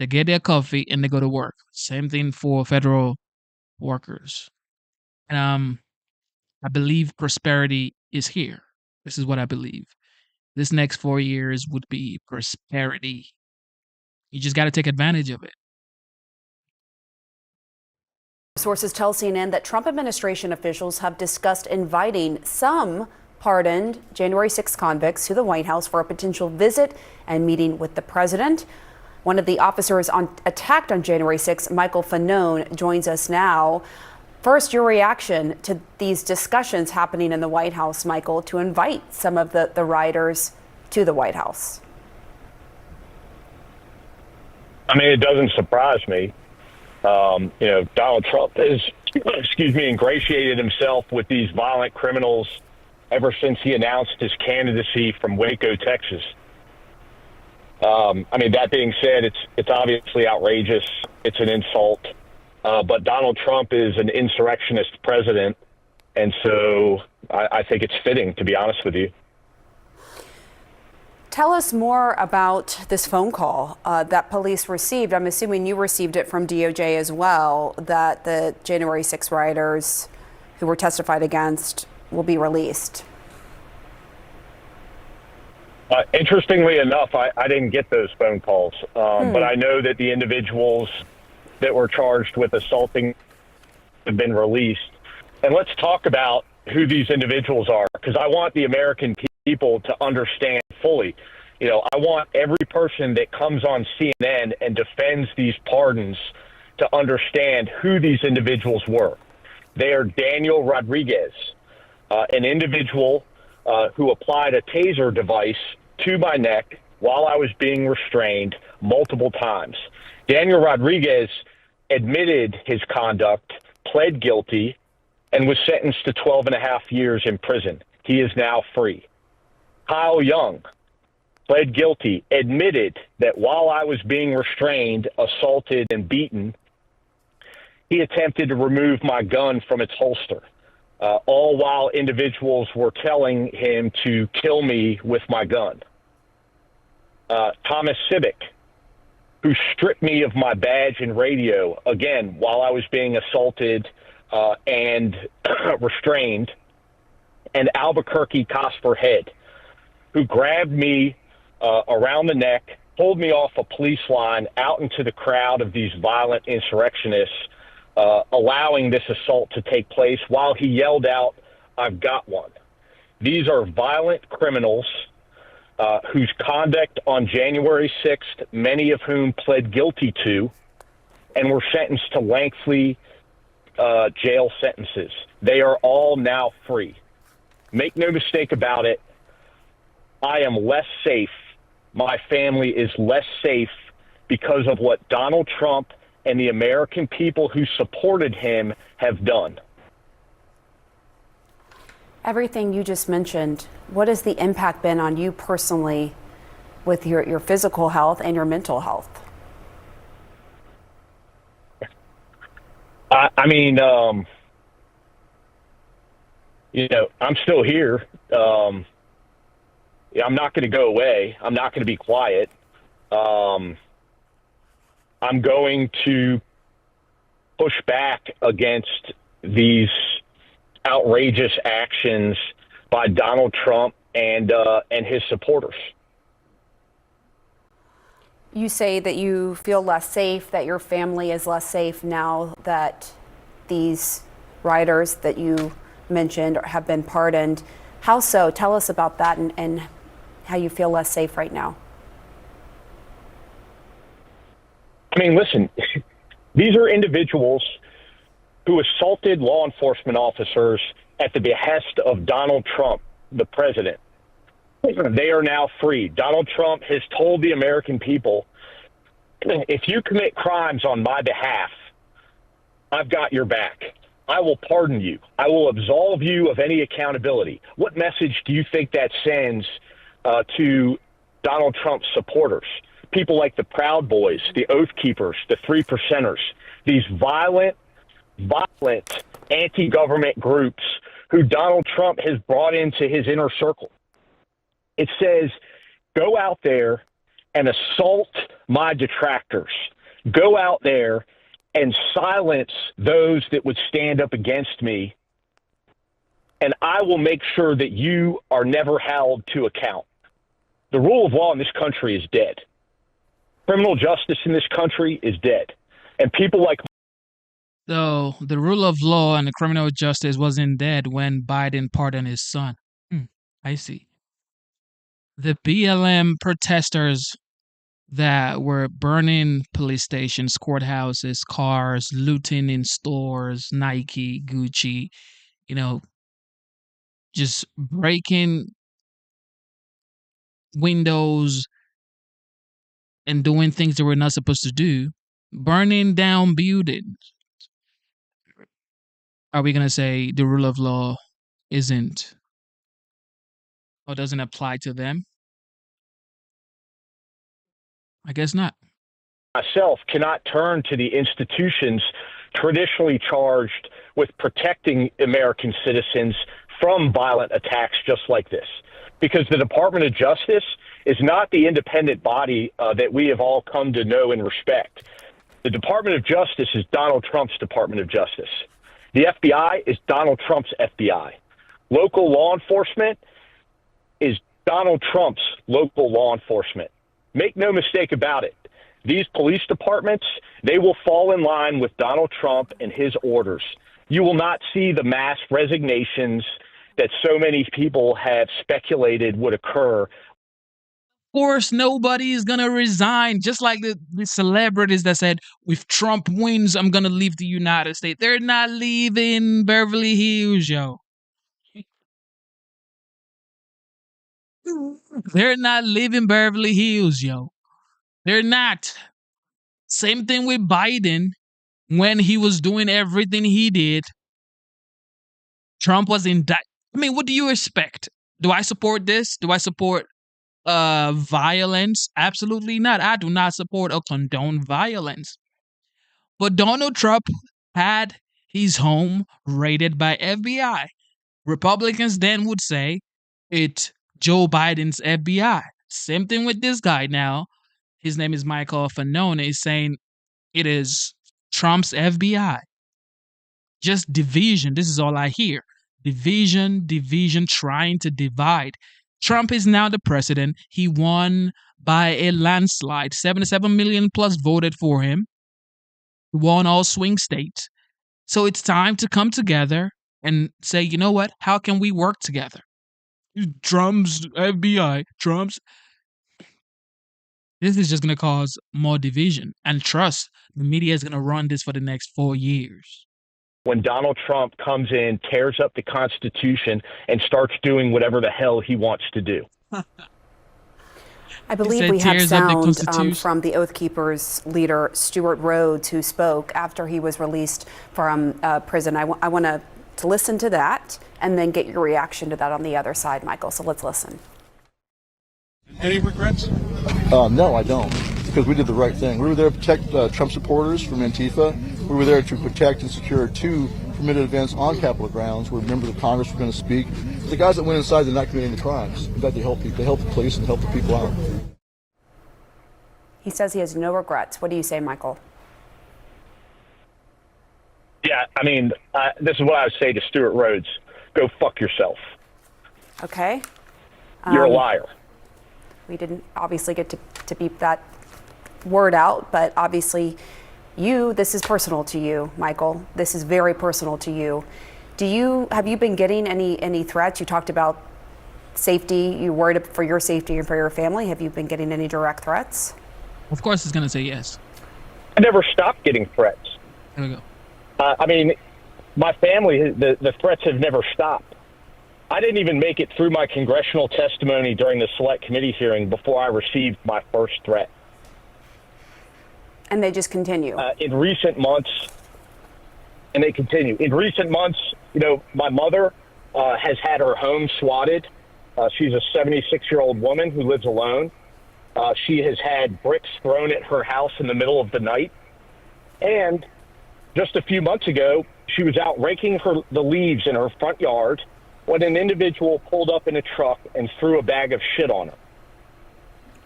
they get their coffee, and they go to work. Same thing for federal workers. And I believe prosperity is here. This is what I believe. This next 4 years would be prosperity. You just got to take advantage of it. Sources tell CNN that Trump administration officials have discussed inviting some pardoned January 6 convicts to the White House for a potential visit and meeting with the president. One of the officers attacked on January 6, Michael Fanone, joins us now. First, your reaction to these discussions happening in the White House, Michael, to invite some of the rioters to the White House. I mean, it doesn't surprise me. Donald Trump has, ingratiated himself with these violent criminals ever since he announced his candidacy from Waco, Texas. That being said, it's obviously outrageous. It's an insult. But Donald Trump is an insurrectionist president, and so I think it's fitting, to be honest with you. Tell us more about this phone call that police received. I'm assuming you received it from DOJ as well, that the January 6 rioters who were testified against will be released. Interestingly enough, I didn't get those phone calls, but I know that the individuals that were charged with assaulting have been released. And let's talk about who these individuals are, because I want the American people to understand fully. I want every person that comes on CNN and defends these pardons to understand who these individuals were. They are Daniel Rodriguez, an individual who applied a taser device to my neck while I was being restrained multiple times. Daniel Rodriguez admitted his conduct, pled guilty, and was sentenced to 12 and a half years in prison. He is now free. Kyle Young pled guilty, admitted that while I was being restrained, assaulted, and beaten, he attempted to remove my gun from its holster, all while individuals were telling him to kill me with my gun. Thomas Civic, who stripped me of my badge and radio, again, while I was being assaulted and restrained, and Albuquerque Cosper Head, who grabbed me around the neck, pulled me off a police line out into the crowd of these violent insurrectionists, allowing this assault to take place while he yelled out, "I've got one." These are violent criminals whose conduct on January 6th, many of whom pled guilty to and were sentenced to lengthy jail sentences. They are all now free. Make no mistake about it, I am less safe. My family is less safe because of what Donald Trump and the American people who supported him have done. Everything you just mentioned, what has the impact been on you personally with your physical health and your mental health? I'm still here. I'm not going to go away. I'm not going to be quiet. I'm going to push back against these outrageous actions by Donald Trump and his supporters. You say that you feel less safe, that your family is less safe now that these rioters that you mentioned have been pardoned. How so? Tell us about that and how you feel less safe right now. I mean, listen, these are individuals who assaulted law enforcement officers at the behest of Donald Trump, the president. They are now free. Donald Trump has told the American people, if you commit crimes on my behalf, I've got your back. I will pardon you. I will absolve you of any accountability. What message do you think that sends to Donald Trump's supporters? People like the Proud Boys, the Oath Keepers, the Three Percenters, these violent anti-government groups who Donald Trump has brought into his inner circle. It says, go out there and assault my detractors. Go out there and silence those that would stand up against me, and I will make sure that you are never held to account. The rule of law in this country is dead. Criminal justice in this country is dead. And people like... So the rule of law and the criminal justice wasn't dead when Biden pardoned his son. I see. The BLM protesters that were burning police stations, courthouses, cars, looting in stores, Nike, Gucci, just breaking windows and doing things they were not supposed to do, burning down buildings. Are we going to say the rule of law isn't or doesn't apply to them? I guess not. Myself cannot turn to the institutions traditionally charged with protecting American citizens from violent attacks just like this. Because the Department of Justice is not the independent body that we have all come to know and respect. The Department of Justice is Donald Trump's Department of Justice. The FBI is Donald Trump's FBI. Local law enforcement is Donald Trump's local law enforcement. Make no mistake about it. These police departments, they will fall in line with Donald Trump and his orders. You will not see the mass resignations that so many people have speculated would occur. Of course, nobody is going to resign. Just like the celebrities that said, if Trump wins, I'm going to leave the United States. They're not leaving Beverly Hills, yo. They're not leaving Beverly Hills, yo. They're not. Same thing with Biden. When he was doing everything he did, Trump was indicted. I mean, what do you expect? Do I support this? Do I support violence? Absolutely not. I do not support or condone violence. But Donald Trump had his home raided by FBI. Republicans then would say it's Joe Biden's FBI. Same thing with this guy now. His name is Michael Fanone. He's saying it is Trump's FBI. Just division. This is all I hear. Division, trying to divide. Trump is now the president. He won by a landslide. 77 million plus voted for him. He won all swing states. So it's time to come together and say, you know what? How can we work together? Trump's FBI. Trump's. This is just going to cause more division. And trust, the media is going to run this for the next 4 years. When Donald Trump comes in, tears up the Constitution, and starts doing whatever the hell he wants to do. I believe we have sound from the Oath Keepers leader, Stuart Rhodes, who spoke after he was released from prison. I want to listen to that and then get your reaction to that on the other side, Michael. So let's listen. Any regrets? No, I don't, because we did the right thing. We were there to protect Trump supporters from Antifa. We were there to protect and secure 2 permitted events on Capitol grounds where members of Congress were going to speak. The guys that went inside did not commit any crimes. In fact, they helped the police and helped the people out. He says he has no regrets. What do you say, Michael? Yeah, I mean, this is what I would say to Stuart Rhodes. Go fuck yourself. Okay. You're a liar. We didn't obviously get to beep that word out, but obviously this is personal to you, Michael. This is very personal to you. Have you been getting any threats? You talked about safety. You worried for your safety and for your family. Have you been getting any direct threats? Of course, he's going to say yes. I never stopped getting threats. There we go. I mean, my family, the threats have never stopped. I didn't even make it through my congressional testimony during the Select Committee hearing before I received my first threat. And they just continue. In recent months, and they continue. In recent months, my mother has had her home swatted. She's a 76-year-old woman who lives alone. She has had bricks thrown at her house in the middle of the night. And just a few months ago, she was out raking the leaves in her front yard when an individual pulled up in a truck and threw a bag of shit on her.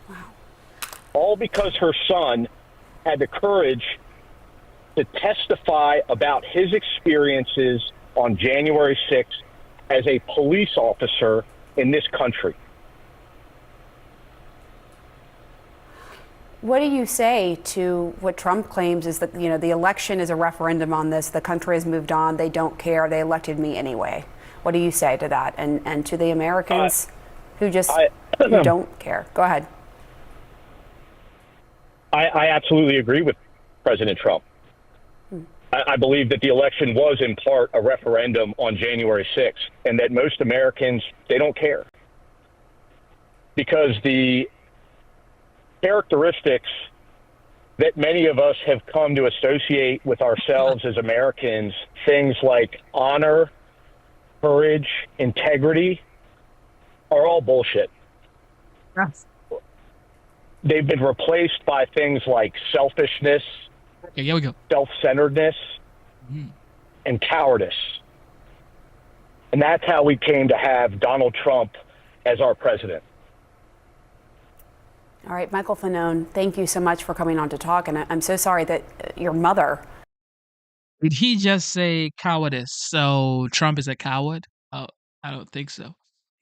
Wow. All because her son had the courage to testify about his experiences on January 6th as a police officer in this country. What do you say to what Trump claims is that, the election is a referendum on this, the country has moved on, they don't care, they elected me anyway? What do you say to that and to the Americans who don't care? Go ahead. I absolutely agree with President Trump. I believe that the election was in part a referendum on January 6th and that most Americans, they don't care. Because the characteristics that many of us have come to associate with ourselves as Americans, things like honor, courage, integrity, are all bullshit. Yes. They've been replaced by things like selfishness, okay, here we go. self-centeredness, and cowardice. And that's how we came to have Donald Trump as our president. All right, Michael Fanone, thank you so much for coming on to talk. And I'm so sorry that your mother. Did he just say cowardice? So Trump is a coward? Oh, I don't think so.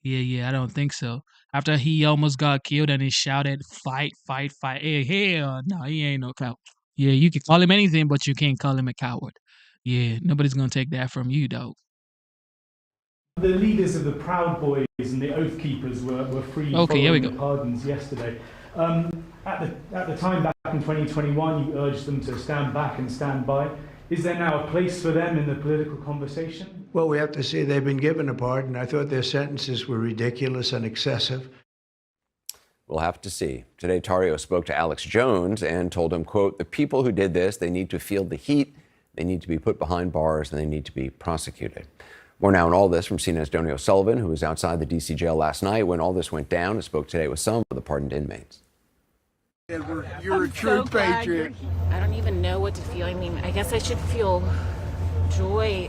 Yeah, I don't think so. After he almost got killed and he shouted, fight, fight, fight. Hey, hell no, he ain't no coward. Yeah, you can call him anything, but you can't call him a coward. Yeah, nobody's going to take that from you, dog. The leaders of the Proud Boys and the Oath Keepers were free following the pardons yesterday. At the time back in 2021, you urged them to stand back and stand by. Is there now a place for them in the political conversation? Well, we have to see they've been given a pardon. I thought their sentences were ridiculous and excessive. We'll have to see. Today, Tarrio spoke to Alex Jones and told him, quote, the people who did this, they need to feel the heat, they need to be put behind bars, and they need to be prosecuted. More now on all this from CNN's Donny O'Sullivan, who was outside the D.C. jail last night when all this went down and spoke today with some of the pardoned inmates. You're a true patriot. I don't even know what to feel. I mean, I guess I should feel joy.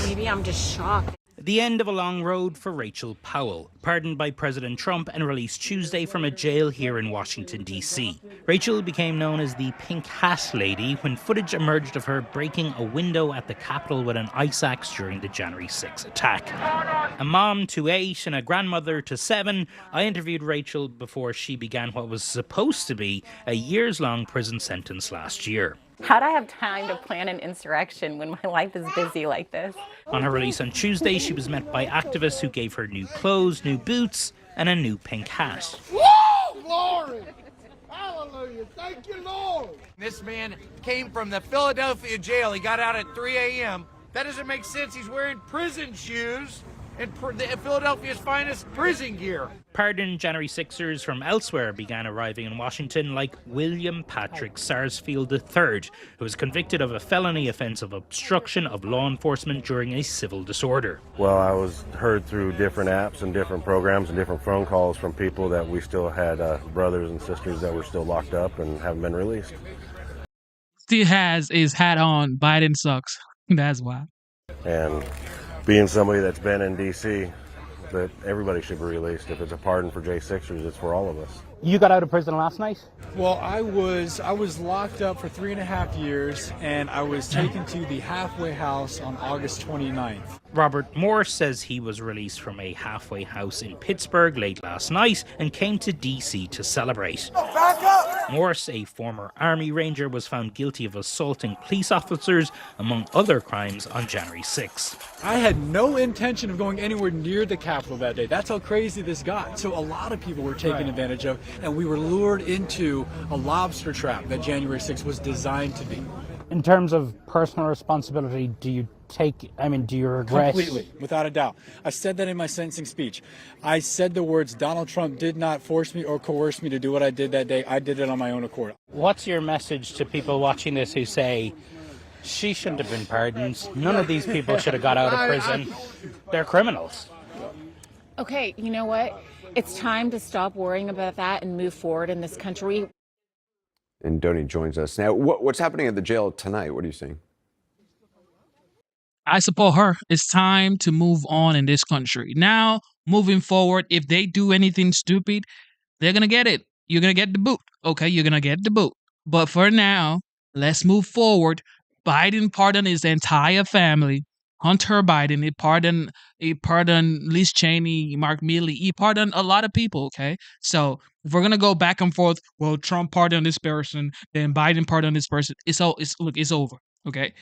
Maybe I'm just shocked. The end of a long road for Rachel Powell, pardoned by President Trump and released Tuesday from a jail here in Washington, D.C. Rachel became known as the Pink Hat Lady when footage emerged of her breaking a window at the Capitol with an ice axe during the January 6 attack. A mom to 8 and a grandmother to 7, I interviewed Rachel before she began what was supposed to be a years-long prison sentence last year. How'd I have time to plan an insurrection when my life is busy like this? On her release on Tuesday, she was met by activists who gave her new clothes, new boots, and a new pink hat. Woo! Glory! Hallelujah! Thank you, Lord! This man came from the Philadelphia jail. He got out at 3 a.m. That doesn't make sense. He's wearing prison shoes and Philadelphia's finest prison gear. Pardoned January 6ers from elsewhere began arriving in Washington, like William Patrick Sarsfield III, who was convicted of a felony offense of obstruction of law enforcement during a civil disorder. Well, I was heard through different apps and different programs and different phone calls from people that we still had brothers and sisters that were still locked up and haven't been released. Still has his hat on. Biden sucks. That's why. And being somebody that's been in D.C. that everybody should be released. If it's a pardon for J6ers, it's for all of us. You got out of prison last night? Well, I was locked up for 3.5 years, and I was taken to the halfway house on August 29th. Robert Morse says he was released from a halfway house in Pittsburgh late last night and came to D.C. to celebrate. Back up! Morse, a former Army Ranger, was found guilty of assaulting police officers, among other crimes, on January 6th. I had no intention of going anywhere near the Capitol that day. That's how crazy this got. So a lot of people were taken advantage of, and we were lured into a lobster trap that January 6th was designed to be. In terms of personal responsibility, do you regret? Completely, without a doubt. I said that in my sentencing speech. I said the words, Donald Trump did not force me or coerce me to do what I did that day. I did it on my own accord. What's your message to people watching this who say, she shouldn't have been pardoned, none of these people should have got out of prison, they're criminals? Okay, you know what? It's time to stop worrying about that and move forward in this country. And Donnie joins us now. What's happening at the jail tonight? What are you seeing? I support her. It's time to move on in this country. Now, moving forward, if they do anything stupid, they're going to get it. You're going to get the boot. Okay, you're going to get the boot. But for now, let's move forward. Biden pardoned his entire family. Hunter Biden, he pardoned Liz Cheney, Mark Milley. He pardoned a lot of people, okay? So if we're going to go back and forth, well, Trump pardoned this person, then Biden pardoned this person, it's over, okay?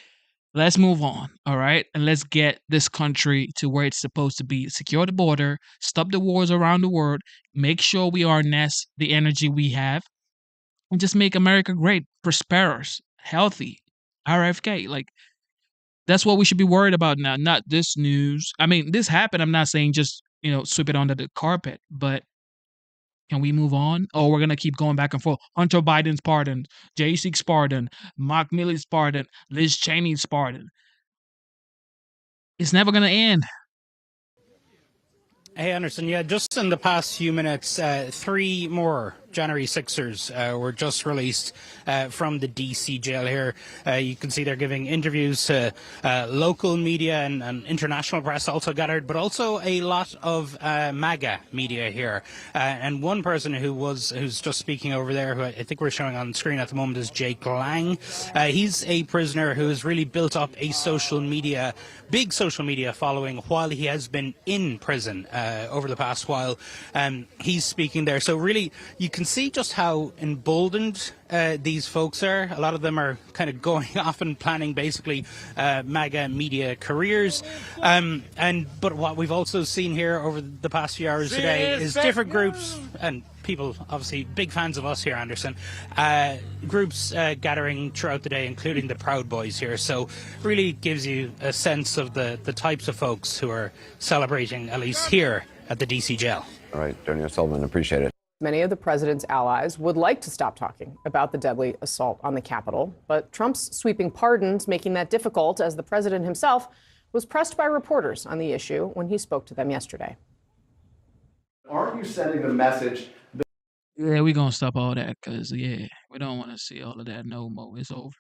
Let's move on, all right? And let's get this country to where it's supposed to be. Secure the border, stop the wars around the world, make sure we harness the energy we have, and just make America great, prosperous, healthy, RFK. Like, that's what we should be worried about now, not this news. I mean, this happened. I'm not saying just, sweep it under the carpet, but can we move on? Or we're going to keep going back and forth. Hunter Biden's pardon, J6's pardon, Mark Milley's pardon, Liz Cheney's pardon. It's never going to end. Hey, Anderson, yeah, just in the past few minutes, 3 more January 6ers were just released from the D.C. jail here. You can see they're giving interviews to local media and international press also gathered, but also a lot of MAGA media here. And one person who's just speaking over there, who I think we're showing on screen at the moment, is Jake Lang. He's a prisoner who has really built up a big social media following while he has been in prison over the past while. He's speaking there. So really, you can see just how emboldened these folks are. A lot of them are kind of going off and planning basically MAGA media careers. But what we've also seen here over the past few hours today is different groups and people, obviously big fans of us here, Anderson, groups gathering throughout the day, including the Proud Boys here. So really gives you a sense of the types of folks who are celebrating, at least here at the D.C. jail. All right, Donnie O'Sullivan, appreciate it. Many of the president's allies would like to stop talking about the deadly assault on the Capitol, but Trump's sweeping pardons making that difficult, as the president himself was pressed by reporters on the issue when he spoke to them yesterday. Aren't you sending the message? Yeah, we're going to stop all that because, we don't want to see all of that no more. It's over.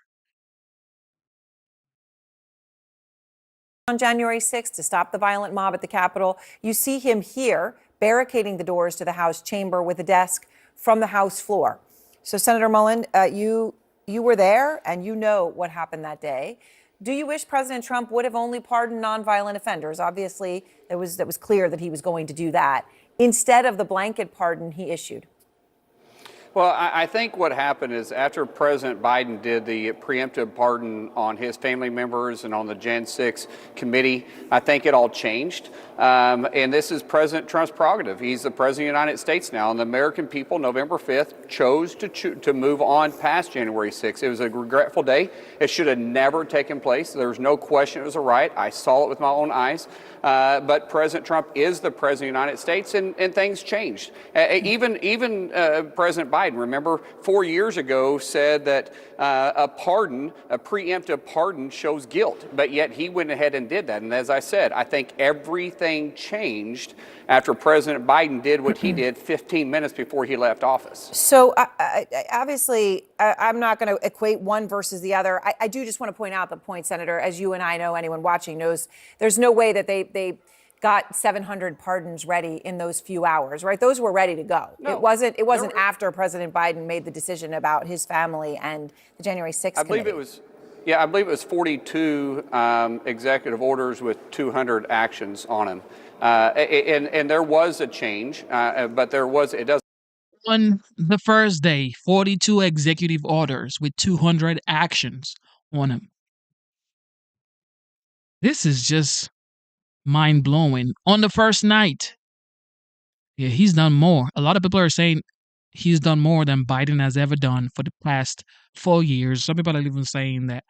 On January 6th to stop the violent mob at the Capitol, you see him here barricading the doors to the House chamber with a desk from the House floor. So, Senator Mullen, you were there and you know what happened that day. Do you wish President Trump would have only pardoned nonviolent offenders? Obviously, that was clear that he was going to do that, instead of the blanket pardon he issued. Well, I think what happened is after President Biden did the preemptive pardon on his family members and on the Jan 6 committee, I think it all changed. And this is President Trump's prerogative. He's the President of the United States now. And the American people, November 5th, chose to move on past January 6th. It was a regretful day. It should have never taken place. There was no question it was a riot. I saw it with my own eyes. But President Trump is the President of the United States, and things changed. Even President Biden, remember, 4 years ago said that a preemptive pardon shows guilt, but yet he went ahead and did that. And as I said, I think everything changed after President Biden did what he did 15 minutes before he left office. So obviously, I'm not going to equate one versus the other. I do just want to point out the point, Senator, as you and I know, anyone watching knows, there's no way that they got 700 pardons ready in those few hours, right? Those were ready to go. No, it wasn't after President Biden made the decision about his family and the January 6th I believe committee. I believe it was 42 executive orders with 200 actions on them. And there was a change, but it does. On the first day, 42 executive orders with 200 actions on them. This is just mind blowing. On the first night, yeah, he's done more. A lot of people are saying he's done more than Biden has ever done for the past 4 years. Some people are even saying that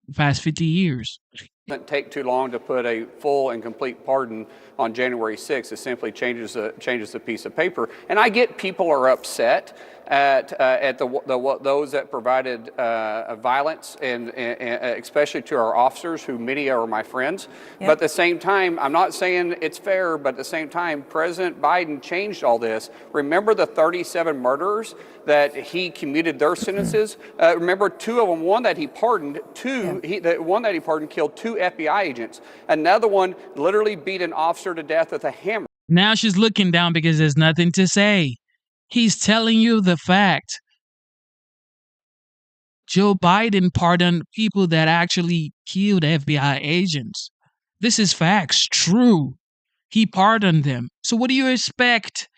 the past 50 years. Doesn't take too long to put a full and complete pardon on January 6th. It simply changes the piece of paper. And I get people are upset at those that provided violence, and especially to our officers, who many are my friends. Yep. But at the same time, I'm not saying it's fair, but at the same time, President Biden changed all this. Remember the 37 murderers that he commuted their sentences? Remember 2 of them, one that he pardoned, the one that he pardoned killed 2 FBI agents. Another one literally beat an officer to death with a hammer. Now she's looking down because there's nothing to say. He's telling you the fact. Joe Biden pardoned people that actually killed FBI agents. This is facts, true. He pardoned them. So what do you expect?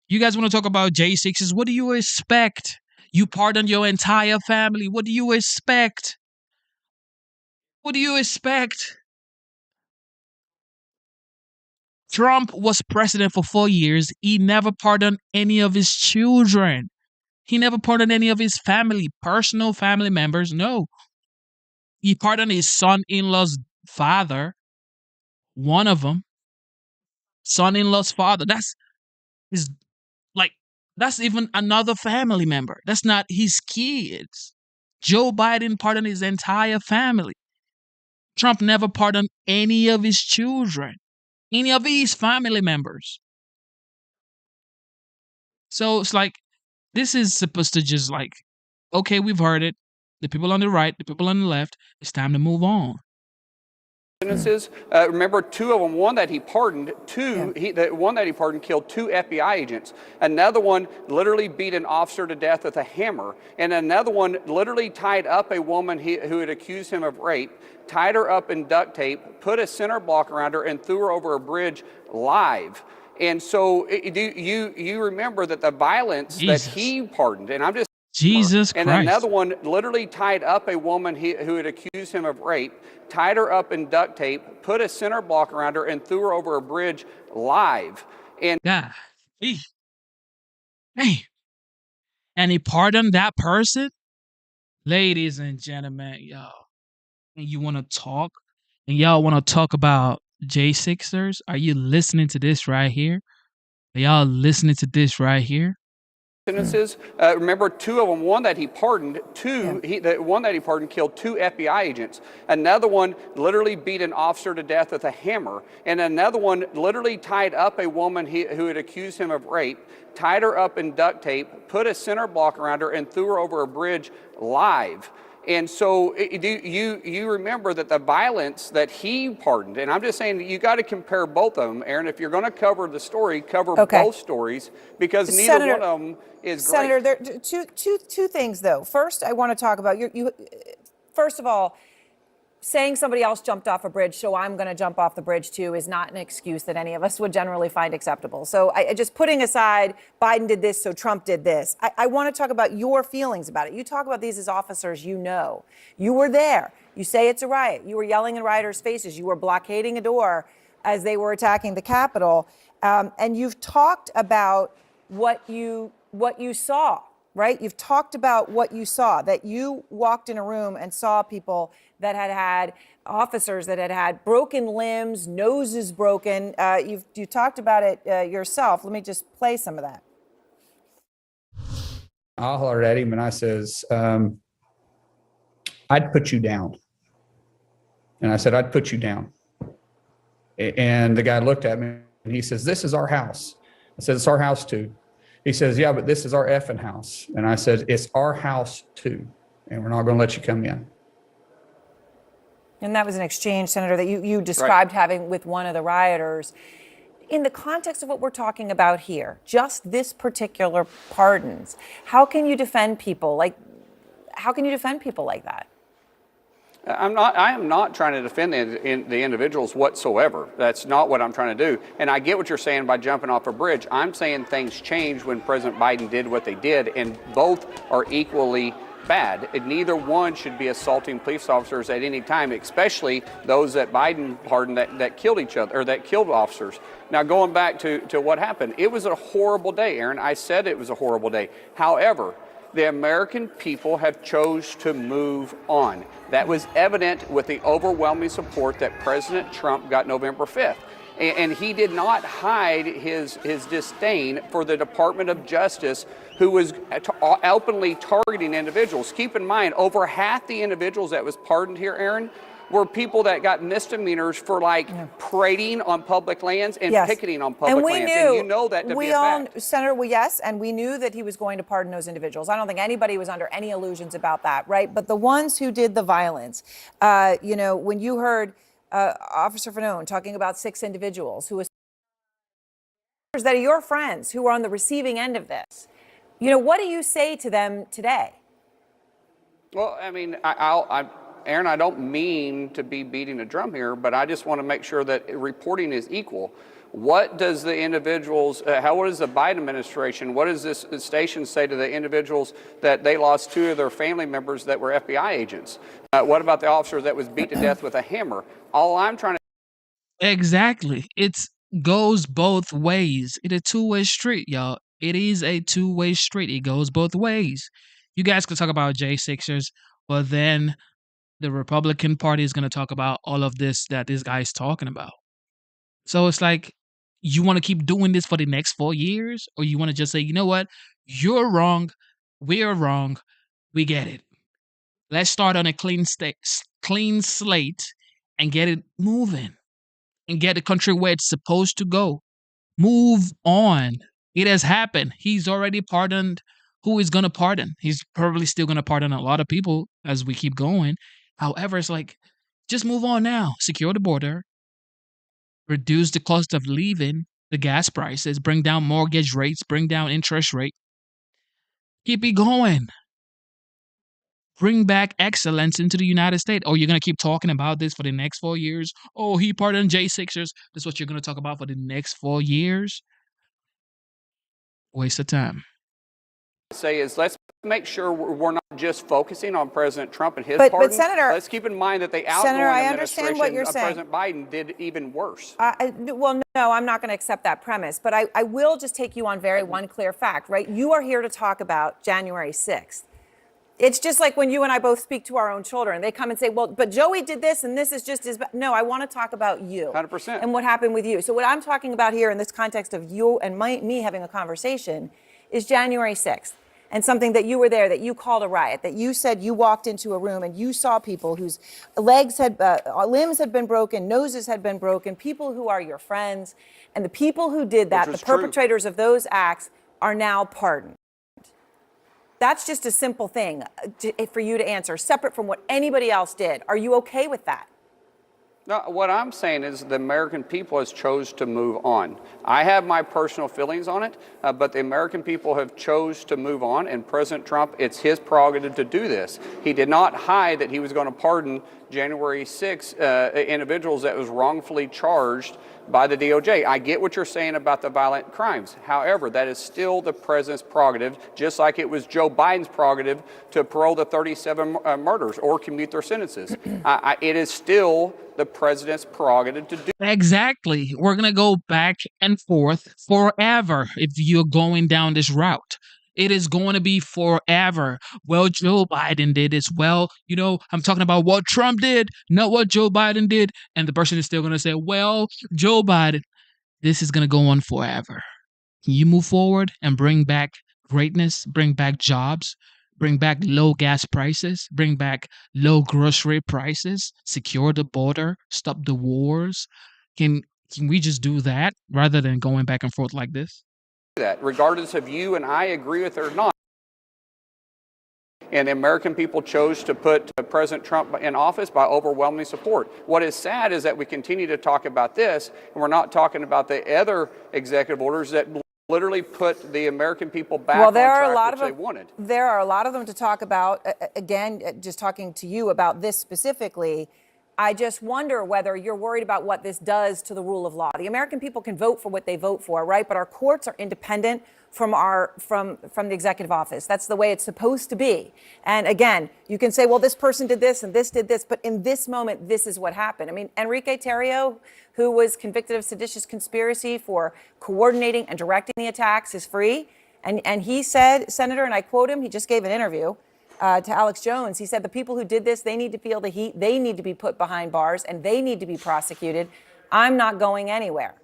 You guys want to talk about J6s? What do you expect? You pardoned your entire family. What do you expect? What do you expect? Trump was president for 4 years. He never pardoned any of his children. He never pardoned any of his family, personal family members. No. He pardoned his son-in-law's father, one of them. Son-in-law's father. That's even another family member. That's not his kids. Joe Biden pardoned his entire family. Trump never pardoned any of his children, any of his family members. So it's like, this is supposed to just like, okay, we've heard it. The people on the right, the people on the left, it's time to move on. Sentences. Remember 2 of them, one that he pardoned, the one that he pardoned killed 2 FBI agents. Another one literally beat an officer to death with a hammer. And another one literally tied up a woman who had accused him of rape, tied her up in duct tape, put a center block around her, and threw her over a bridge live. And so you remember that the violence that he pardoned, and I'm just Jesus and Christ. Another one literally tied up a woman who had accused him of rape, tied her up in duct tape, put a center block around her, and threw her over a bridge live. And hey, and he pardoned that person? Ladies and gentlemen, y'all, and you want to talk, and y'all want to talk about J6ers? Are you listening to this right here? Are y'all listening to this right here? Sentences. Remember 2 of them, one that he pardoned, the one that he pardoned killed 2 FBI agents. Another one literally beat an officer to death with a hammer. And another one literally tied up a woman who had accused him of rape, tied her up in duct tape, put a center block around her, and threw her over a bridge live. And so you remember that the violence that he pardoned, and I'm just saying that you got to compare both of them, Aaron. If you're going to cover the story, cover both stories, because neither one of them is great. Senator, there two things though. First, I want to talk about first of all, saying somebody else jumped off a bridge, so I'm going to jump off the bridge too, is not an excuse that any of us would generally find acceptable. So I just putting aside Biden did this, so Trump did this. I want to talk about your feelings about it. You talk about these as officers, you know. You were there. You say it's a riot. You were yelling in rioters' faces. You were blockading a door as they were attacking the Capitol. And you've talked about what you saw, right? You've talked about what you saw, that you walked in a room and saw people that had officers that had broken limbs, noses broken. You talked about it yourself. Let me just play some of that. I hollered at him and I says, I'd put you down. And I said, I'd put you down. And the guy looked at me and he says, this is our house. I said, it's our house too. He says, yeah, but this is our effing house. And I said, it's our house too. And we're not going to let you come in. And that was an exchange, Senator, that you described having with one of the rioters. In the context of what we're talking about here, just this particular pardons, how can you defend people like that? I am not trying to defend the individuals whatsoever. That's not what I'm trying to do. And I get what you're saying by jumping off a bridge. I'm saying things changed when President Biden did what they did, and both are equally bad. And neither one should be assaulting police officers at any time, especially those that Biden pardoned that killed each other, or that killed officers. Now, going back to what happened, it was a horrible day, Aaron. I said it was a horrible day. However, the American people have chose to move on. That was evident with the overwhelming support that President Trump got November 5th. And he did not hide his disdain for the Department of Justice, who was openly targeting individuals. Keep in mind, over half the individuals that was pardoned here, Aaron, were people that got misdemeanors for parading on public lands and picketing on public lands. And you know that to be a fact. Senator, yes, and we knew that he was going to pardon those individuals. I don't think anybody was under any illusions about that, right? But the ones who did the violence, when you heard Officer Fanone talking about 6 individuals who that are your friends who are on the receiving end of this, what do you say to them today? Well, I mean, Aaron, I don't mean to be beating a drum here, but I just want to make sure that reporting is equal. What does the individuals, what does the Biden administration, what does this station say to the individuals that they lost 2 of their family members that were FBI agents? What about the officer that was beat to death with a hammer? All I'm trying to... Exactly. It goes both ways. It's a two-way street, y'all. It is a two-way street. It goes both ways. You guys can talk about J6ers, but then the Republican Party is going to talk about all of this that this guy is talking about. So it's like, you want to keep doing this for the next 4 years? Or you want to just say, you know what? You're wrong. We're wrong. We get it. Let's start on a clean slate and get it moving and get the country where it's supposed to go. Move on. It has happened. He's already pardoned who is going to pardon. He's probably still going to pardon a lot of people as we keep going. However, it's like, just move on now. Secure the border. Reduce the cost of living, the gas prices, bring down mortgage rates, bring down interest rate. Keep it going. Bring back excellence into the United States. Or you're going to keep talking about this for the next 4 years. Oh, he pardoned J6ers. That's what you're going to talk about for the next 4 years. Waste of time. Say is, let's make sure we're not just focusing on President Trump and his pardon. But Senator, let's keep in mind that the outgoing Senator, I administration understand what you're of saying. President Biden did even worse. Well, no, I'm not going to accept that premise. But I will just take you on one clear fact, right? You are here to talk about January 6th. It's just like when you and I both speak to our own children. They come and say, well, but Joey did this, and this is just as bad. No, I want to talk about you. 100%. And what happened with you. So what I'm talking about here in this context of you and me having a conversation is January 6th. And something that you were there, that you called a riot, that you said you walked into a room and you saw people whose limbs had been broken, noses had been broken, people who are your friends. And the people who did that, the perpetrators of those acts, are now pardoned. That's just a simple thing for you to answer, separate from what anybody else did. Are you okay with that? No, what I'm saying is the American people has chose to move on. I have my personal feelings on it, but the American people have chose to move on, and President Trump, it's his prerogative to do this. He did not hide that he was going to pardon January 6 individuals that was wrongfully charged by the DOJ. I get what you're saying about the violent crimes. However, that is still the president's prerogative, just like it was Joe Biden's prerogative to parole the 37 murders or commute their sentences. It is still the president's prerogative to do. Exactly. We're going to go back and forth forever if you're going down this route. It is going to be forever. Well, Joe Biden did as well. I'm talking about what Trump did, not what Joe Biden did. And the person is still going to say, well, Joe Biden. This is going to go on forever. Can you move forward and bring back greatness, bring back jobs, bring back low gas prices, bring back low grocery prices, secure the border, stop the wars? Can we just do that rather than going back and forth like this? That, regardless of you and I agree with it or not. And the American people chose to put President Trump in office by overwhelming support. What is sad is that we continue to talk about this, and we're not talking about the other executive orders that literally put the American people back on track, which they wanted. There are a lot of them to talk about. Again, just talking to you about this specifically, I just wonder whether you're worried about what this does to the rule of law. The American people can vote for what they vote for, right? But our courts are independent from the executive office. That's the way it's supposed to be. And again, you can say, well, this person did this and this did this, but in this moment, this is what happened. I mean, Enrique Tarrio, who was convicted of seditious conspiracy for coordinating and directing the attacks, is free. And he said, Senator, and I quote him, he just gave an interview to Alex Jones. He said, the people who did this, they need to feel the heat. They need to be put behind bars and they need to be prosecuted. I'm not going anywhere.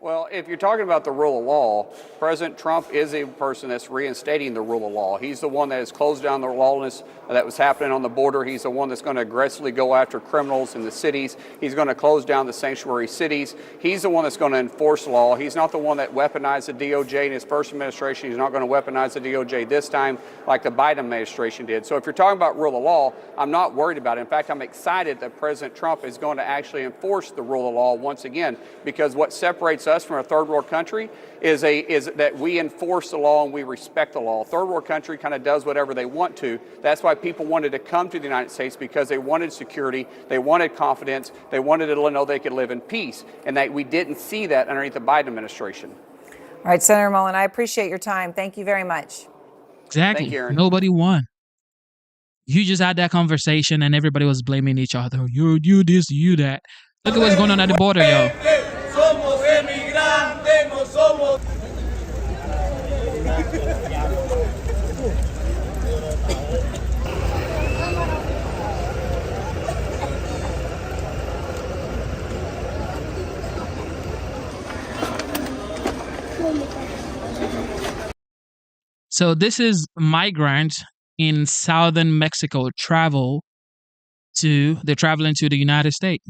Well, if you're talking about the rule of law, President Trump is a person that's reinstating the rule of law. He's the one that has closed down the lawlessness that was happening on the border. He's the one that's going to aggressively go after criminals in the cities. He's going to close down the sanctuary cities. He's the one that's going to enforce law. He's not the one that weaponized the DOJ in his first administration. He's not going to weaponize the DOJ this time like the Biden administration did. So if you're talking about rule of law, I'm not worried about it. In fact, I'm excited that President Trump is going to actually enforce the rule of law once again, because what separates us from a third world country is that we enforce the law and we respect the law. Third world country kind of does whatever they want to. That's why people wanted to come to the United States, because they wanted security, they wanted confidence, they wanted to know they could live in peace, and that we didn't see that underneath the Biden administration. All right, Senator Mullen, I appreciate your time. Thank you very much. Exactly. Thank you, Aaron. Nobody won. You just had that conversation and everybody was blaming each other. You this, you that. Look at what's going on at the border, yo. So this is migrants in southern Mexico they're traveling to the United States.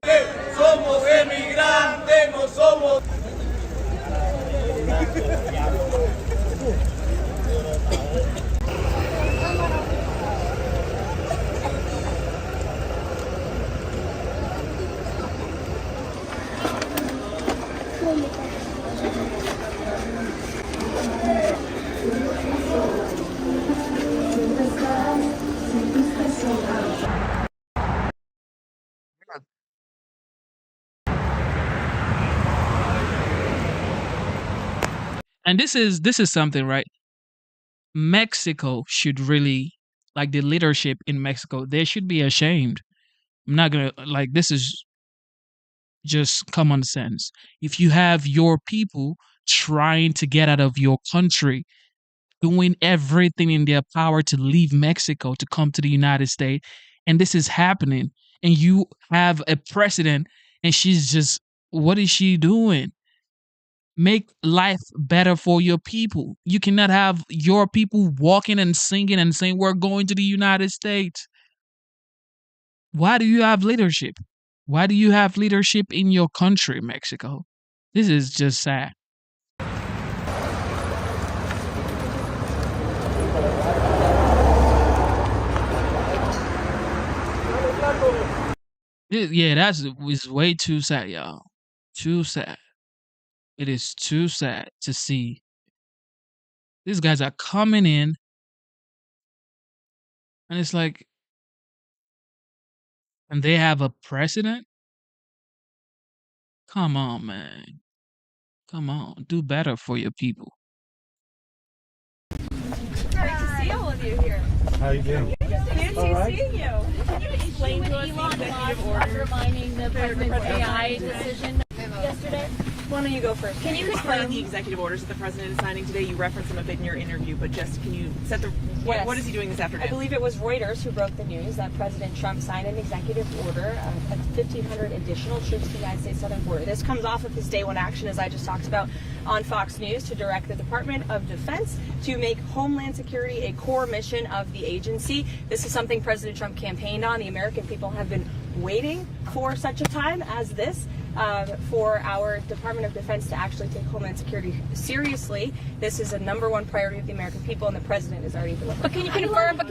Somos emigrantes, no somos. And this is something, right? Mexico should really, like the leadership in Mexico, they should be ashamed. I'm not gonna, like, this is just common sense. If you have your people trying to get out of your country, doing everything in their power to leave Mexico to come to the United States, and this is happening, and you have a president, and she's just, what is she doing? Make life better for your people. You cannot have your people walking and singing and saying, we're going to the United States. Why do you have leadership? Why do you have leadership in your country, Mexico? This is just sad. Yeah, that's way too sad, y'all. Too sad. It is too sad to see these guys are coming in, and it's like, and they have a president? Come on, man. Come on. Do better for your people. Great to see all of you here. How are you doing? Fancy seeing you. Can you explain to us the executive order undermining the president's AI decision yesterday? Why don't you go first? Can you explain the executive orders that the president is signing today? You referenced them a bit in your interview, but just can you set the what is he doing this afternoon? I believe it was Reuters who broke the news that President Trump signed an executive order of 1,500 additional troops to the United States southern border. This comes off of his day one action, as I just talked about on Fox News, to direct the Department of Defense to make Homeland Security a core mission of the agency. This is something President Trump campaigned on. The American people have been waiting for such a time as this. for our Department of Defense to actually take Homeland Security seriously. This is a #1 priority of the American people, and the president is already delivering. But can you confirm that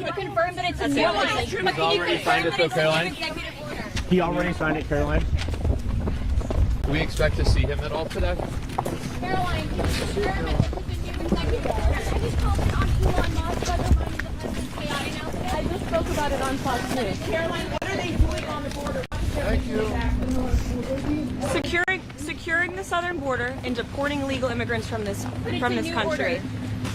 it's a new one? But can you confirm that it's an executive order? He already signed it, Caroline. Do we expect to see him at all today? Caroline, can you confirm if it's a new executive order? Have you commented on Elon Musk undermining the president's AI announcement? I just spoke about it on Fox News. Caroline, what are they doing on the border? Thank you. Securing the southern border and deporting illegal immigrants from this country.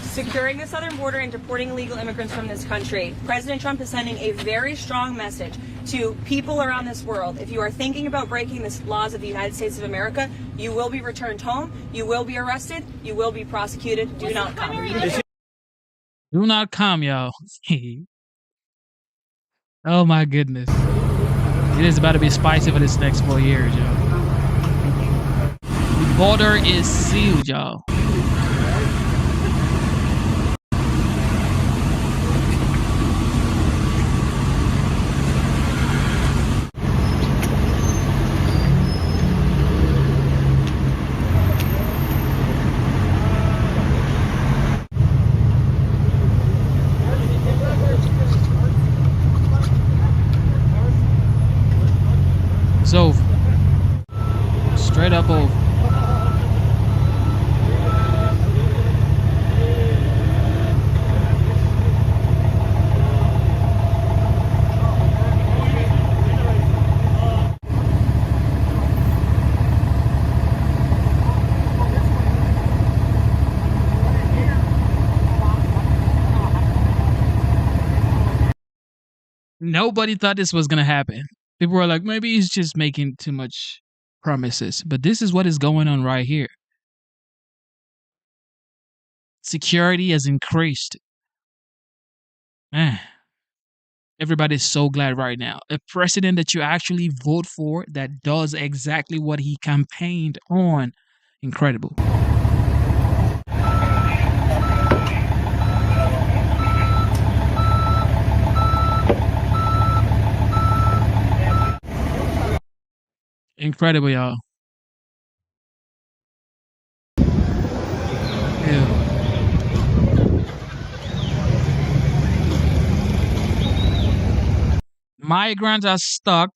Securing the southern border and deporting illegal immigrants from this country. President Trump is sending a very strong message to people around this world. If you are thinking about breaking the laws of the United States of America, you will be returned home, you will be arrested, you will be prosecuted. Do not come. Do not come, y'all. Oh my goodness. It is about to be spicy for this next 4 years, y'all. The border is sealed, y'all. It's over. Straight up over. Nobody thought this was going to happen. People were like, maybe he's just making too much promises. But this is what is going on right here. Security has increased. Everybody's so glad right now. A president that you actually vote for that does exactly what he campaigned on. Incredible. Incredible, y'all. Ew. Migrants are stuck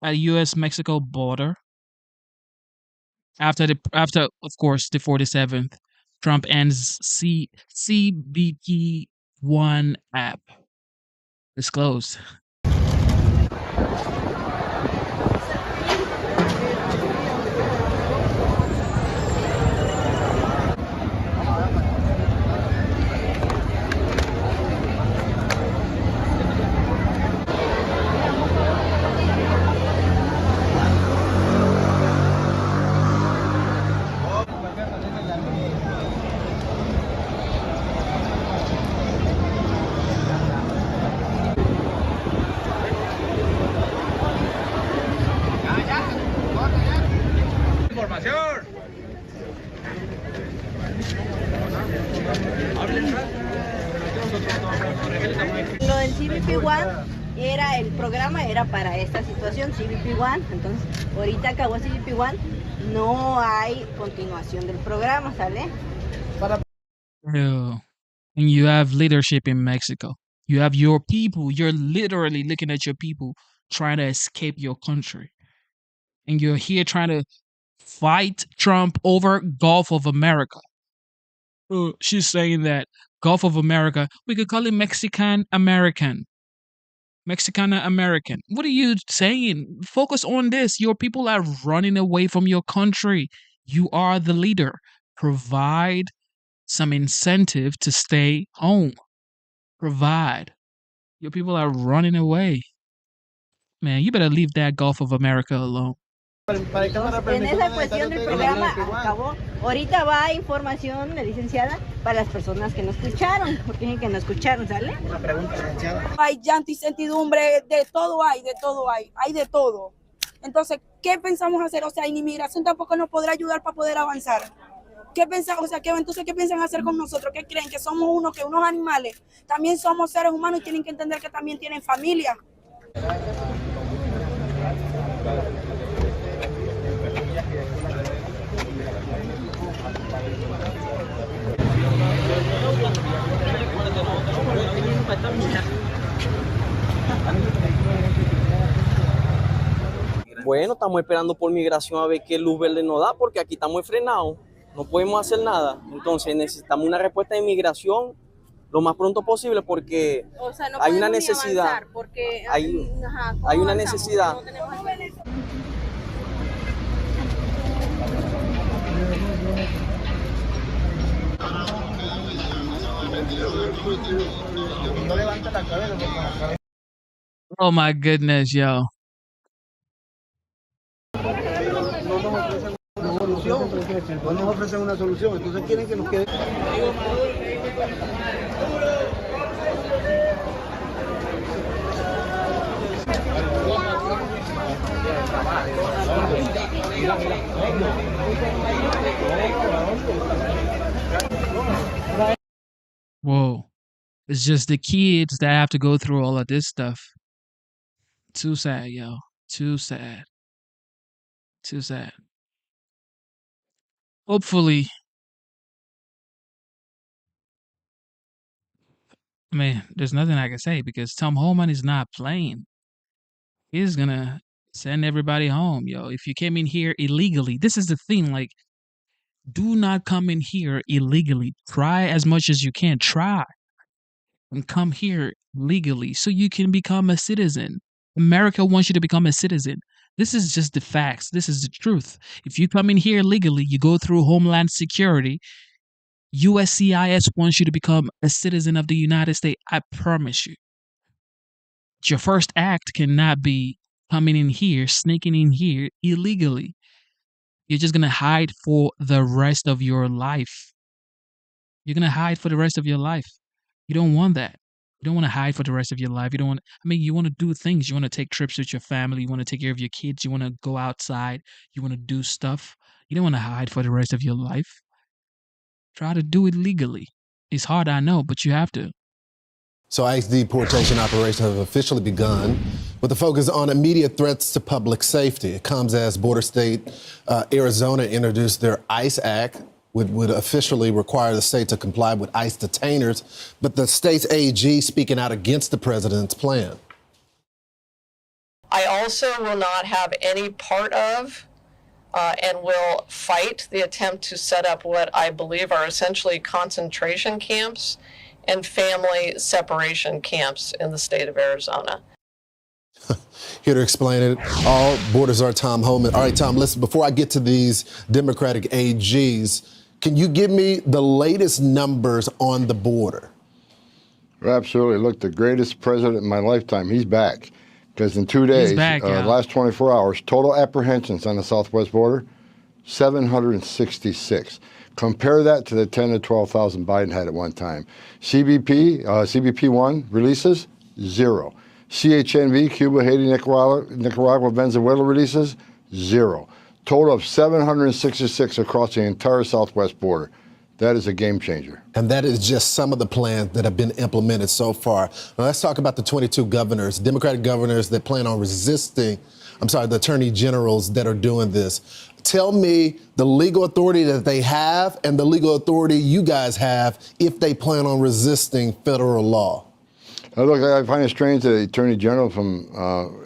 at U.S.-Mexico border after, of course, the 47th. Trump ends CBP1 app. It's closed. Lo del CBP One era el programa, era para esta situación, CBP One. Entonces, ahorita acabó CBP One, no hay continuación del programa, ¿sale? Ew. And you have leadership in Mexico. You have your people. You're literally looking at your people trying to escape your country. And you're here trying to fight Trump over Gulf of America. She's saying that Gulf of America, we could call it Mexican American. Mexicana American. What are you saying? Focus on this. Your people are running away from your country. You are the leader. Provide some incentive to stay home. Provide. Your people are running away. Man, you better leave that Gulf of America alone. En esa cuestión del programa acabó. Ahorita va información, licenciada, para las personas que no escucharon, porque dicen que no escucharon, ¿sale? Una pregunta, licenciada. Hay llanto y incertidumbre, de todo hay de todo. Entonces, ¿qué pensamos hacer? O sea, inmigración tampoco nos podrá ayudar para poder avanzar. ¿Qué piensan? O sea, ¿qué piensan hacer con nosotros? ¿Qué creen? ¿Que somos unos animales? También somos seres humanos y tienen que entender que también tienen familia. Bueno, estamos esperando por migración a ver qué luz verde nos da, porque aquí estamos frenados, no podemos hacer nada. Entonces necesitamos una respuesta de migración lo más pronto posible, porque O sea, no hay una podemos ni necesidad. avanzar porque Hay ¿cómo una avanzamos? necesidad. No tenemos Oh my goodness, yo. No nos ofrecen una solución, entonces quieren que nos quede. Whoa. It's just the kids that have to go through all of this stuff. Too sad, yo. Too sad. Too sad. Hopefully, man, there's nothing I can say because Tom Holman is not playing. He's gonna send everybody home, yo. If you came in here illegally, this is the thing. Like, do not come in here illegally. Try as much as you can. Try and come here legally so you can become a citizen. America wants you to become a citizen. This is just the facts. This is the truth. If you come in here legally, you go through Homeland Security. USCIS wants you to become a citizen of the United States. I promise you. Your first act cannot be coming in here, sneaking in here illegally. You're just going to hide for the rest of your life. You're going to hide for the rest of your life. You don't want that. You don't want to hide for the rest of your life. You don't want, I mean, you want to do things. You want to take trips with your family. You want to take care of your kids. You want to go outside. You want to do stuff. You don't want to hide for the rest of your life. Try to do it legally. It's hard, I know, but you have to. So ICE deportation operations have officially begun with a focus on immediate threats to public safety. It comes as border state Arizona introduced their ICE Act, which would officially require the state to comply with ICE detainers, but the state's AG speaking out against the president's plan. I also will not have any part of and will fight the attempt to set up what I believe are essentially concentration camps and family separation camps in the state of Arizona. Here to explain it all, Borders are Tom Holman. All right, Tom, listen, before I get to these Democratic AGs, can you give me the latest numbers on the border? Absolutely. Look, the greatest president in my lifetime, he's back. Because in 2 days, last 24 hours, total apprehensions on the southwest border, 766. Compare that to the 10 to 12,000 Biden had at one time. CBP-1 releases, 0. CHNV, Cuba, Haiti, Nicaragua, Venezuela releases, 0. Total of 766 across the entire southwest border. That is a game changer. And that is just some of the plans that have been implemented so far. Now let's talk about the 22 governors, Democratic governors that plan on the attorney generals that are doing this. Tell me the legal authority that they have and the legal authority you guys have if they plan on resisting federal law. Look, I find it strange that the attorney general from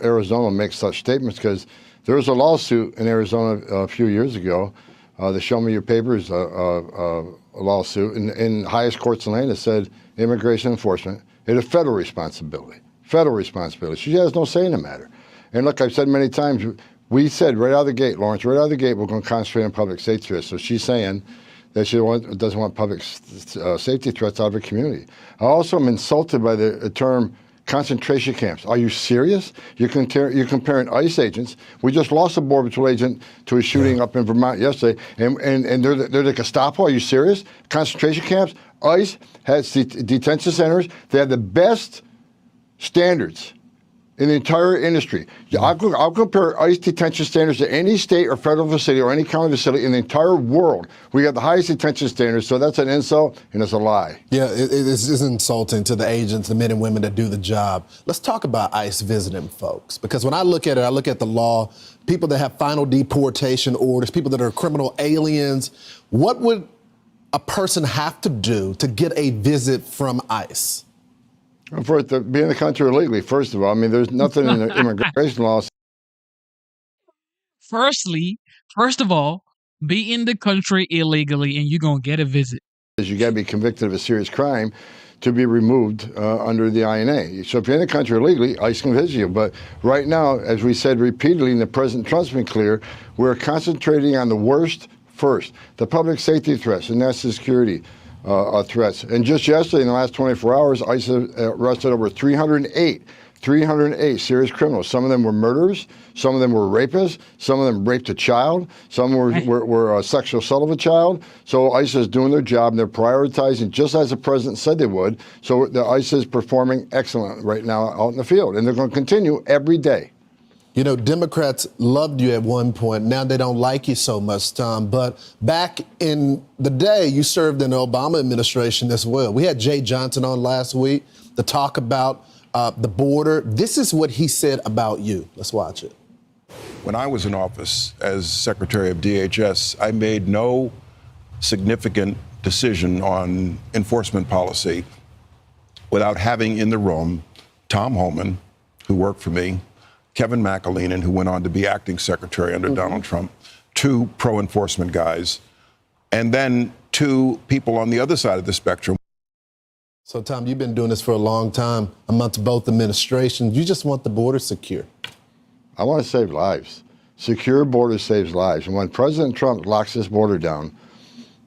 Arizona makes such statements because there was a lawsuit in Arizona a few years ago. The Show Me Your Papers a lawsuit in highest courts in the land that said immigration enforcement is a federal responsibility. Federal responsibility. She has no say in the matter. And look, I've said many times, we said right out of the gate, Lawrence, right out of the gate, we're going to concentrate on public safety threats. So she's saying that she doesn't want public safety threats out of her community. I also am insulted by the term concentration camps. Are you serious? You're comparing ICE agents. We just lost a Border Patrol agent to a shooting up in Vermont yesterday, and they're the Gestapo. Are you serious? Concentration camps? ICE has detention centers. They have the best standards in the entire industry. I'll compare ICE detention standards to any state or federal facility or any county facility in the entire world. We have the highest detention standards, so that's an insult and it's a lie. Yeah, it is insulting to the agents, the men and women that do the job. Let's talk about ICE visiting folks, because when I look at it, I look at the law, people that have final deportation orders, people that are criminal aliens. What would a person have to do to get a visit from ICE? For it to be in the country illegally, first of all, I mean, there's nothing in the immigration law. first of all, be in the country illegally and you're going to get a visit. You got to be convicted of a serious crime to be removed under the INA. So if you're in the country illegally, ICE can visit you. But right now, as we said repeatedly, and the President Trump's been clear, we're concentrating on the worst first, the public safety threats, the national security threats. And just yesterday, in the last 24 hours, ICE arrested over 308 serious criminals. Some of them were murderers. Some of them were rapists. Some of them raped a child. Some were sexual assault of a child. So ICE is doing their job, and they're prioritizing just as the president said they would. So the ICE is performing excellent right now out in the field, and they're going to continue every day. You know, Democrats loved you at one point. Now they don't like you so much, Tom. But back in the day, you served in the Obama administration as well. We had Jay Johnson on last week to talk about the border. This is what he said about you. Let's watch it. When I was in office as Secretary of DHS, I made no significant decision on enforcement policy without having in the room Tom Homan, who worked for me, Kevin McAleenan, who went on to be acting secretary under Donald Trump, two pro-enforcement guys, and then two people on the other side of the spectrum. So, Tom, you've been doing this for a long time amongst both administrations. You just want the border secure. I want to save lives. Secure border saves lives. And when President Trump locks this border down,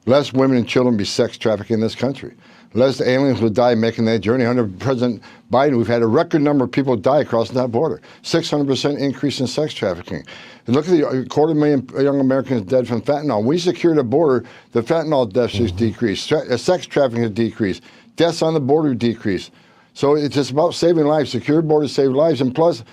less women and children be sex trafficked in this country. Less aliens will die making that journey. Under President Biden, we've had a record number of people die crossing that border. 600% increase in sex trafficking. And look at the 250,000 young Americans dead from fentanyl. When we secured the border, the fentanyl deaths has decreased. Sex trafficking has decreased. Deaths on the border decrease. So it's just about saving lives. Secure borders save lives. And plus,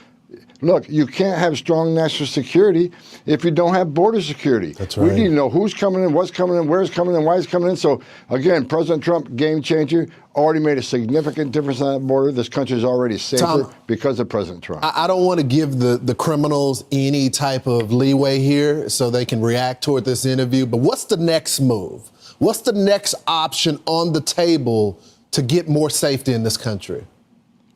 look, you can't have strong national security if you don't have border security. That's right. We need to know who's coming in, what's coming in, where's coming in, why it's coming in. So, again, President Trump, game changer, already made a significant difference on that border. This country is already safer Tom, because of President Trump. I don't want to give the criminals any type of leeway here so they can react toward this interview, but what's the next move? What's the next option on the table to get more safety in this country?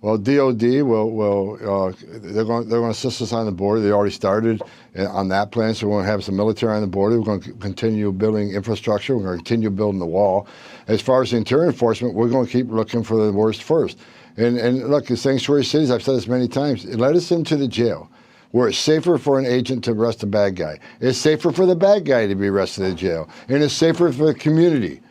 Well, DOD they're going to assist us on the border. They already started on that plan, so we're going to have some military on the border. We're going to continue building infrastructure. We're going to continue building the wall. As far as the interior enforcement, we're going to keep looking for the worst first. And look, the sanctuary cities, I've said this many times, it led us into the jail, where it's safer for an agent to arrest a bad guy. It's safer for the bad guy to be arrested in jail. And it's safer for the community.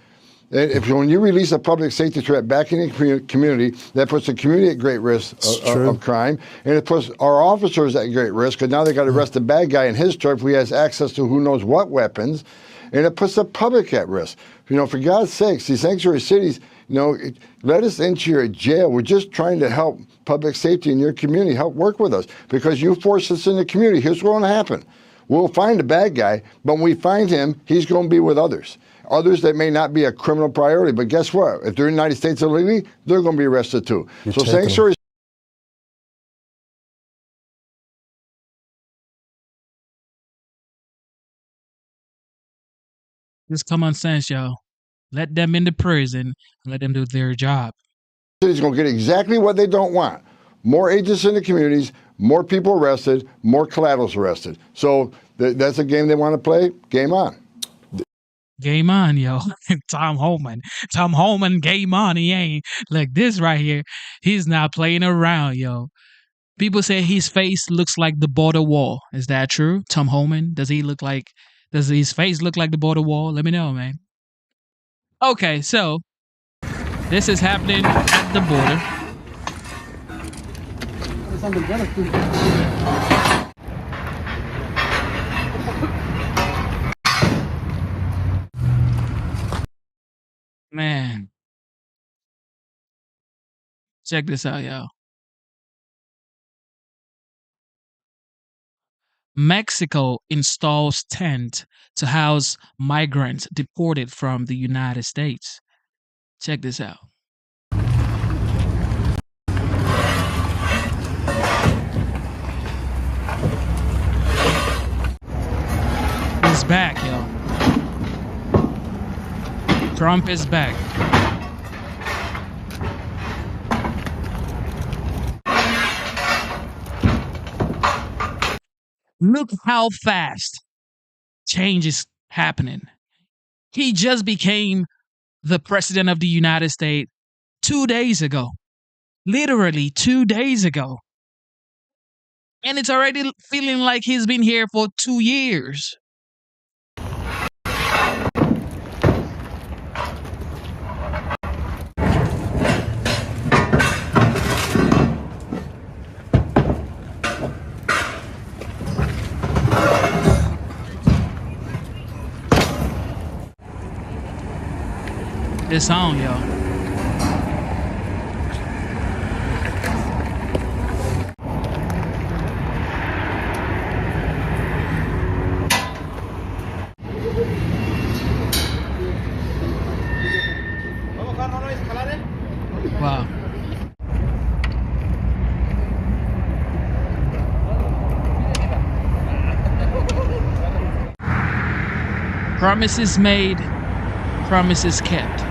When you release a public safety threat back in the community, that puts the community at great risk of crime, and it puts our officers at great risk, because now they got to arrest the bad guy in his truck if he has access to who knows what weapons, and it puts the public at risk. You know, for God's sakes, these sanctuary cities, you know, let us into your jail. We're just trying to help public safety in your community. Help work with us, because you force us in the community. Here's what's going to happen. We'll find the bad guy, but when we find him, he's going to be with others. Others that may not be a criminal priority, but guess what? If they're in the United States illegally, they're going to be arrested too. So sanctuary. Just common sense, y'all. Let them into prison and let them do their job. City's going to get exactly what they don't want. More agents in the communities, more people arrested, more collaterals arrested. So that's a game they want to play. Game on. Game on, yo. Tom Homan, game on. He ain't like this right here. He's not playing around, yo. People say his face looks like the border wall. Is that true? Tom Homan? Does his face look like the border wall? Let me know, man. Okay, so this is happening at the border. Man. Check this out, y'all. Mexico installs tent to house migrants deported from the United States. Check this out. He's back, yo. Trump is back. Look how fast change is happening. He just became the president of the United States 2 days ago. Literally 2 days ago. And it's already feeling like he's been here for 2 years. This song, yo. Wow. Promises made, promises kept.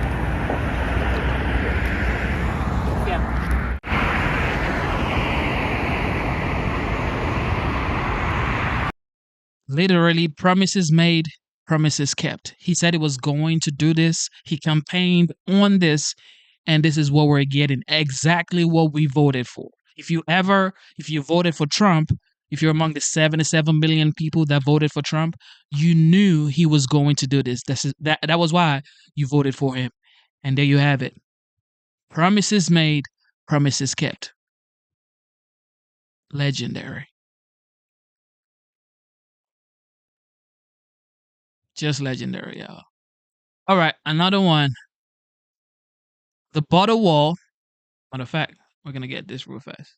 Literally, promises made, promises kept. He said he was going to do this. He campaigned on this, and this is what we're getting. Exactly what we voted for. If you voted for Trump, if you're among the 77 million people that voted for Trump, you knew he was going to do this. That was why you voted for him. And there you have it. Promises made, promises kept. Legendary. Just legendary, y'all. All right, another one. The border wall. Matter of fact, we're going to get this real fast.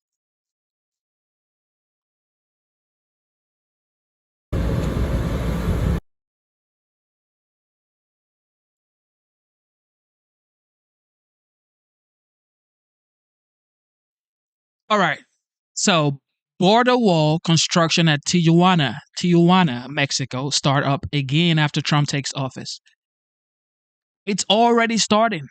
All right. So, border wall construction at Tijuana, Mexico, start up again after Trump takes office. It's already starting.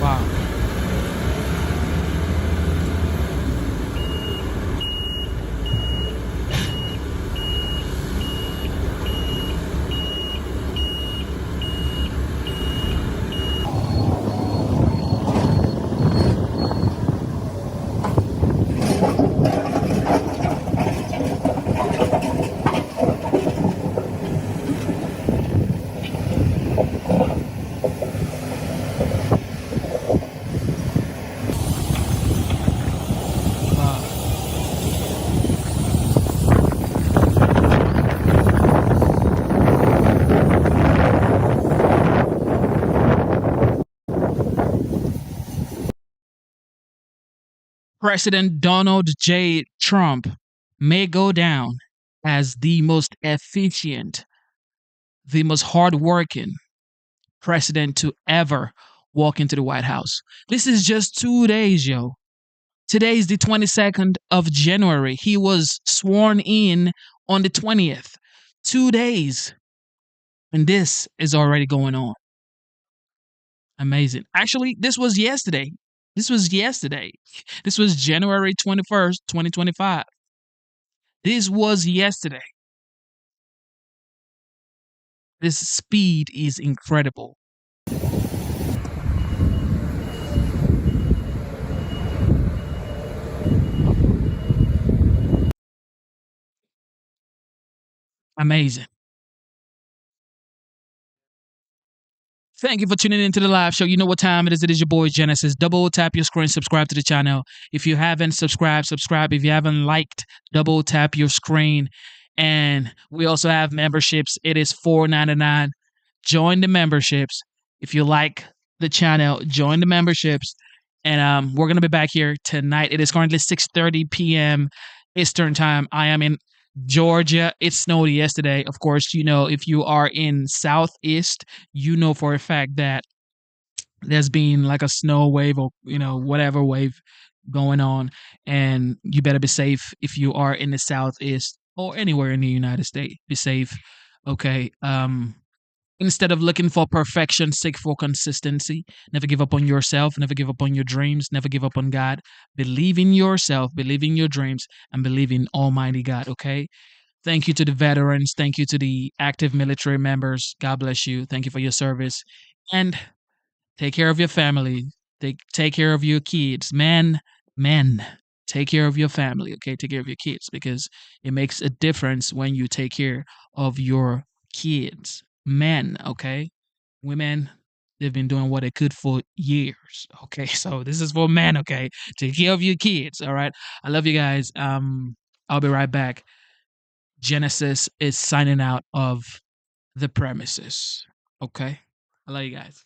Wow. President Donald J. Trump may go down as the most efficient, the most hardworking president to ever walk into the White House. This is just 2 days, yo. Today is the 22nd of January. He was sworn in on the 20th. 2 days. And this is already going on. Amazing. Actually, this was yesterday. This was January 21st, 2025. This was yesterday. This speed is incredible. Amazing. Thank you for tuning into the live show. You know what time it is. It is your boy Genesis. Double tap your screen, subscribe to the channel. If you haven't subscribed, subscribe. If you haven't liked, double tap your screen. And we also have memberships. It is $4.99. Join the memberships. If you like the channel, join the memberships. And we're going to be back here tonight. It is currently 6:30 p.m. Eastern time. I am in Georgia. It snowed yesterday. Of course, you know, if you are in Southeast, you know for a fact that there's been like a snow wave or whatever wave going on, and you better be safe if you are in the southeast or anywhere in the United States. Be safe, okay? Instead of looking for perfection, seek for consistency. Never give up on yourself. Never give up on your dreams. Never give up on God. Believe in yourself. Believe in your dreams, and believe in Almighty God. Okay. Thank you to the veterans. Thank you to the active military members. God bless you. Thank you for your service. And take care of your family. Take care of your kids. Men, take care of your family. Okay, take care of your kids, because it makes a difference when you take care of your kids. Men, okay, women, they've been doing what they could for years. Okay, so this is for men. Okay, take care of your kids. All right, I love you guys. I'll be right back. Genesis is signing out of the premises. Okay, I love you guys.